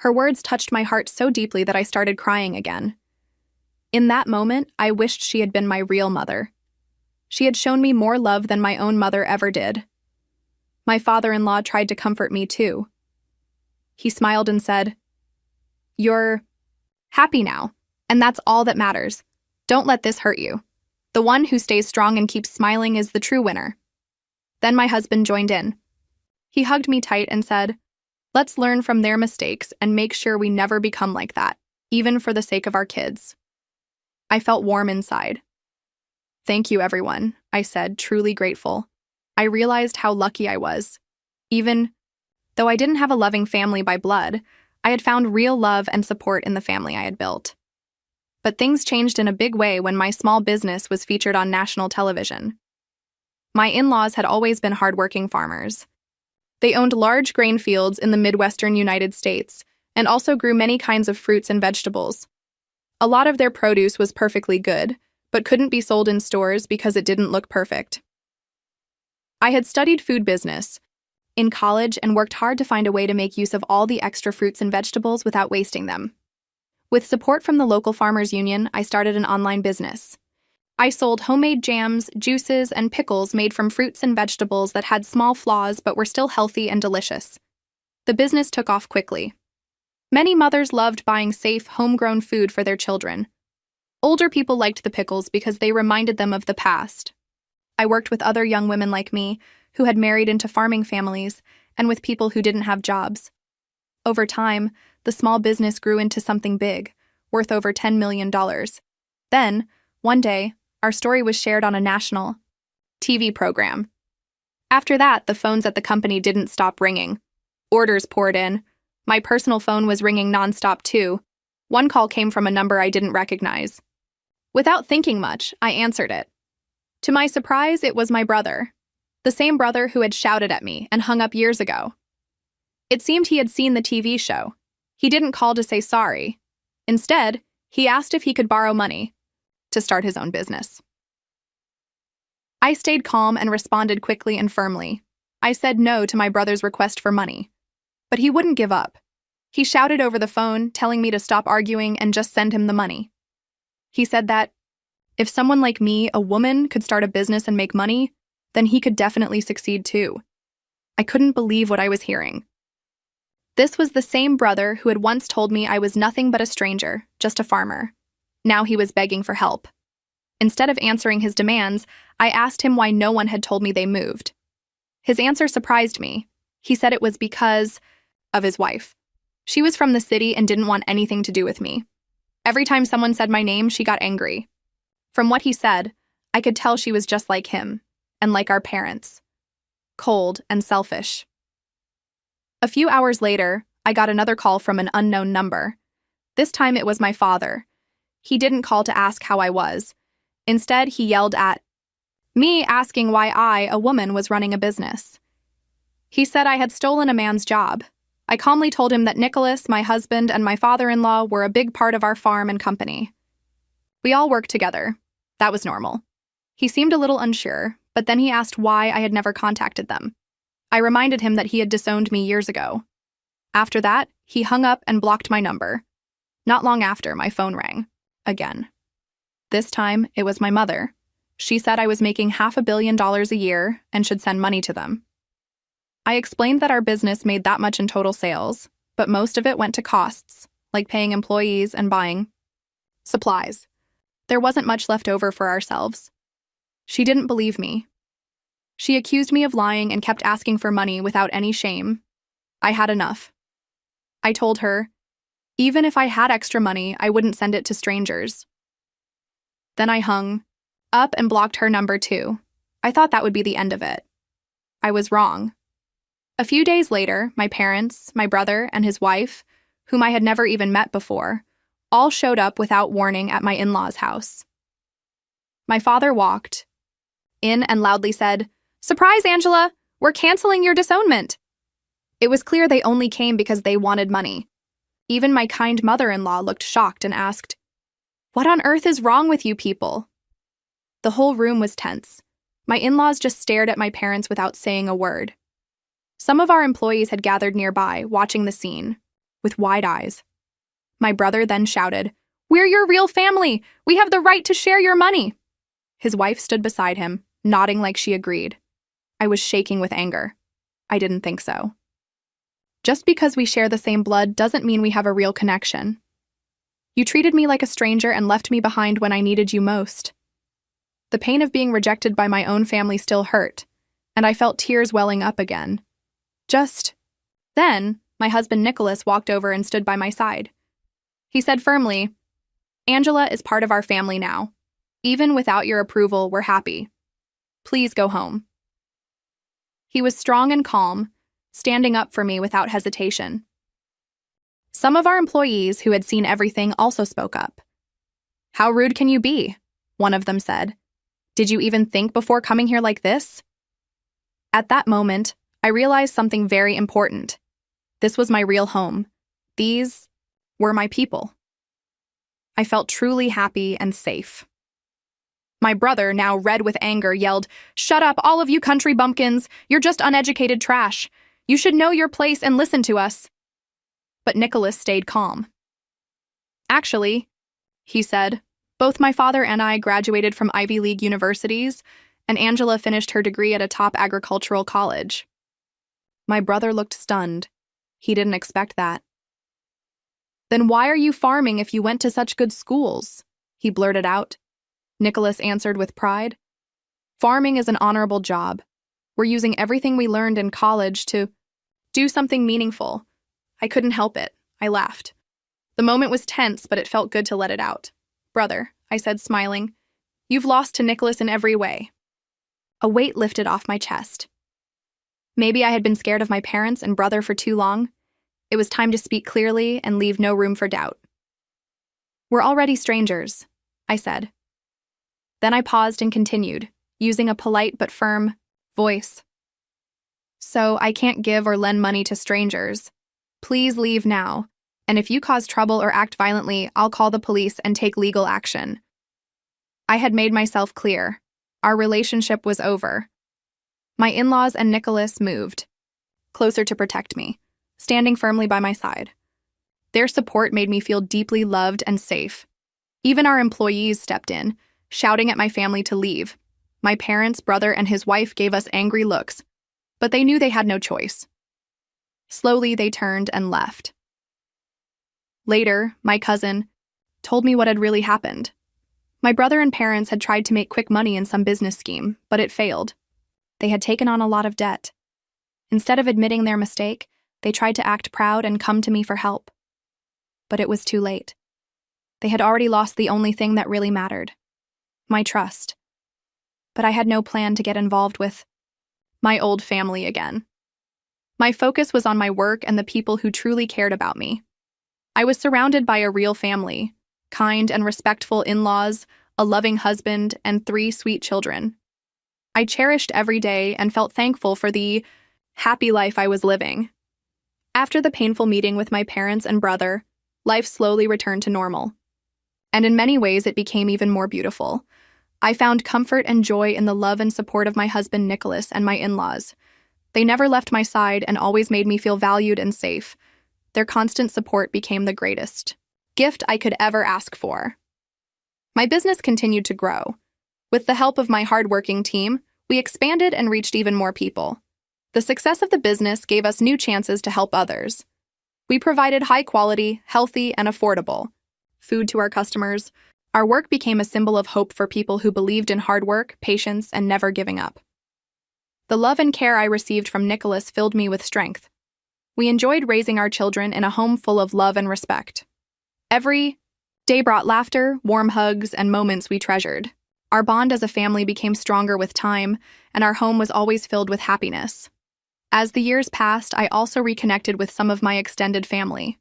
Her words touched my heart so deeply that I started crying again. In that moment, I wished she had been my real mother. She had shown me more love than my own mother ever did. My father-in-law tried to comfort me too. He smiled and said, "You're happy now, and that's all that matters. Don't let this hurt you. The one who stays strong and keeps smiling is the true winner." Then my husband joined in. He hugged me tight and said, "Let's learn from their mistakes and make sure we never become like that, even for the sake of our kids." I felt warm inside. Thank you, everyone, I said, truly grateful. I realized how lucky I was. Even though I didn't have a loving family by blood, I had found real love and support in the family I had built. But things changed in a big way when my small business was featured on national television. My in-laws had always been hardworking farmers. They owned large grain fields in the Midwestern United States and also grew many kinds of fruits and vegetables. A lot of their produce was perfectly good, but couldn't be sold in stores because it didn't look perfect. I had studied food business in college and worked hard to find a way to make use of all the extra fruits and vegetables without wasting them. With support from the local farmers union, I started an online business. I sold homemade jams, juices, and pickles made from fruits and vegetables that had small flaws but were still healthy and delicious. The business took off quickly. Many mothers loved buying safe, homegrown food for their children. Older people liked the pickles because they reminded them of the past. I worked with other young women like me who had married into farming families and with people who didn't have jobs. Over time, the small business grew into something big, worth over $10 million. Then, one day, our story was shared on a national TV program. After that, the phones at the company didn't stop ringing. Orders poured in. My personal phone was ringing nonstop too. One call came from a number I didn't recognize. Without thinking much, I answered it. To my surprise, it was my brother. The same brother who had shouted at me and hung up years ago. It seemed he had seen the TV show. He didn't call to say sorry. Instead, he asked if he could borrow money to start his own business. I stayed calm and responded quickly and firmly. I said no to my brother's request for money. But he wouldn't give up. He shouted over the phone, telling me to stop arguing and just send him the money. He said that if someone like me, a woman, could start a business and make money, then he could definitely succeed too. I couldn't believe what I was hearing. This was the same brother who had once told me I was nothing but a stranger, just a farmer. Now he was begging for help. Instead of answering his demands, I asked him why no one had told me they moved. His answer surprised me. He said it was because of his wife. She was from the city and didn't want anything to do with me. Every time someone said my name, she got angry. From what he said, I could tell she was just like him, and like our parents. Cold and selfish. A few hours later, I got another call from an unknown number. This time it was my father. He didn't call to ask how I was. Instead, he yelled at me, asking why I, a woman, was running a business. He said I had stolen a man's job. I calmly told him that Nicholas, my husband, and my father-in-law were a big part of our farm and company. We all worked together. That was normal. He seemed a little unsure, but then he asked why I had never contacted them. I reminded him that he had disowned me years ago. After that, he hung up and blocked my number. Not long after, my phone rang. Again. This time, it was my mother. She said I was making $500 million a year and should send money to them. I explained that our business made that much in total sales, but most of it went to costs, like paying employees and buying supplies. There wasn't much left over for ourselves. She didn't believe me. She accused me of lying and kept asking for money without any shame. I had enough. I told her, even if I had extra money, I wouldn't send it to strangers. Then I hung up and blocked her number too. I thought that would be the end of it. I was wrong. A few days later, my parents, my brother, and his wife, whom I had never even met before, all showed up without warning at my in-laws' house. My father walked in and loudly said, "Surprise, Angela! We're canceling your disownment." It was clear they only came because they wanted money. Even my kind mother-in-law looked shocked and asked, "What on earth is wrong with you people?" The whole room was tense. My in-laws just stared at my parents without saying a word. Some of our employees had gathered nearby, watching the scene, with wide eyes. My brother then shouted, "We're your real family! We have the right to share your money!" His wife stood beside him, nodding like she agreed. I was shaking with anger. I didn't think so. Just because we share the same blood doesn't mean we have a real connection. You treated me like a stranger and left me behind when I needed you most. The pain of being rejected by my own family still hurt, and I felt tears welling up again. Just then, my husband Nicholas walked over and stood by my side. He said firmly, Angela is part of our family now. Even without your approval, we're happy. Please go home. He was strong and calm, standing up for me without hesitation. Some of our employees who had seen everything also spoke up. "How rude can you be?" one of them said. "Did you even think before coming here like this?" At that moment, I realized something very important. This was my real home. These were my people. I felt truly happy and safe. My brother, now red with anger, yelled, "Shut up, all of you country bumpkins! You're just uneducated trash. You should know your place and listen to us." But Nicholas stayed calm. "Actually," he said, "both my father and I graduated from Ivy League universities, and Angela finished her degree at a top agricultural college." My brother looked stunned. He didn't expect that. "Then why are you farming if you went to such good schools?" he blurted out. Nicholas answered with pride. "Farming is an honorable job. We're using everything we learned in college to do something meaningful." I couldn't help it. I laughed. The moment was tense, but it felt good to let it out. "Brother," I said, smiling, "you've lost to Nicholas in every way." A weight lifted off my chest. Maybe I had been scared of my parents and brother for too long. It was time to speak clearly and leave no room for doubt. "We're already strangers," I said. Then I paused and continued, using a polite but firm voice. "So I can't give or lend money to strangers. Please leave now, and if you cause trouble or act violently, I'll call the police and take legal action." I had made myself clear. Our relationship was over. My in-laws and Nicholas moved closer to protect me, standing firmly by my side. Their support made me feel deeply loved and safe. Even our employees stepped in, shouting at my family to leave. My parents, brother, and his wife gave us angry looks, but they knew they had no choice. Slowly, they turned and left. Later, my cousin told me what had really happened. My brother and parents had tried to make quick money in some business scheme, but it failed. They had taken on a lot of debt. Instead of admitting their mistake, they tried to act proud and come to me for help. But it was too late. They had already lost the only thing that really mattered: my trust. But I had no plan to get involved with my old family again. My focus was on my work and the people who truly cared about me. I was surrounded by a real family, kind and respectful in-laws, a loving husband, and 3 sweet children. I cherished every day and felt thankful for the happy life I was living. After the painful meeting with my parents and brother, life slowly returned to normal. And in many ways, it became even more beautiful. I found comfort and joy in the love and support of my husband Nicholas and my in-laws. They never left my side and always made me feel valued and safe. Their constant support became the greatest gift I could ever ask for. My business continued to grow. With the help of my hardworking team, we expanded and reached even more people. The success of the business gave us new chances to help others. We provided high-quality, healthy, and affordable food to our customers. Our work became a symbol of hope for people who believed in hard work, patience, and never giving up. The love and care I received from Nicholas filled me with strength. We enjoyed raising our children in a home full of love and respect. Every day brought laughter, warm hugs, and moments we treasured. Our bond as a family became stronger with time, and our home was always filled with happiness. As the years passed, I also reconnected with some of my extended family.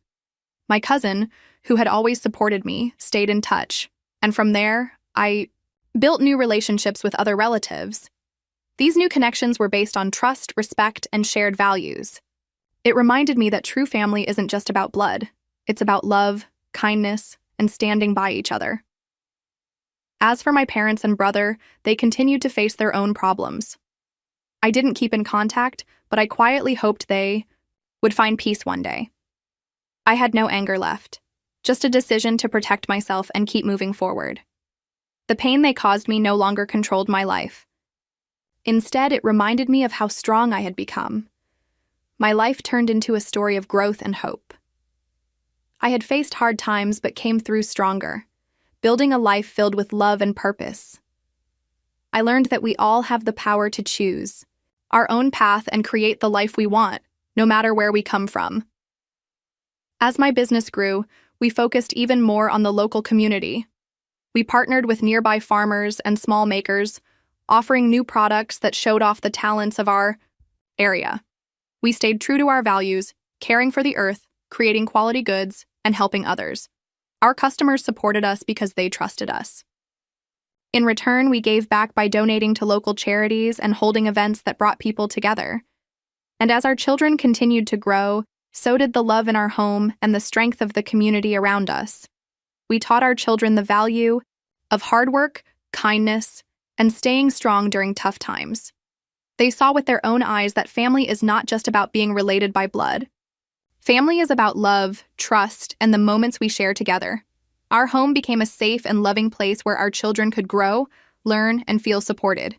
My cousin, who had always supported me, stayed in touch, and from there, I built new relationships with other relatives. These new connections were based on trust, respect, and shared values. It reminded me that true family isn't just about blood. It's about love, kindness, and standing by each other. As for my parents and brother, they continued to face their own problems. I didn't keep in contact, but I quietly hoped they would find peace one day. I had no anger left, just a decision to protect myself and keep moving forward. The pain they caused me no longer controlled my life. Instead, it reminded me of how strong I had become. My life turned into a story of growth and hope. I had faced hard times but came through stronger, building a life filled with love and purpose. I learned that we all have the power to choose our own path and create the life we want, no matter where we come from. As my business grew, we focused even more on the local community. We partnered with nearby farmers and small makers, offering new products that showed off the talents of our area. We stayed true to our values, caring for the earth, creating quality goods, and helping others. Our customers supported us because they trusted us. In return, we gave back by donating to local charities and holding events that brought people together. And as our children continued to grow, so did the love in our home and the strength of the community around us. We taught our children the value of hard work, kindness, and staying strong during tough times. They saw with their own eyes that family is not just about being related by blood. Family is about love, trust, and the moments we share together. Our home became a safe and loving place where our children could grow, learn, and feel supported.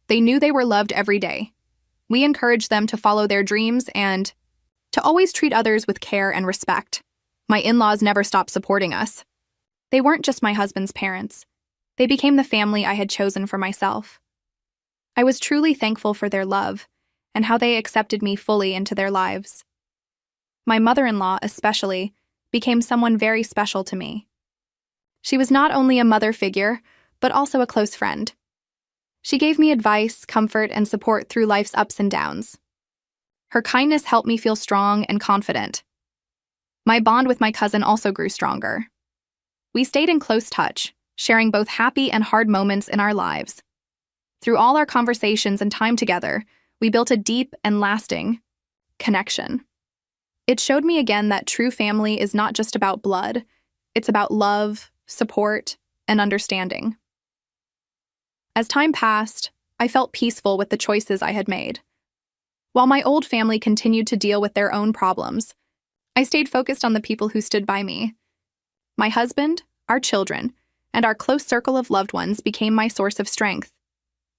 They knew they were loved every day. We encouraged them to follow their dreams and to always treat others with care and respect. My in-laws never stopped supporting us. They weren't just my husband's parents. They became the family I had chosen for myself. I was truly thankful for their love and how they accepted me fully into their lives. My mother-in-law, especially, became someone very special to me. She was not only a mother figure, but also a close friend. She gave me advice, comfort, and support through life's ups and downs. Her kindness helped me feel strong and confident. My bond with my cousin also grew stronger. We stayed in close touch, sharing both happy and hard moments in our lives. Through all our conversations and time together, we built a deep and lasting connection. It showed me again that true family is not just about blood, it's about love, support, and understanding. As time passed, I felt peaceful with the choices I had made. While my old family continued to deal with their own problems, I stayed focused on the people who stood by me. My husband, our children, and our close circle of loved ones became my source of strength.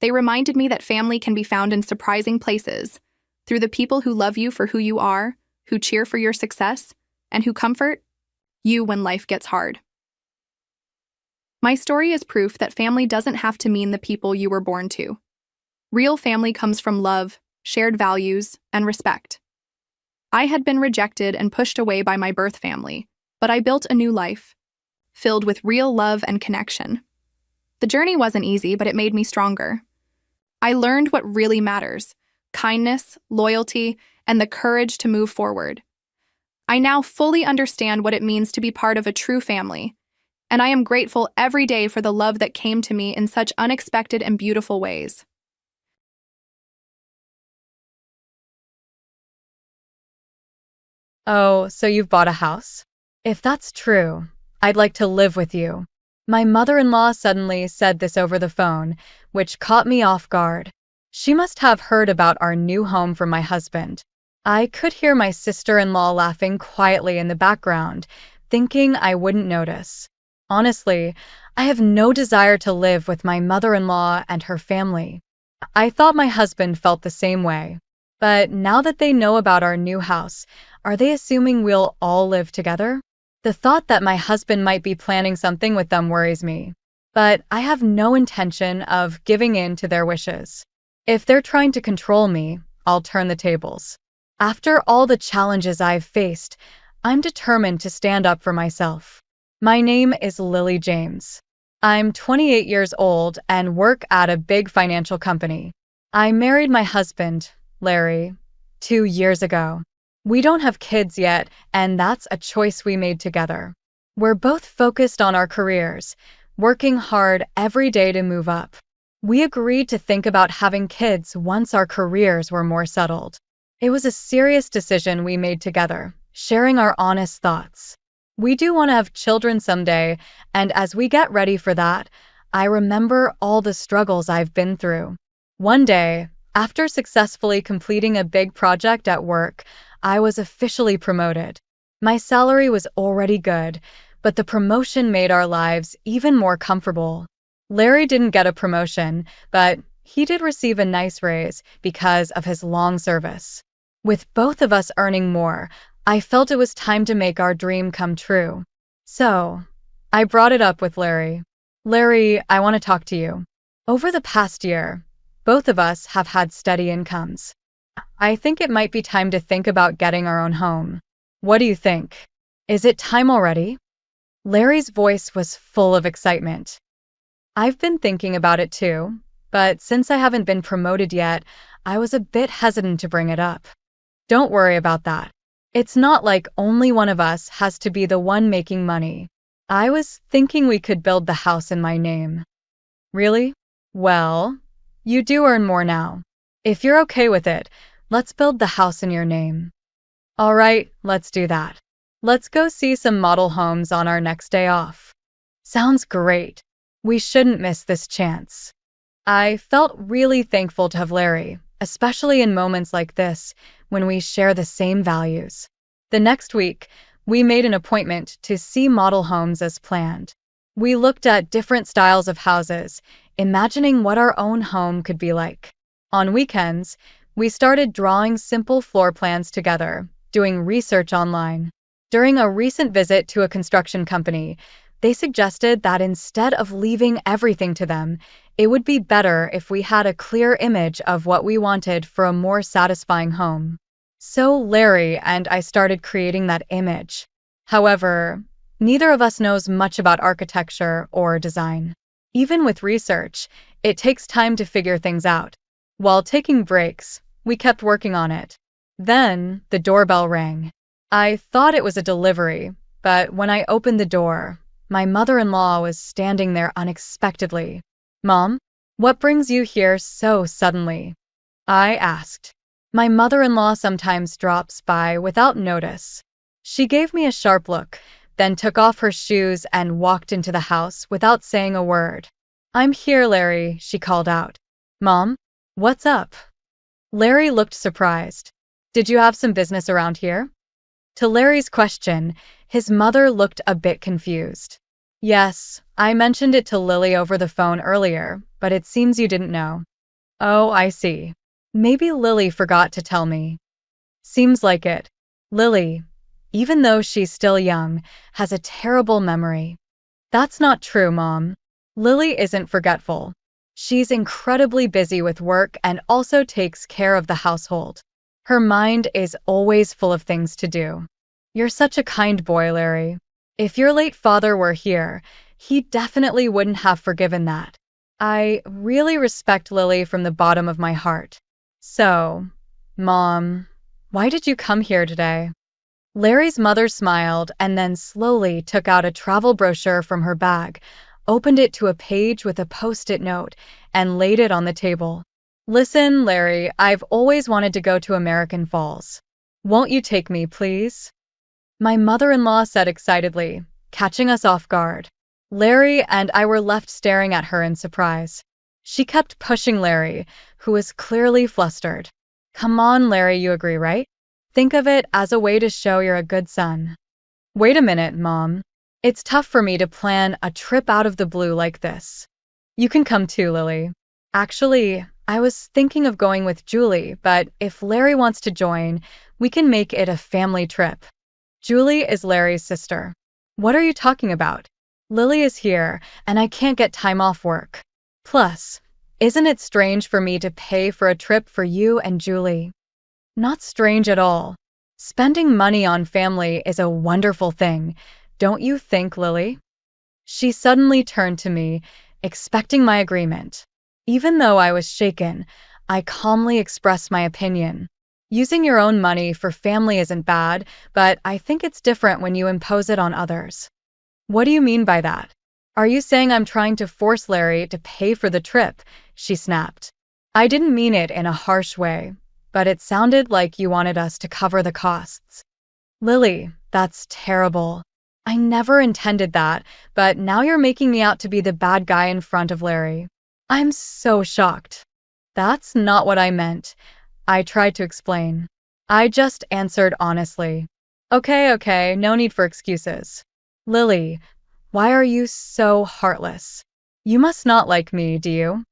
They reminded me that family can be found in surprising places, through the people who love you for who you are, who cheer for your success, and who comfort you when life gets hard. My story is proof that family doesn't have to mean the people you were born to. Real family comes from love, shared values, and respect. I had been rejected and pushed away by my birth family, but I built a new life, filled with real love and connection. The journey wasn't easy, but it made me stronger. I learned what really matters: kindness, loyalty, and the courage to move forward. I now fully understand what it means to be part of a true family, and I am grateful every day for the love that came to me in such unexpected and beautiful ways. Oh, so you've bought a house? If that's true, I'd like to live with you. My mother-in-law suddenly said this over the phone, which caught me off guard. She must have heard about our new home from my husband. I could hear my sister-in-law laughing quietly in the background, thinking I wouldn't notice. Honestly, I have no desire to live with my mother-in-law and her family. I thought my husband felt the same way. But now that they know about our new house, are they assuming we'll all live together? The thought that my husband might be planning something with them worries me. But I have no intention of giving in to their wishes. If they're trying to control me, I'll turn the tables. After all the challenges I've faced, I'm determined to stand up for myself. My name is Lily James. I'm 28 years old and work at a big financial company. I married my husband, Larry, 2 years ago. We don't have kids yet, and that's a choice we made together. We're both focused on our careers, working hard every day to move up. We agreed to think about having kids once our careers were more settled. It was a serious decision we made together, sharing our honest thoughts. We do want to have children someday, and as we get ready for that, I remember all the struggles I've been through. One day, after successfully completing a big project at work, I was officially promoted. My salary was already good, but the promotion made our lives even more comfortable. Larry didn't get a promotion, but he did receive a nice raise because of his long service. With both of us earning more, I felt it was time to make our dream come true. So, I brought it up with Larry. Larry, I want to talk to you. Over the past year, both of us have had steady incomes. I think it might be time to think about getting our own home. What do you think? Is it time already? Larry's voice was full of excitement. I've been thinking about it too, but since I haven't been promoted yet, I was a bit hesitant to bring it up. Don't worry about that. It's not like only one of us has to be the one making money. I was thinking we could build the house in my name. Really? Well, you do earn more now. If you're okay with it, let's build the house in your name. All right, let's do that. Let's go see some model homes on our next day off. Sounds great. We shouldn't miss this chance. I felt really thankful to have Larry, especially in moments like this when we share the same values. The next week, we made an appointment to see model homes as planned. We looked at different styles of houses, imagining what our own home could be like. On weekends, we started drawing simple floor plans together, doing research online. During a recent visit to a construction company, they suggested that instead of leaving everything to them, it would be better if we had a clear image of what we wanted for a more satisfying home. So Larry and I started creating that image. However, neither of us knows much about architecture or design. Even with research, it takes time to figure things out. While taking breaks, we kept working on it. Then the doorbell rang. I thought it was a delivery, but when I opened the door, my mother-in-law was standing there unexpectedly. Mom, what brings you here so suddenly? I asked. My mother-in-law sometimes drops by without notice. She gave me a sharp look, then took off her shoes and walked into the house without saying a word. I'm here, Larry, she called out. Mom, what's up? Larry looked surprised. Did you have some business around here? To Larry's question, his mother looked a bit confused. Yes, I mentioned it to Lily over the phone earlier, but it seems you didn't know. Oh, I see. Maybe Lily forgot to tell me. Seems like it. Lily, even though she's still young, has a terrible memory. That's not true, Mom. Lily isn't forgetful. She's incredibly busy with work and also takes care of the household. Her mind is always full of things to do. You're such a kind boy, Larry. If your late father were here, he definitely wouldn't have forgiven that. I really respect Lily from the bottom of my heart. So, Mom, why did you come here today? Larry's mother smiled and then slowly took out a travel brochure from her bag, opened it to a page with a post-it note, and laid it on the table. Listen, Larry, I've always wanted to go to American Falls. Won't you take me, please? My mother-in-law said excitedly, catching us off guard. Larry and I were left staring at her in surprise. She kept pushing Larry, who was clearly flustered. Come on, Larry, you agree, right? Think of it as a way to show you're a good son. Wait a minute, Mom. It's tough for me to plan a trip out of the blue like this. You can come too, Lily. Actually, I was thinking of going with Julie, but if Larry wants to join, we can make it a family trip. Julie is Larry's sister. What are you talking about? Lily is here, and I can't get time off work. Plus, isn't it strange for me to pay for a trip for you and Julie? Not strange at all. Spending money on family is a wonderful thing, don't you think, Lily? She suddenly turned to me, expecting my agreement. Even though I was shaken, I calmly expressed my opinion. Using your own money for family isn't bad, but I think it's different when you impose it on others. What do you mean by that? Are you saying I'm trying to force Larry to pay for the trip? She snapped. I didn't mean it in a harsh way, but it sounded like you wanted us to cover the costs. Lily, that's terrible. I never intended that, but now you're making me out to be the bad guy in front of Larry. I'm so shocked. That's not what I meant. I tried to explain. I just answered honestly. Okay, no need for excuses. Lily, why are you so heartless? You must not like me, do you?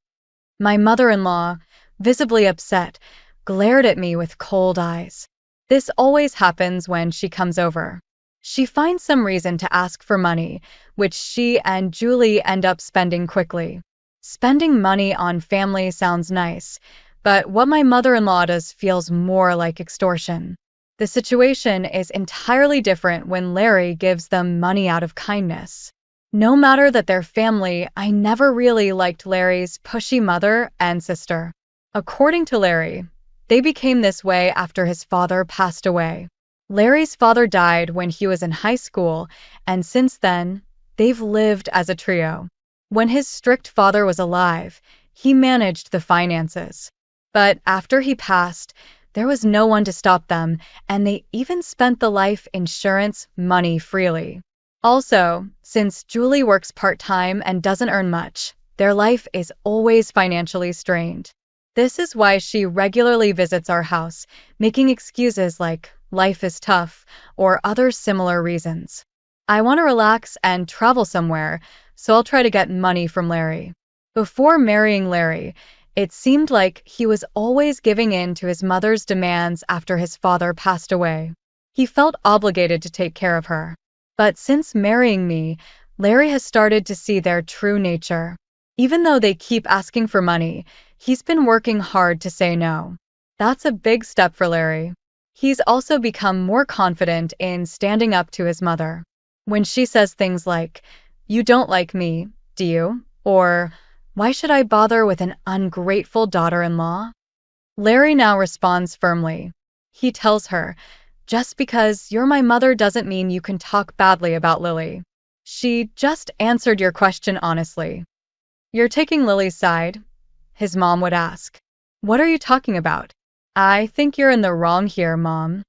My mother-in-law, visibly upset, glared at me with cold eyes. This always happens when she comes over. She finds some reason to ask for money, which she and Julie end up spending quickly. Spending money on family sounds nice, but what my mother-in-law does feels more like extortion. The situation is entirely different when Larry gives them money out of kindness. No matter that their family, I never really liked Larry's pushy mother and sister. According to Larry, they became this way after his father passed away. Larry's father died when he was in high school, and since then, they've lived as a trio. When his strict father was alive, he managed the finances. But after he passed, there was no one to stop them, and they even spent the life insurance money freely. Also, since Julie works part-time and doesn't earn much, their life is always financially strained. This is why she regularly visits our house, making excuses like life is tough or other similar reasons. I want to relax and travel somewhere, so I'll try to get money from Larry. Before marrying Larry, it seemed like he was always giving in to his mother's demands after his father passed away. He felt obligated to take care of her. But since marrying me, Larry has started to see their true nature. Even though they keep asking for money, he's been working hard to say no. That's a big step for Larry. He's also become more confident in standing up to his mother. When she says things like, "You don't like me, do you?" Or, "Why should I bother with an ungrateful daughter-in-law?" Larry now responds firmly. He tells her, "Just because you're my mother doesn't mean you can talk badly about Lily. She just answered your question honestly." "You're taking Lily's side?" his mom would ask. "What are you talking about?" "I think you're in the wrong here, Mom."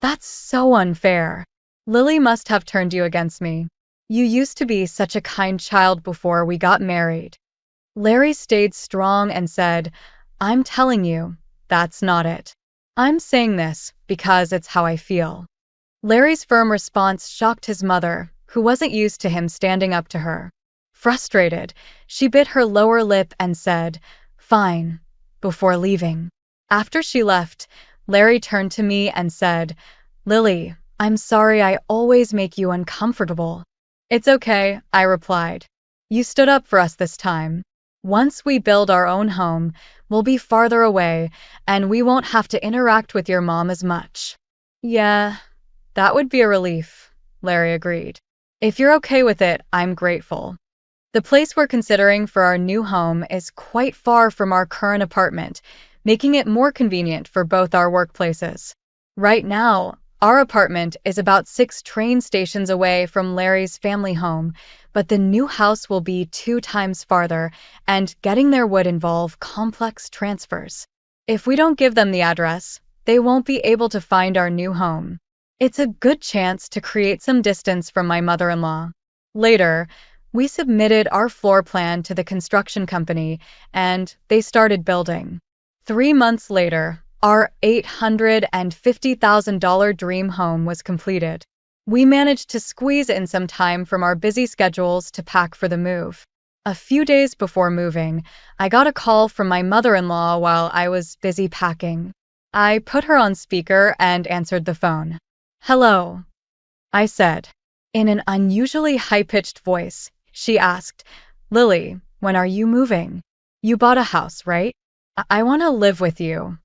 "That's so unfair. Lily must have turned you against me. You used to be such a kind child before we got married." Larry stayed strong and said, "I'm telling you, that's not it. I'm saying this because it's how I feel." Larry's firm response shocked his mother, who wasn't used to him standing up to her. Frustrated, she bit her lower lip and said, "Fine," before leaving. After she left, Larry turned to me and said, "Lily, I'm sorry I always make you uncomfortable." "It's okay," I replied. "You stood up for us this time. Once we build our own home, we'll be farther away, and we won't have to interact with your mom as much." "Yeah, that would be a relief," Larry agreed. "If you're okay with it, I'm grateful." The place we're considering for our new home is quite far from our current apartment, making it more convenient for both our workplaces. Right now, our apartment is about 6 train stations away from Larry's family home, but the new house will be 2 times farther, and getting there would involve complex transfers. If we don't give them the address, they won't be able to find our new home. It's a good chance to create some distance from my mother-in-law. Later, we submitted our floor plan to the construction company, and they started building. 3 months later, our $850,000 dream home was completed. We managed to squeeze in some time from our busy schedules to pack for the move. A few days before moving, I got a call from my mother-in-law while I was busy packing. I put her on speaker and answered the phone. "Hello," I said. In an unusually high-pitched voice, she asked, "Lily, when are you moving? You bought a house, right? I want to live with you."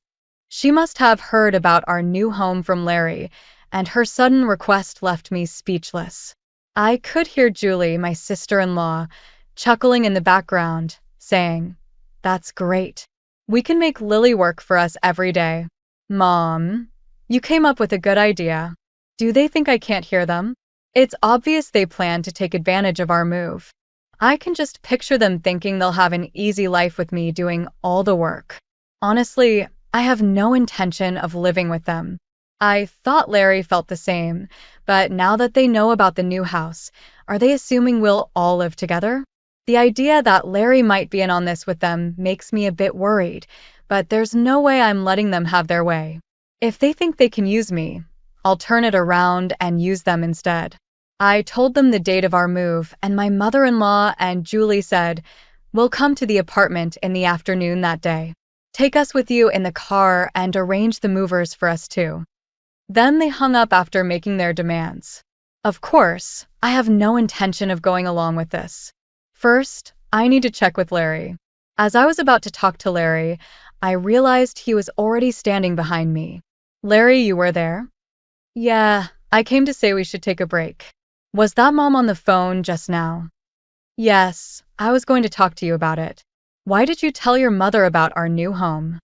She must have heard about our new home from Larry, and her sudden request left me speechless. I could hear Julie, my sister-in-law, chuckling in the background, saying, "That's great. We can make Lily work for us every day." "Mom, you came up with a good idea. Do they think I can't hear them?" It's obvious they plan to take advantage of our move. I can just picture them thinking they'll have an easy life with me doing all the work. Honestly, I have no intention of living with them. I thought Larry felt the same, but now that they know about the new house, are they assuming we'll all live together? The idea that Larry might be in on this with them makes me a bit worried, but there's no way I'm letting them have their way. If they think they can use me, I'll turn it around and use them instead. I told them the date of our move, and my mother-in-law and Julie said, "We'll come to the apartment in the afternoon that day. Take us with you in the car and arrange the movers for us too." Then they hung up after making their demands. Of course, I have no intention of going along with this. First, I need to check with Larry. As I was about to talk to Larry, I realized he was already standing behind me. "Larry, you were there?" Yeah, I came to say we should take a break. Was that mom on the phone just now? Yes, I was going to talk to you about it. Why did you tell your mother about our new home?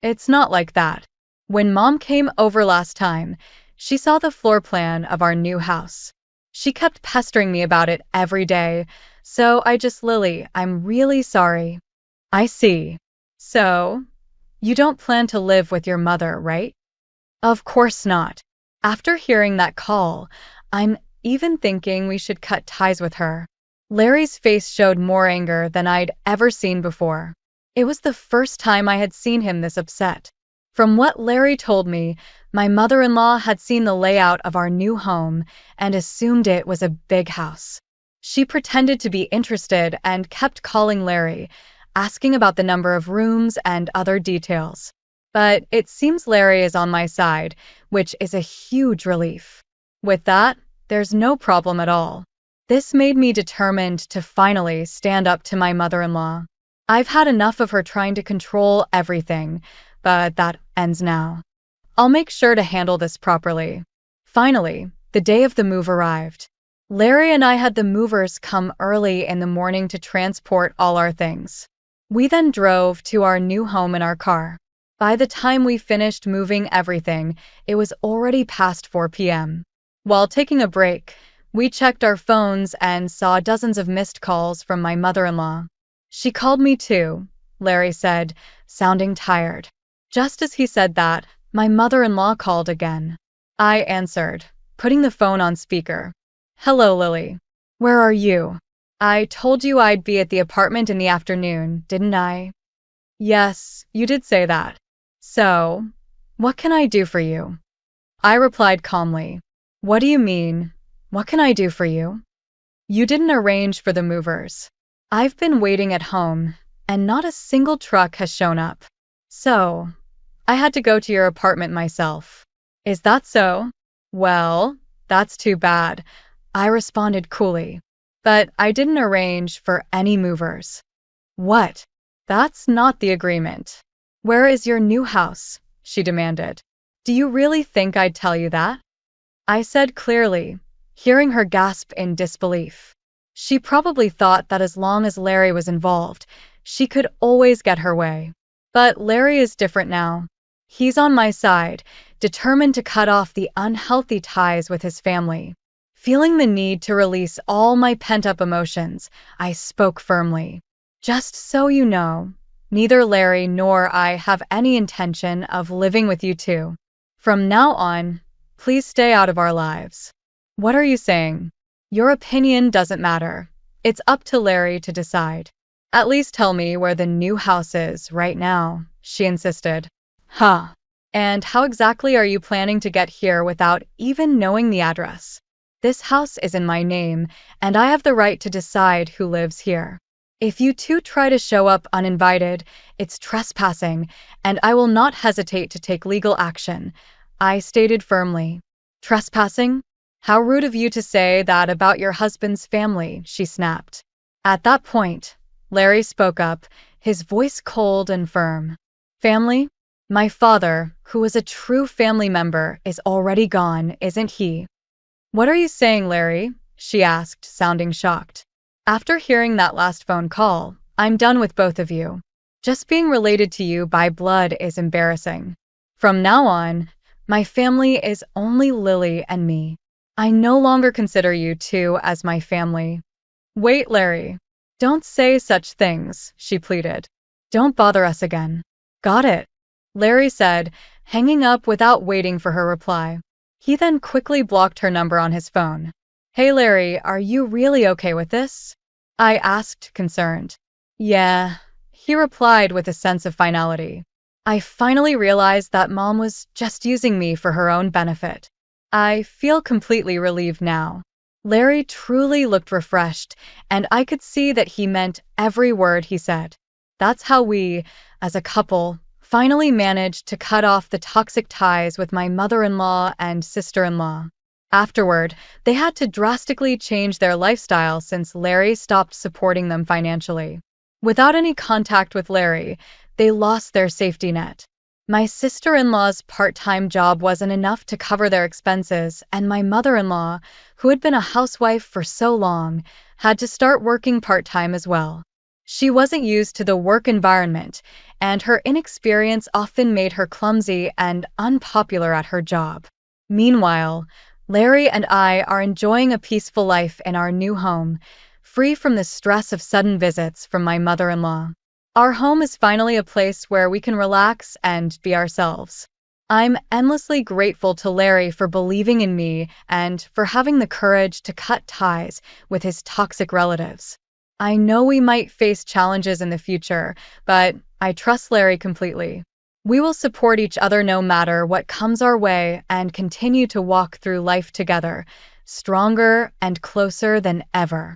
It's not like that. When mom came over last time, she saw the floor plan of our new house. She kept pestering me about it every day, so I just, Lily, I'm really sorry. I see. So, you don't plan to live with your mother, right? Of course not. After hearing that call, I'm even thinking we should cut ties with her. Larry's face showed more anger than I'd ever seen before. It was the first time I had seen him this upset. From what Larry told me, my mother-in-law had seen the layout of our new home and assumed it was a big house. She pretended to be interested and kept calling Larry, asking about the number of rooms and other details. But it seems Larry is on my side, which is a huge relief. With that, there's no problem at all. This made me determined to finally stand up to my mother-in-law. I've had enough of her trying to control everything, but that ends now. I'll make sure to handle this properly. Finally, the day of the move arrived. Larry and I had the movers come early in the morning to transport all our things. We then drove to our new home in our car. By the time we finished moving everything, it was already past 4 p.m. While taking a break, we checked our phones and saw dozens of missed calls from my mother-in-law. She called me too, Larry said, sounding tired. Just as he said that, my mother-in-law called again. I answered, putting the phone on speaker. Hello, Lily. Where are you? I told you I'd be at the apartment in the afternoon, didn't I? Yes, you did say that. So, what can I do for you? I replied calmly. What do you mean? What can I do for you? You didn't arrange for the movers. I've been waiting at home, and not a single truck has shown up. So, I had to go to your apartment myself. Is that so? Well, that's too bad. I responded coolly. But I didn't arrange for any movers. What? That's not the agreement. Where is your new house? She demanded. Do you really think I'd tell you that? I said clearly, hearing her gasp in disbelief. She probably thought that as long as Larry was involved, she could always get her way. But Larry is different now. He's on my side, determined to cut off the unhealthy ties with his family. Feeling the need to release all my pent-up emotions, I spoke firmly. Just so you know, neither Larry nor I have any intention of living with you two. From now on, please stay out of our lives. What are you saying? Your opinion doesn't matter. It's up to Larry to decide. At least tell me where the new house is right now, she insisted. Huh. And how exactly are you planning to get here without even knowing the address? This house is in my name, and I have the right to decide who lives here. If you two try to show up uninvited, it's trespassing, and I will not hesitate to take legal action, I stated firmly. Trespassing? How rude of you to say that about your husband's family, she snapped. At that point, Larry spoke up, his voice cold and firm. Family? My father, who is a true family member, is already gone, isn't he? What are you saying, Larry? She asked, sounding shocked. After hearing that last phone call, I'm done with both of you. Just being related to you by blood is embarrassing. From now on, my family is only Lily and me. I no longer consider you two as my family. Wait, Larry. Don't say such things, she pleaded. Don't bother us again. Got it, Larry said, hanging up without waiting for her reply. He then quickly blocked her number on his phone. Hey Larry, are you really okay with this? I asked, concerned. Yeah, he replied with a sense of finality. I finally realized that Mom was just using me for her own benefit. I feel completely relieved now. Larry truly looked refreshed, and I could see that he meant every word he said. That's how we, as a couple, finally managed to cut off the toxic ties with my mother-in-law and sister-in-law. Afterward, they had to drastically change their lifestyle since Larry stopped supporting them financially. Without any contact with Larry, they lost their safety net. My sister-in-law's part-time job wasn't enough to cover their expenses, and my mother-in-law, who had been a housewife for so long, had to start working part-time as well. She wasn't used to the work environment, and her inexperience often made her clumsy and unpopular at her job. Meanwhile, Larry and I are enjoying a peaceful life in our new home, free from the stress of sudden visits from my mother-in-law. Our home is finally a place where we can relax and be ourselves. I'm endlessly grateful to Larry for believing in me and for having the courage to cut ties with his toxic relatives. I know we might face challenges in the future, but I trust Larry completely. We will support each other no matter what comes our way and continue to walk through life together, stronger and closer than ever.